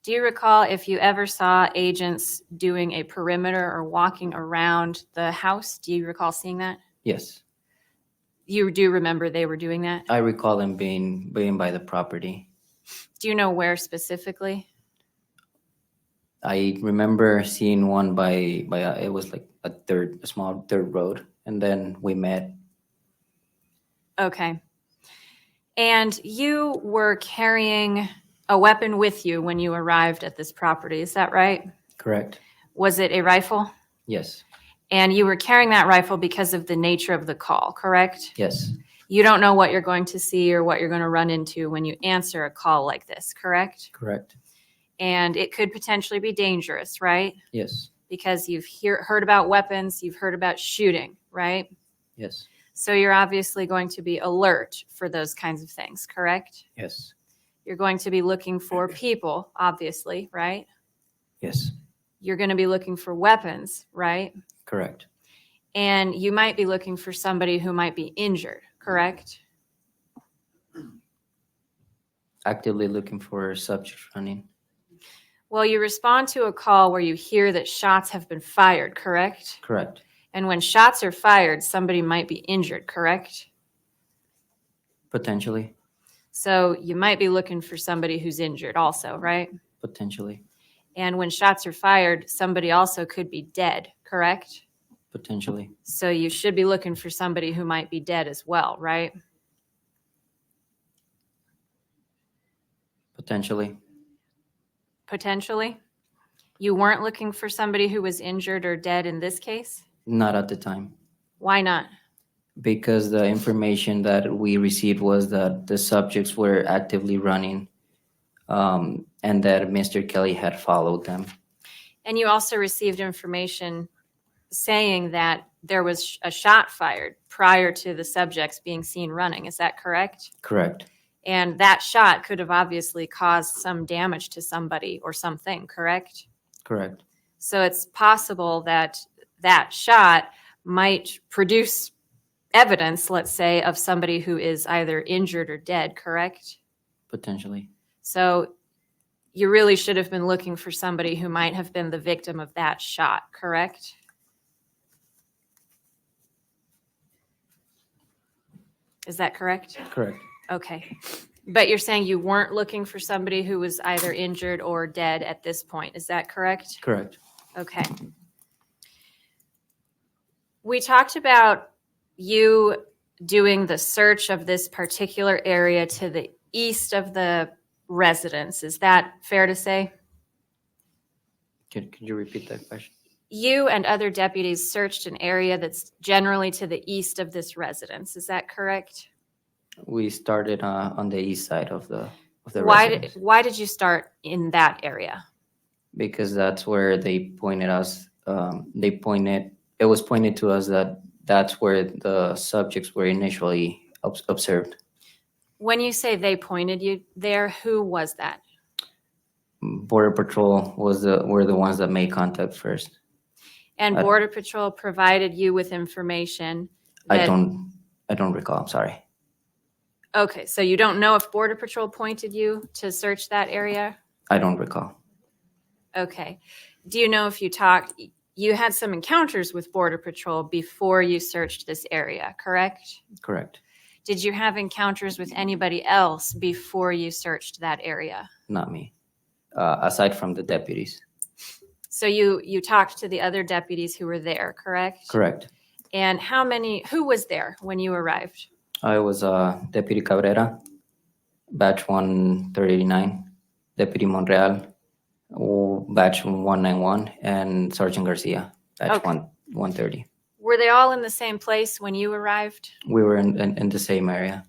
Do you recall if you ever saw agents doing a perimeter or walking around the house? Do you recall seeing that? Yes. You do remember they were doing that? I recall them being by the property. Do you know where specifically? I remember seeing one it was like a small third road, and then we met. Okay. And you were carrying a weapon with you when you arrived at this property, is that right? Correct. Was it a rifle? Yes. And you were carrying that rifle because of the nature of the call, correct? Yes. You don't know what you're going to see or what you're going to run into when you answer a call like this, correct? Correct. And it could potentially be dangerous, right? Yes. Because you've heard about weapons, you've heard about shooting, right? Yes. So you're obviously going to be alert for those kinds of things, correct? Yes. You're going to be looking for people, obviously, right? Yes. You're going to be looking for weapons, right? Correct. And you might be looking for somebody who might be injured, correct? Actively looking for subjects running. Well, you respond to a call where you hear that shots have been fired, correct? Correct. And when shots are fired, somebody might be injured, correct? Potentially. So you might be looking for somebody who's injured also, right? Potentially. And when shots are fired, somebody also could be dead, correct? Potentially. So you should be looking for somebody who might be dead as well, right? Potentially. Potentially. You weren't looking for somebody who was injured or dead in this case? Not at the time. Why not? Because the information that we received was that the subjects were actively running, and that Mr. Kelly had followed them. And you also received information saying that there was a shot fired prior to the subjects being seen running. Is that correct? Correct. And that shot could have obviously caused some damage to somebody or something, correct? Correct. So it's possible that that shot might produce evidence, let's say, of somebody who is either injured or dead, correct? Potentially. So you really should have been looking for somebody who might have been the victim of that shot, correct? Is that correct? Correct. Okay. But you're saying you weren't looking for somebody who was either injured or dead at this point. Is that correct? Correct. Okay. We talked about you doing the search of this particular area to the east of the residence. Is that fair to say? Could you repeat that question? You and other deputies searched an area that's generally to the east of this residence. Is that correct? We started on the east side of the residence. Why did you start in that area? Because that's where they pointed us. It was pointed to us that that's where the subjects were initially observed. When you say they pointed you there, who was that? Border Patrol were the ones that made contact first. And Border Patrol provided you with information I that, don't recall. I'm sorry. okay, so you don't know if Border Patrol pointed you to search that area? I don't recall. Okay. Do you know if you had some encounters with Border Patrol before you searched this area, correct? Correct. Did you have encounters with anybody else before you searched that area? Not me. Aside from the deputies. So you talked to the other deputies who were there, correct? Correct. And who was there when you arrived? I was Deputy Cabrera, batch 139, Deputy Monreal, batch 191, and Sergeant Garcia, batch Okay. 130. Were they all in the same place when you arrived? We were in the same area.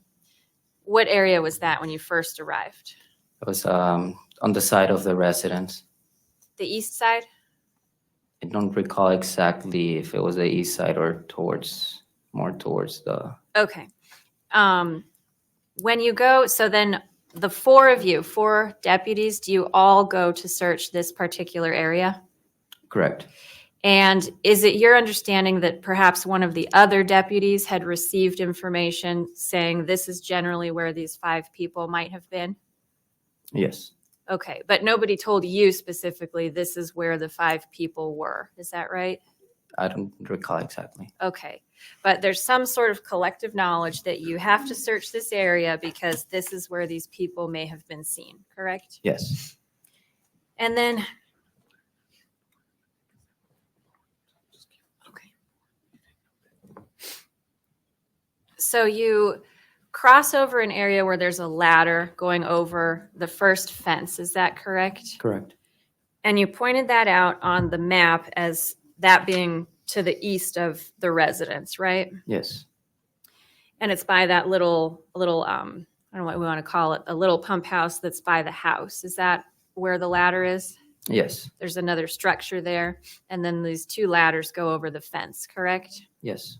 What area was that when you first arrived? It was on the side of the residence. The east side? I don't recall exactly if it was the east side or more towards the. Okay. When you go, so then the four of you, four deputies, do you all go to search this particular area? Correct. And is it your understanding that perhaps one of the other deputies had received information saying this is generally where these 5 people might have been? Yes. Okay, but nobody told you specifically this is where the 5 people were. Is that right? I don't recall exactly. Okay, but there's some sort of collective knowledge that you have to search this area because this is where these people may have been seen, correct? Yes. And then, okay. So you cross over an area where there's a ladder going over the first fence, is that correct? Correct. And you pointed that out on the map as that being to the east of the residence, right? Yes. And it's by that little I don't know what we want to call it, a little pump house that's by the house. Is that where the ladder is? Yes. There's another structure there, and then these 2 ladders go over the fence, correct? Yes.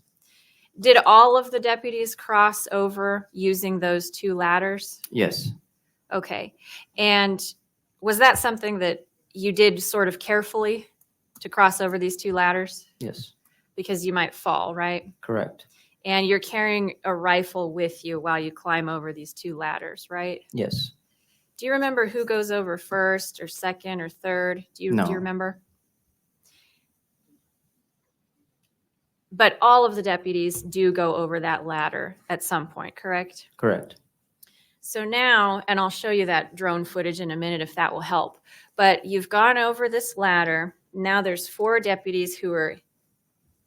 Did all of the deputies cross over using those 2 ladders? Yes. Okay. And was that something that you did sort of carefully to cross over these 2 ladders? Yes. Because you might fall, right? Correct. And you're carrying a rifle with you while you climb over these 2 ladders, right? Yes. Do you remember who goes over first or second or third? Do No. you remember? But all of the deputies do go over that ladder at some point, correct? Correct. So now, and I'll show you that drone footage in a minute if that will help, but you've gone over this ladder. Now there's 4 deputies who are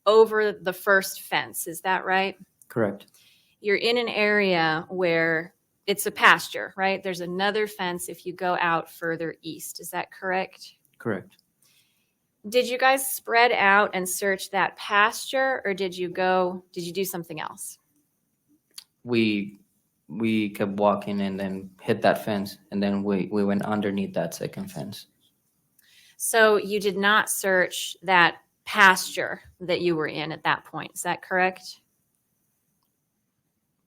over the first fence. Is that right? Correct. You're in an area where it's a pasture, right? There's another fence if you go out further east. Is that correct? Correct. Did you guys spread out and search that pasture, or did you do something else? We kept walking and then hit that fence, and then we went underneath that second fence. So you did not search that pasture that you were in at that point. Is that correct?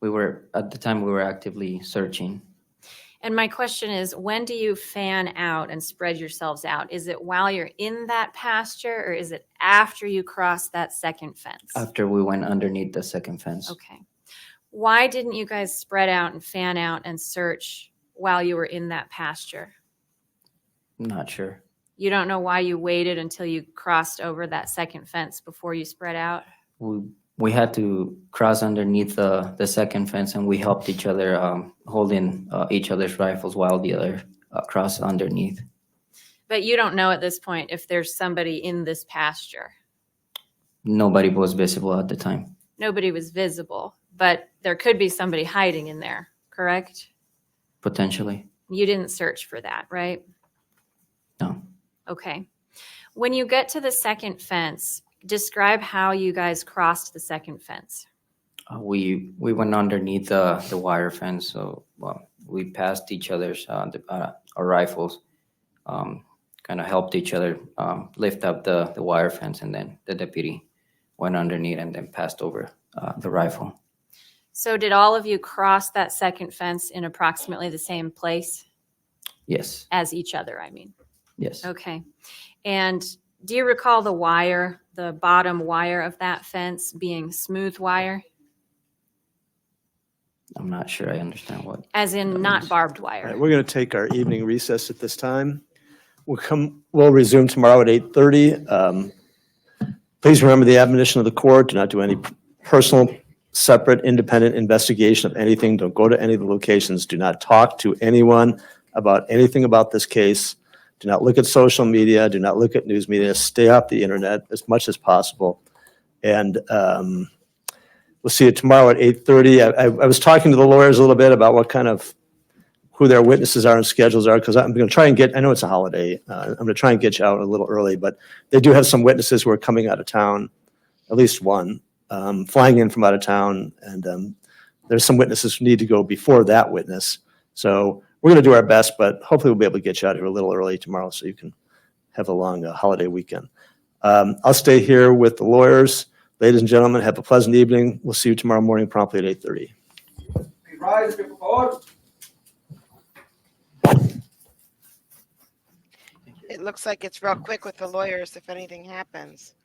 At the time we were actively searching. And my question is, when do you fan out and spread yourselves out? Is it while you're in that pasture, or is it after you cross that second fence? After we went underneath the second fence. Okay. Why didn't you guys spread out and fan out and search while you were in that pasture? Not sure. You don't know why you waited until you crossed over that second fence before you spread out? We had to cross underneath the second fence, and we helped each other, holding each other's rifles while the other crossed underneath. But you don't know at this point if there's somebody in this pasture. Nobody was visible at the time. Nobody was visible, but there could be somebody hiding in there, correct? Potentially. You didn't search for that, right? No. Okay. When you get to the second fence, describe how you guys crossed the second fence. We went underneath the wire fence, so we passed each other's our rifles, kind of helped each other lift up the wire fence, and then the deputy went underneath and then passed over the rifle. So did all of you cross that second fence in approximately the same place? Yes. As each other, I mean. Yes. Okay. And do you recall the wire, the bottom wire of that fence being smooth wire? I'm not sure I understand what. As in that not means. barbed All right, wire? we're going to take our evening recess at this time. We'll resume tomorrow at 8:30. Please remember the admonition of the court. Do not do any personal, separate, independent investigation of anything. Don't go to any of the locations. Do not talk to anyone about anything about this case. Do not look at social media. Do not look at news media. Stay off the internet as much as possible. And we'll see you tomorrow at 8:30. I was talking to the lawyers a little bit about what kind of who their witnesses are and schedules are, because I'm going to try and get, I know it's a holiday, I'm going to try and get you out a little early, but they do have some witnesses who are coming out of town, at least one, flying in from out of town, and there's some witnesses who need to go before that witness. So we're going to do our best, but hopefully we'll be able to get you out here a little early tomorrow so you can have a long holiday weekend. I'll stay here with the lawyers. Ladies and gentlemen, have a pleasant evening. We'll see you tomorrow morning promptly at 8:30. It looks like it's real quick with the lawyers if anything happens.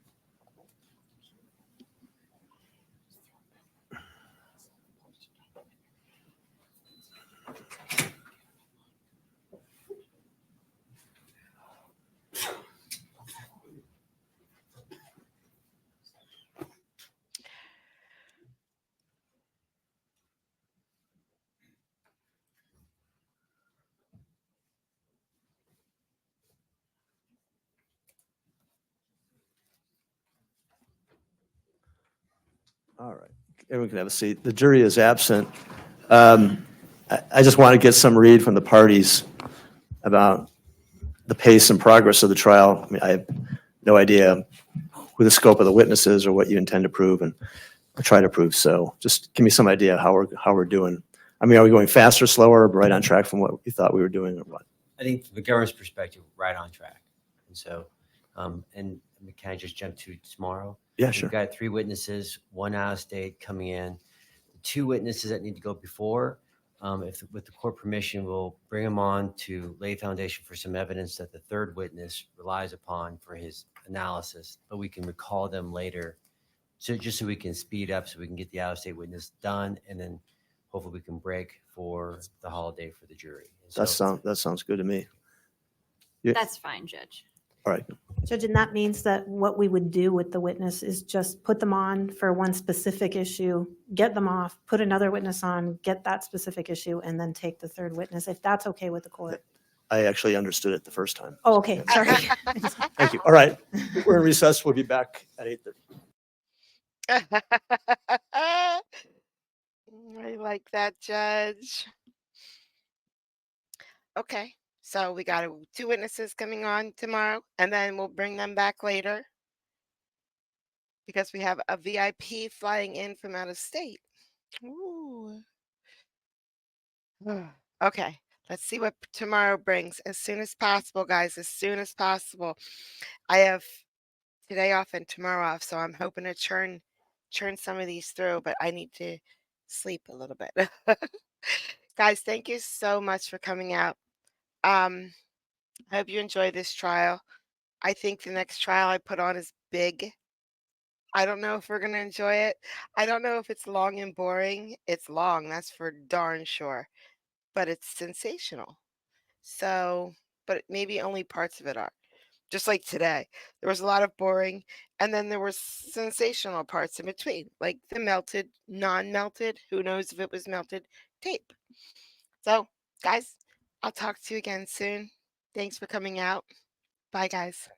All right, everyone can have a seat. The jury is absent. I just want to get some read from the parties about the pace and progress of the trial. I mean, I have no idea who the scope of the witness is or what you intend to prove and try to prove. So just give me some idea how we're doing. I mean, are we going faster, slower, right on track from what you thought we were doing, or what? I think from the government's perspective, right on track. And so, and can I just jump to tomorrow? Yeah, sure. We've got 3 witnesses, 1 out of state coming in. The 2 witnesses that need to go before, with the court permission, we'll bring them on to lay foundation for some evidence that the 3rd witness relies upon for his analysis, but we can recall them later. So just so we can speed up, so we can get the out-of-state witness done, and then hopefully we can break for the holiday for the jury. And so, That sounds good to me. Yeah. That's fine, Judge. All right. Judge, and that means that what we would do with the witness is just put them on for one specific issue, get them off, put another witness on, get that specific issue, and then take the 3rd witness, if that's okay with the court. I actually understood it the first time. Oh, okay, sorry. Thank you. All right. We're in recess. We'll be back at 8:30. I like that, Judge. Okay, so we got 2 witnesses coming on tomorrow, and then we'll bring them back later because we have a VIP flying in from out of state. Ooh. Okay, let's see what tomorrow brings as soon as possible, guys, as soon as possible. I have today off and tomorrow off, so I'm hoping to churn some of these through, but I need to sleep a little bit. Guys, thank you so much for coming out. I hope you enjoy this trial. I think the next trial I put on is big. I don't know if we're going to enjoy it. I don't know if it's long and boring. It's long, that's for darn sure, but it's sensational. So, but maybe only parts of it are. Just like today, there was a lot of boring, and then there were sensational parts in between, like the melted, non-melted, who knows if it was melted tape. So, guys, I'll talk to you again soon. Thanks for coming out. Bye, guys.